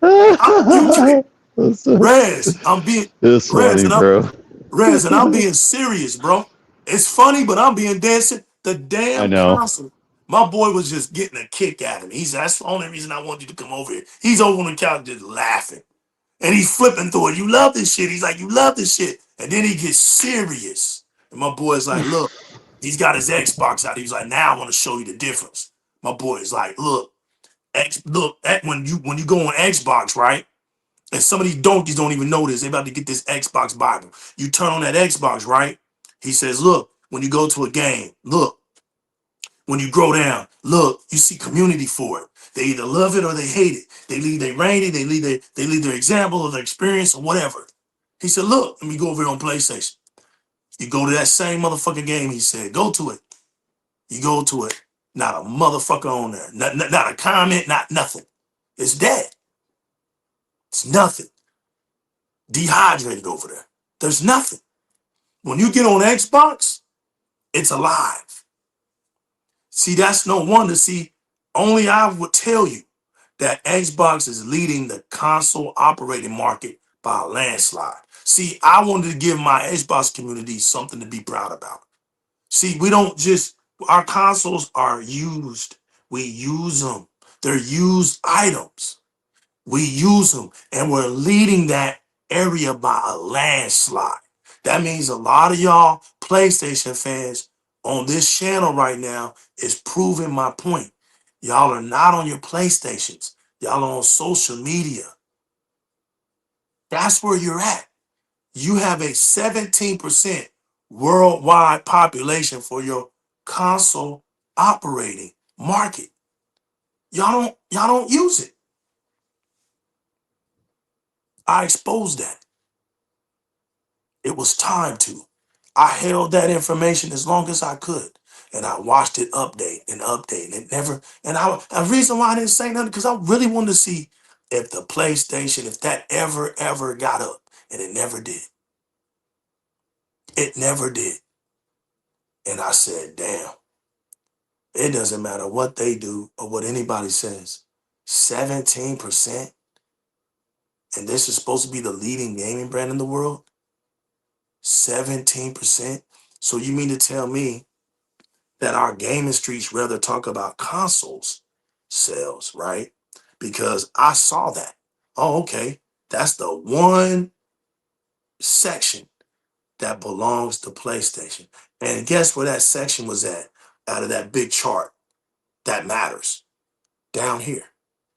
Rez, I'm being it's Rez, funny, bro. Rez, and I'm being serious, bro. It's funny, but I'm being dead serious. The damn console. My boy was just getting a kick out of me. He said, that's the only reason I want you to come over here. He's over on the couch just laughing. And he's flipping through it. You love this shit. He's like, you love this shit. And then he gets serious. And my boy's like, look, he's got his Xbox out. He's like, now I want to show you the difference. My boy is like, look, when you go on Xbox, right? And some of these donkeys don't even know this. They're about to get this Xbox Bible. You turn on that Xbox, right? He says, look, when you go to a game, look, when you grow down, look, you see community for it. They either love it or they hate it. They leave their rating, they leave their example of their experience or whatever. He said, look, let me go over here on PlayStation. You go to that same motherfucking game, he said, go to it. You go to it. Not a motherfucker on there. Not a comment, not nothing. It's dead. It's nothing. Dehydrated over there. There's nothing. When you get on Xbox, it's alive. See, that's no wonder. See, only I would tell you that Xbox is leading the console operating market by a landslide. See, I wanted to give my Xbox community something to be proud about. See, we don't just, our consoles are used. We use them. They're used items. We use them, and we're leading that area by a landslide. That means a lot of y'all PlayStation fans on this channel right now is proving my point. Y'all are not on your PlayStations. Y'all are on social media. That's where you're at. You have a 17% worldwide population for your console operating market. Y'all don't use it. I exposed that. It was time to. I held that information as long as I could. And I watched it update and update. And it never, and the reason why I didn't say nothing, because I really wanted to see if the PlayStation, if that ever got up. And it never did. It never did. And I said, damn, it doesn't matter what they do or what anybody says. 17%. And this is supposed to be the leading gaming brand in the world. 17%. So you mean to tell me that our gaming streets rather talk about consoles sales, right? Because I saw that. Oh, okay. That's the one section that belongs to PlayStation. And guess where that section was at out of that big chart that matters? Down here.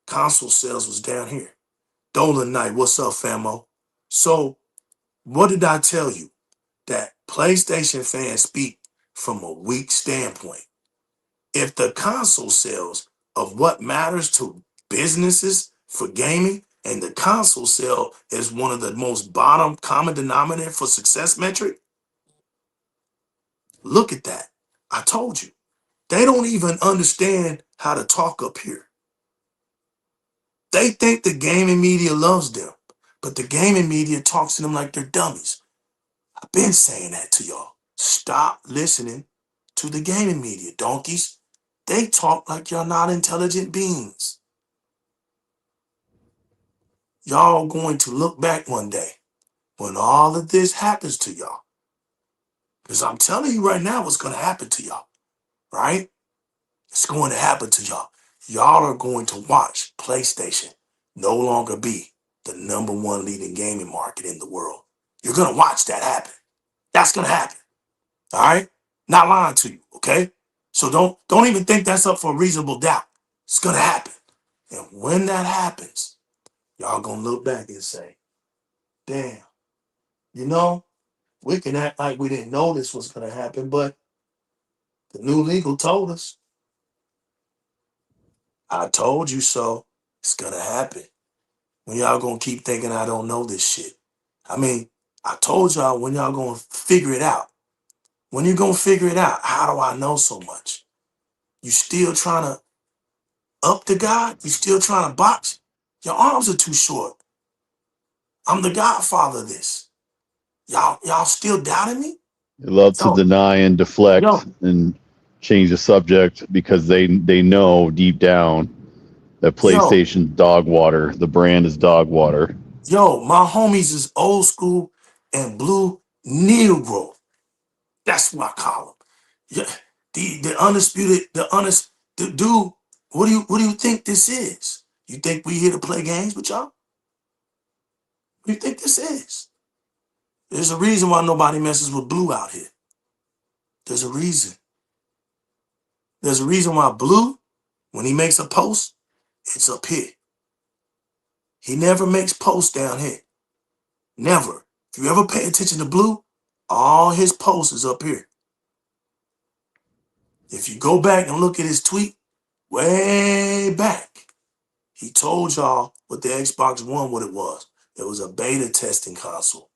Console sales was down here. Dolan Knight, what's up, famo? So what did I tell you? That PlayStation fans speak from a weak standpoint. If the console sales of what matters to businesses for gaming and the console sale is one of the most bottom common denominator for success metric, look at that. I told you. They don't even understand how to talk up here. They think the gaming media loves them, but the gaming media talks to them like they're dummies. I've been saying that to y'all. Stop listening to the gaming media, donkeys. They talk like y'all not intelligent beings. Y'all going to look back one day when all of this happens to y'all. Because I'm telling you right now what's going to happen to y'all, right? It's going to happen to y'all. Y'all are going to watch PlayStation no longer be the #1 leading gaming market in the world. You're going to watch that happen. That's going to happen. All right? Not lying to you, okay? So don't even think that's up for a reasonable doubt. It's going to happen. And when that happens, y'all going to look back and say, damn, you know, we can act like we didn't know this was going to happen, but the new legal told us. I told you so. It's going to happen. When y'all going to keep thinking I don't know this shit. I mean, I told y'all when y'all going to figure it out. When you going to figure it out, how do I know so much? You still trying to up to God? You still trying to box? Your arms are too short. I'm the godfather of this. Y'all still doubting me? They love to Yo, deny and deflect yo, and change the subject because they know deep down that yo, PlayStation dog water. The brand is dog water. yo, my homies is old school and blue Negro. That's what I call them. Yeah, the undisputed, the dude. What do you think this is? You think we here to play games with y'all? What do you think this is? There's a reason why nobody messes with blue out here. There's a reason. There's a reason why blue, when he makes a post, it's up here. He never makes posts down here. Never. If you ever pay attention to blue, all his posts is up here. If you go back and look at his tweet, way back, he told y'all with the Xbox One what it was. It was a beta testing console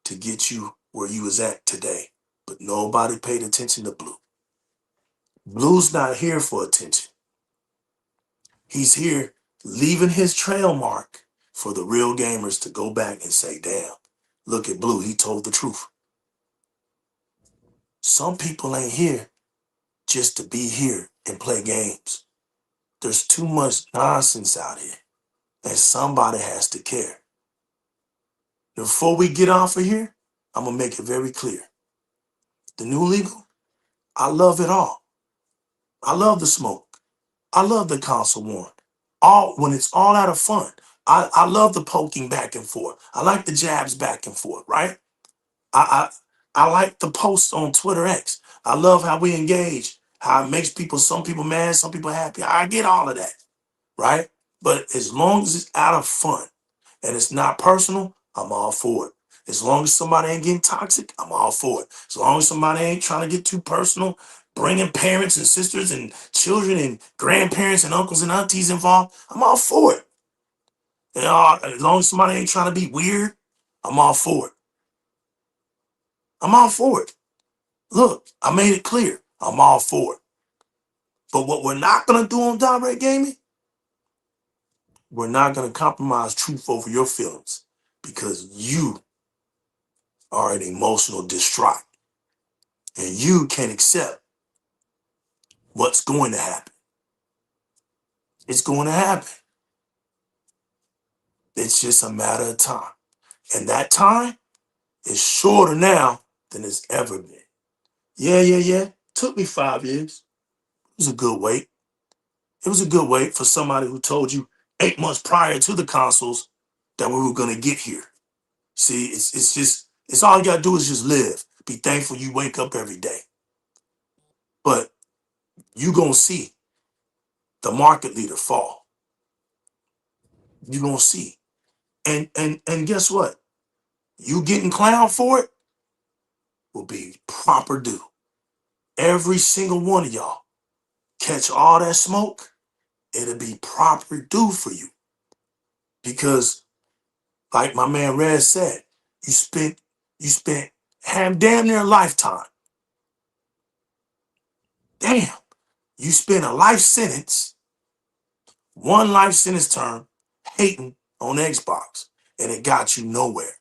to get you where you was at today. But nobody paid attention to blue. Blue's not here for attention. He's here leaving his trail mark for the real gamers to go back and say, damn, look at Blue, he told the truth. Some people ain't here just to be here and play games. There's too much nonsense out here, and somebody has to care. Before we get off of here, I'm gonna make it very clear. The new legal, I love it all. I love the smoke. I love the console war. All when it's all out of fun. I love the poking back and forth. I like the jabs back and forth, right? I I like the posts on Twitter X. I love how we engage, how it makes some people mad, some people happy. I get all of that, right? But as long as it's out of fun and it's not personal, I'm all for it. As long as somebody ain't getting toxic, I'm all for it. As long as somebody ain't trying to get too personal, bringing parents and sisters and children and grandparents and uncles and aunties involved, I'm all for it. You know, as long as somebody ain't trying to be weird, I'm all for it. I'm all for it. Look, I made it clear. I'm all for it. But what we're not going to do on direct gaming, we're not going to compromise truth over your feelings because you are an emotional distraught and you can't accept what's going to happen. It's going to happen. It's just a matter of time. And that time is shorter now than it's ever been. Yeah. Took me 5 years. It was a good wait. It was a good wait for somebody who told you 8 months prior to the consoles that we were going to get here. See, it's all you got to do is just live. Be thankful you wake up every day. But you going to see the market leader fall. You going to see. And guess what? You getting clowned for it will be proper due. Every single one of y'all catch all that smoke, it'll be proper due for you. Because like my man Red said, you spent damn near a lifetime. Damn. You spent a life sentence, one life sentence term, hating on Xbox, and it got you nowhere.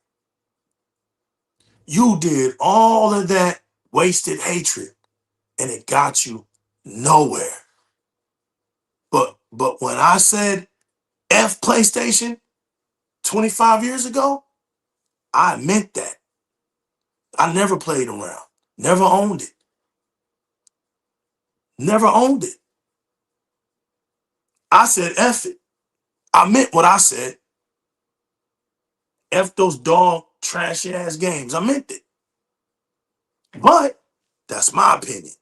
You did all of that wasted hatred, and it got you nowhere. But when I said F PlayStation 25 years ago, I meant that. I never played around, never owned it. Never owned it. I said F it. I meant what I said. F those dog trashy ass games. I meant it. But that's my opinion.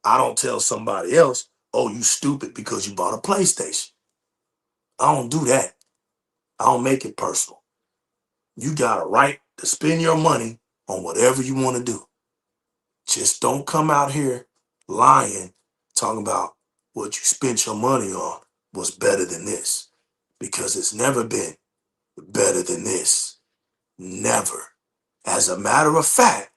I don't tell somebody else, oh, you stupid because you bought a PlayStation. I don't do that. I don't make it personal. You got a right to spend your money on whatever you want to do. Just don't come out here lying, talking about what you spent your money on was better than this. Because it's never been better than this. Never. As a matter of fact,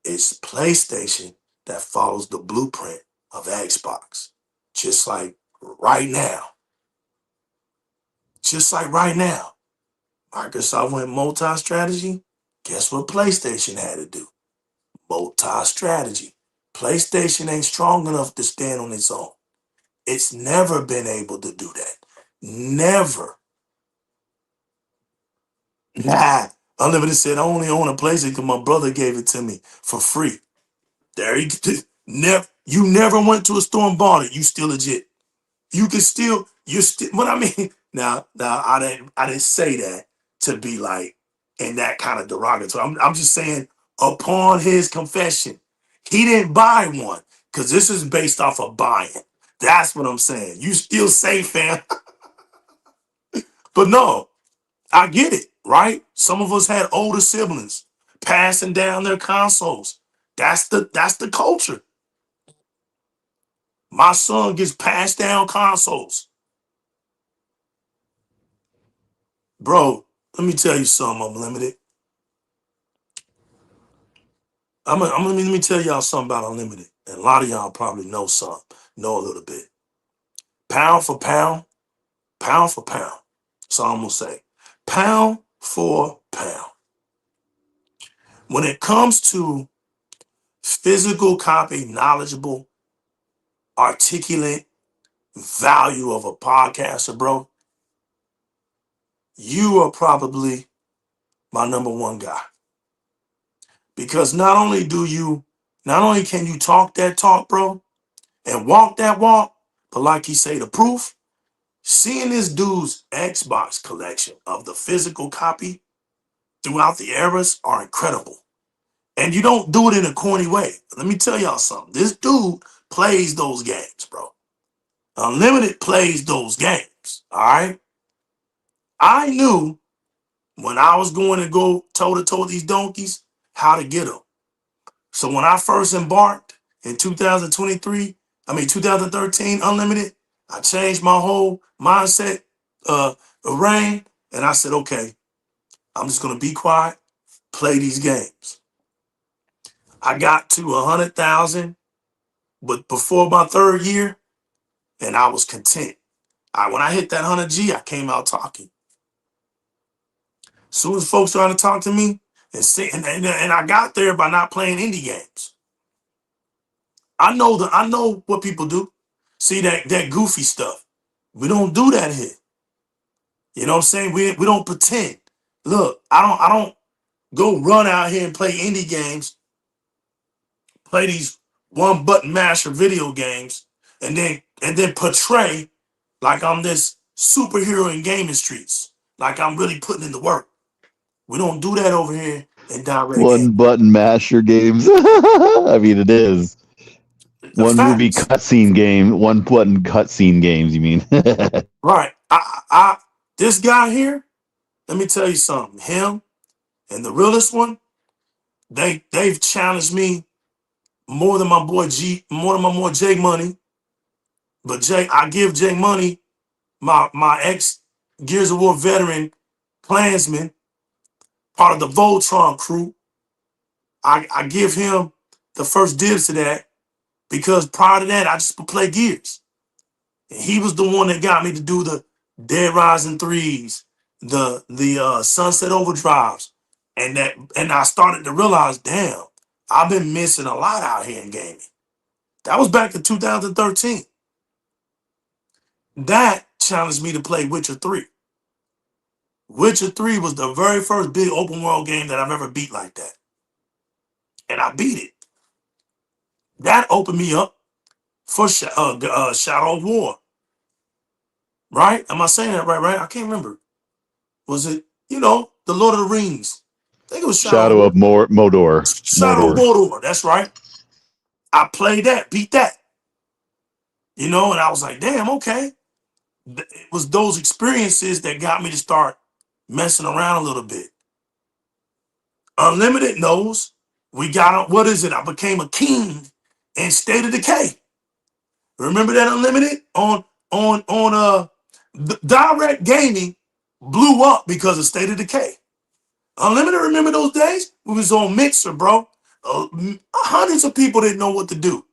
it's PlayStation that follows the blueprint of Xbox. Just like right now. Just like right now. Microsoft went multi-strategy. Guess what PlayStation had to do? Multi-strategy. PlayStation ain't strong enough to stand on its own. It's never been able to do that. Never. Nah. Unlimited said, I only own a PlayStation because my brother gave it to me for free. There you go. You never went to a store and bought it. You still legit. You can still, you're still, what I mean, now I didn't say that to be like in that kind of derogatory. I'm just saying upon his confession, he didn't buy one because this is based off of buying. That's what I'm saying. You still safe, fam. But no, I get it, right? Some of us had older siblings passing down their consoles. That's the culture. My son gets passed down consoles. Bro, let me tell you something, Unlimited. Let me tell y'all something about Unlimited. And a lot of y'all probably know know a little bit. Pound for pound, pound for pound. So I'm gonna say, pound for pound. When it comes to physical copy, knowledgeable, articulate value of a podcaster, bro, you are probably my number one guy. Because not only can you talk that talk, bro, and walk that walk, but like he say, the proof, seeing this dude's Xbox collection of the physical copy throughout the eras are incredible. And you don't do it in a corny way. Let me tell y'all something. This dude plays those games, bro. Unlimited plays those games. All right. I knew when I was going to go toe to toe with these donkeys how to get them. So when I first embarked in 2013, Unlimited, I changed my whole mindset, reign, and I said, okay, I'm just gonna be quiet, play these games. I got to 100,000, but before my third year, and I was content. When I hit that 100G, I came out talking. As soon as folks trying to talk to me, and I got there by not playing indie games. I know what people do. See that goofy stuff. We don't do that here. You know what I'm saying? We don't pretend. Look, I don't go run out here and play indie games, play these one button masher video games, and then portray like I'm this superhero in gaming streets, like I'm really putting in the work. We don't do that over here in direct game. One button masher games. I mean, it is. The One movie facts. cutscene game, one button cutscene games, you mean? Right. This guy here, let me tell you something. Him and the realest one, they've challenged me more than my boy Jay Money. But I give Jay Money, my ex Gears of War veteran Klansman, part of the Voltron crew. I give him the first dibs to that because prior to that, I just would play Gears. And he was the one that got me to do the Dead Rising 3s, the Sunset Overdrives. And I started to realize, damn, I've been missing a lot out here in gaming. That was back in 2013. That challenged me to play Witcher 3. Witcher 3 was the very first big open world game that I've ever beat like that. And I beat it. That opened me up for Shadow of War. Right? Am I saying that right? I can't remember. Was it, the Lord of the Rings? I think it was Shadow of Mordor. Shadow of Mordor. That's right. I played that, beat that. And I was like, damn, okay. It was those experiences that got me to start messing around a little bit. Unlimited knows we got on, what is it? I became a king in State of Decay. Remember that Unlimited on DIRREC Gaming blew up because of State of Decay. Unlimited, remember those days? We was on Mixer, bro. Hundreds of people didn't know what to do.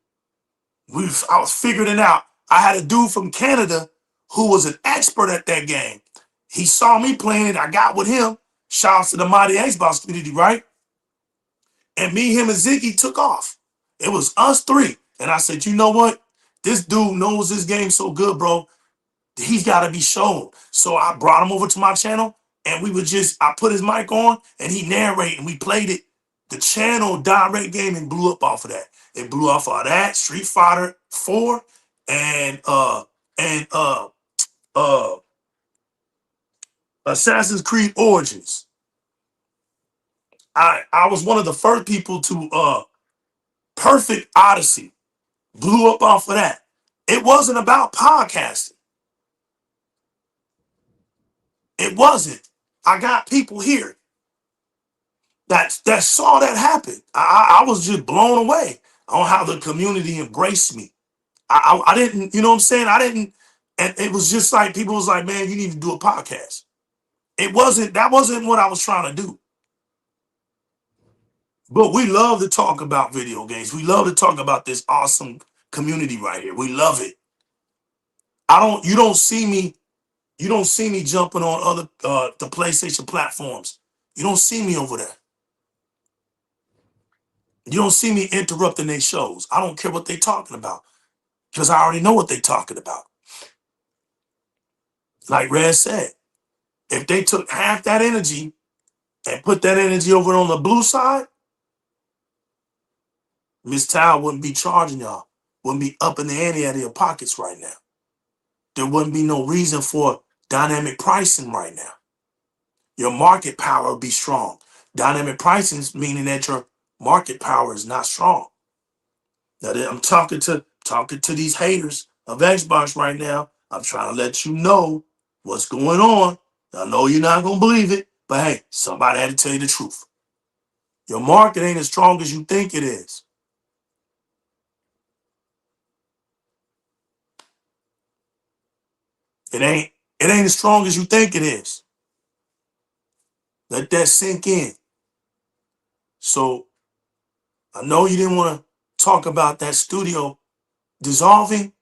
I was figuring it out. I had a dude from Canada who was an expert at that game. He saw me playing it. I got with him. Shouts to the mighty Xbox community, right? And me, him, and Ziggy took off. It was us three. And I said, you know what? This dude knows this game so good, bro. He's got to be shown. So I brought him over to my channel, and I put his mic on, and he narrated, and we played it. The channel DIRREC Gaming blew up off of that. It blew off of that, Street Fighter 4, and Assassin's Creed Origins. I was one of the first people to Perfect Odyssey blew up off of that. It wasn't about podcasting. It wasn't. I got people here that saw that happen. I was just blown away on how the community embraced me. I didn't, you know what I'm saying? I didn't, and it was just like people was like, man, you need to do a podcast. That wasn't what I was trying to do. But we love to talk about video games. We love to talk about this awesome community right here. We love it. You don't see me jumping on other the PlayStation platforms. You don't see me over there. You don't see me interrupting their shows. I don't care what they're talking about because I already know what they're talking about. Like Red said, if they took half that energy and put that energy over on the blue side, Miss Tao wouldn't be charging y'all, wouldn't be up in the ante out of your pockets right now. There wouldn't be no reason for dynamic pricing right now. Your market power would be strong. Dynamic pricing is meaning that your market power is not strong. Now I'm talking to these haters of Xbox right now. I'm trying to let you know what's going on. I know you're not gonna believe it, but hey, somebody had to tell you the truth. Your market ain't as strong as you think it is. It ain't as strong as you think it is. Let that sink in. So I know you didn't want to talk about that studio dissolving,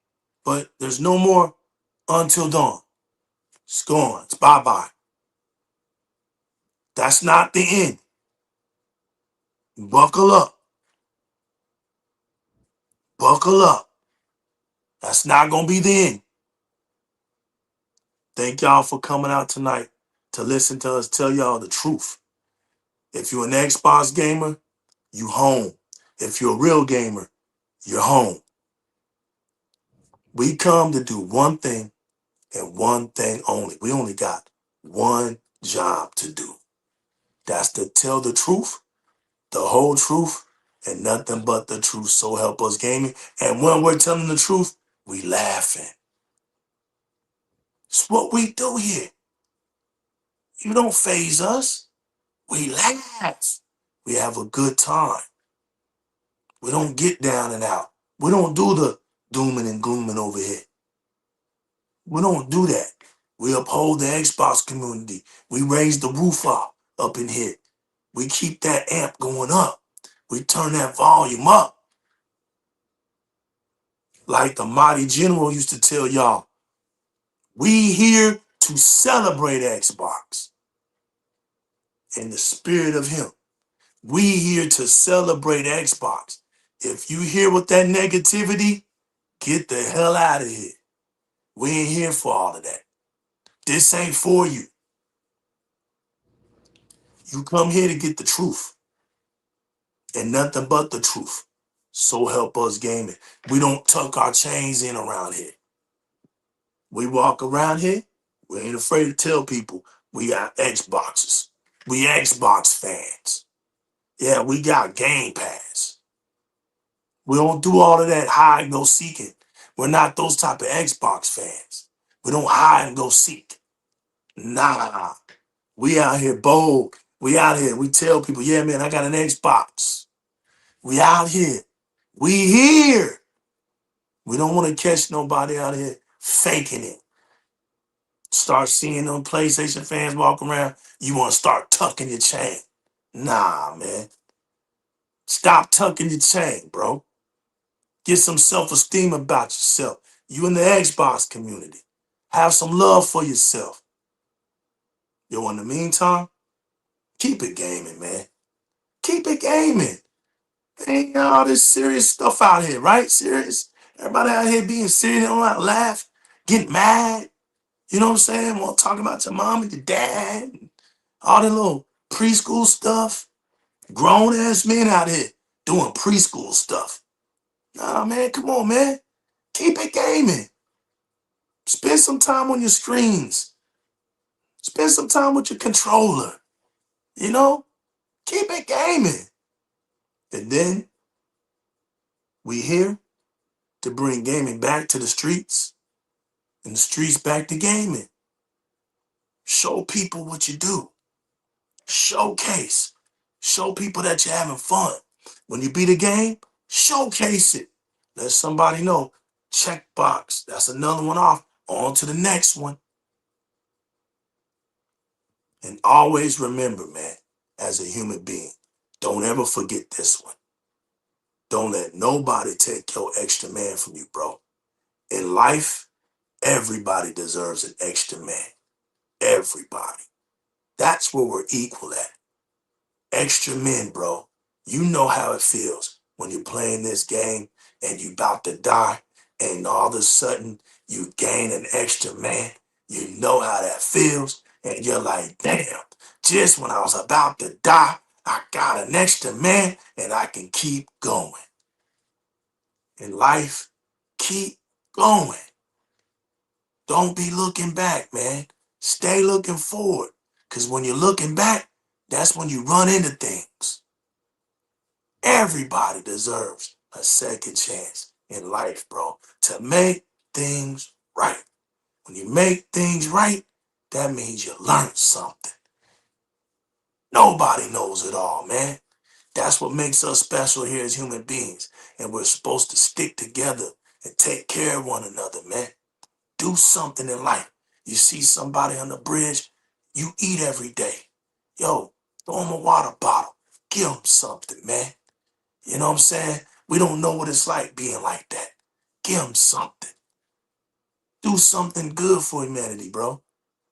but there's no more Until Dawn. It's gone. It's bye-bye. That's not the end. Buckle up. Buckle up. That's not going to be the end. Thank y'all for coming out tonight to listen to us tell y'all the truth. If you're an Xbox gamer, you home. If you're a real gamer, you're home. We come to do one thing and one thing only. We only got one job to do. That's to tell the truth, the whole truth, and nothing but the truth. So help us gaming. And when we're telling the truth, we laughing. It's what we do here. You don't phase us. We laugh. We have a good time. We don't get down and out. We don't do the dooming and glooming over here. We don't do that. We uphold the Xbox community. We raise the roof up in here. We keep that amp going up. We turn that volume up. Like the mighty general used to tell y'all, we here to celebrate Xbox in the spirit of him. We here to celebrate Xbox. If you hear with that negativity, get the hell out of here. We ain't here for all of that. This ain't for you. You come here to get the truth and nothing but the truth. So help us gaming. We don't tuck our chains in around here. We walk around here, we ain't afraid to tell people we got Xboxes. We Xbox fans. Yeah, we got Game Pass. We don't do all of that hide and go seeking. We're not those type of Xbox fans. We don't hide and go seek. Nah. We out here bold. We out here. We tell people, yeah, man, I got an Xbox. We out here. We here. We don't want to catch nobody out here faking it. Start seeing them PlayStation fans walk around. You want to start tucking your chain. Nah, man. Stop tucking your chain, bro. Get some self-esteem about yourself. You in the Xbox community. Have some love for yourself. Yo, in the meantime, keep it gaming, man. Keep it gaming. Ain't all this serious stuff out here, right? Serious. Everybody out here being serious, don't like laugh, get mad. You know what I'm saying? Want to talk about your mom and your dad, and all that little preschool stuff. Grown ass men out here doing preschool stuff. Nah, man, come on, man. Keep it gaming. Spend some time on your screens. Spend some time with your controller. You know? Keep it gaming. And then we here to bring gaming back to the streets and the streets back to gaming. Show people what you do. Showcase. Show people that you're having fun. When you beat a game, showcase it. Let somebody know. Checkbox. That's another one off. On to the next one. And always remember, man, as a human being, don't ever forget this one. Don't let nobody take your extra man from you, bro. In life, everybody deserves an extra man. Everybody. That's where we're equal at. Extra men, bro. You know how it feels when you're playing this game and you about to die and all of a sudden you gain an extra man. You know how that feels and you're like, damn, just when I was about to die, I got an extra man and I can keep going. In life, keep going. Don't be looking back, man. Stay looking forward. Because when you're looking back, that's when you run into things. Everybody deserves a second chance in life, bro, to make things right. When you make things right, that means you learned something. Nobody knows it all, man. That's what makes us special here as human beings. And we're supposed to stick together and take care of one another, man. Do something in life. You see somebody on the bridge, you eat every day. Yo, throw them a water bottle. Give them something, man. You know what I'm saying? We don't know what it's like being like that. Give them something. Do something good for humanity, bro.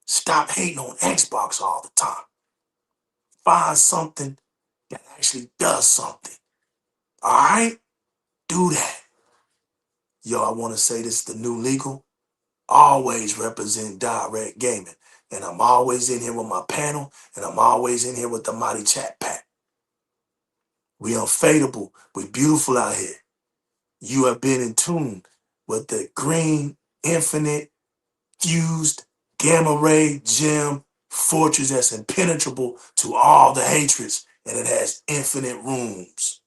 Stop hating on Xbox all the time. Find something that actually does something. All right? Do that. Yo, I want to say this, the new legal. Always represent DIRREC Gaming. And I'm always in here with my panel, and I'm always in here with the Mighty Chat Pack. We unfadable. We beautiful out here. You have been in tune with the green, infinite, fused, gamma ray, gem, fortress that's impenetrable to all the hatreds, and it has infinite rooms.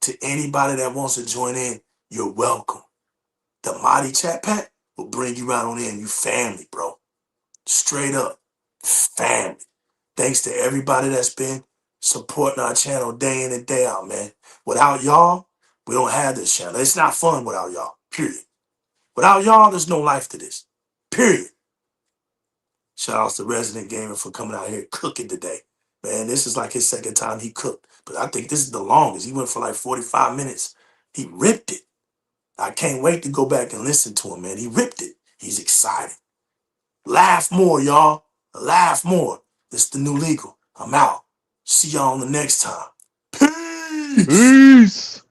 To anybody that wants to join in, you're welcome. The Mighty Chat Pack will bring you right on in. You family, bro. Straight up. Family. Thanks to everybody that's been supporting our channel day in and day out, man. Without y'all, we don't have this channel. It's not fun without y'all, period. Without y'all, there's no life to this, period. Shout outs to Resident Gamer for coming out here cooking today. Man, this is like his second time he cooked. But I think this is the longest. He went for like 45 minutes. He ripped it. I can't wait to go back and listen to him, man. He ripped it. He's excited. Laugh more, y'all. Laugh more. It's the new legal. I'm out. See y'all on the next time. Peace. Peace.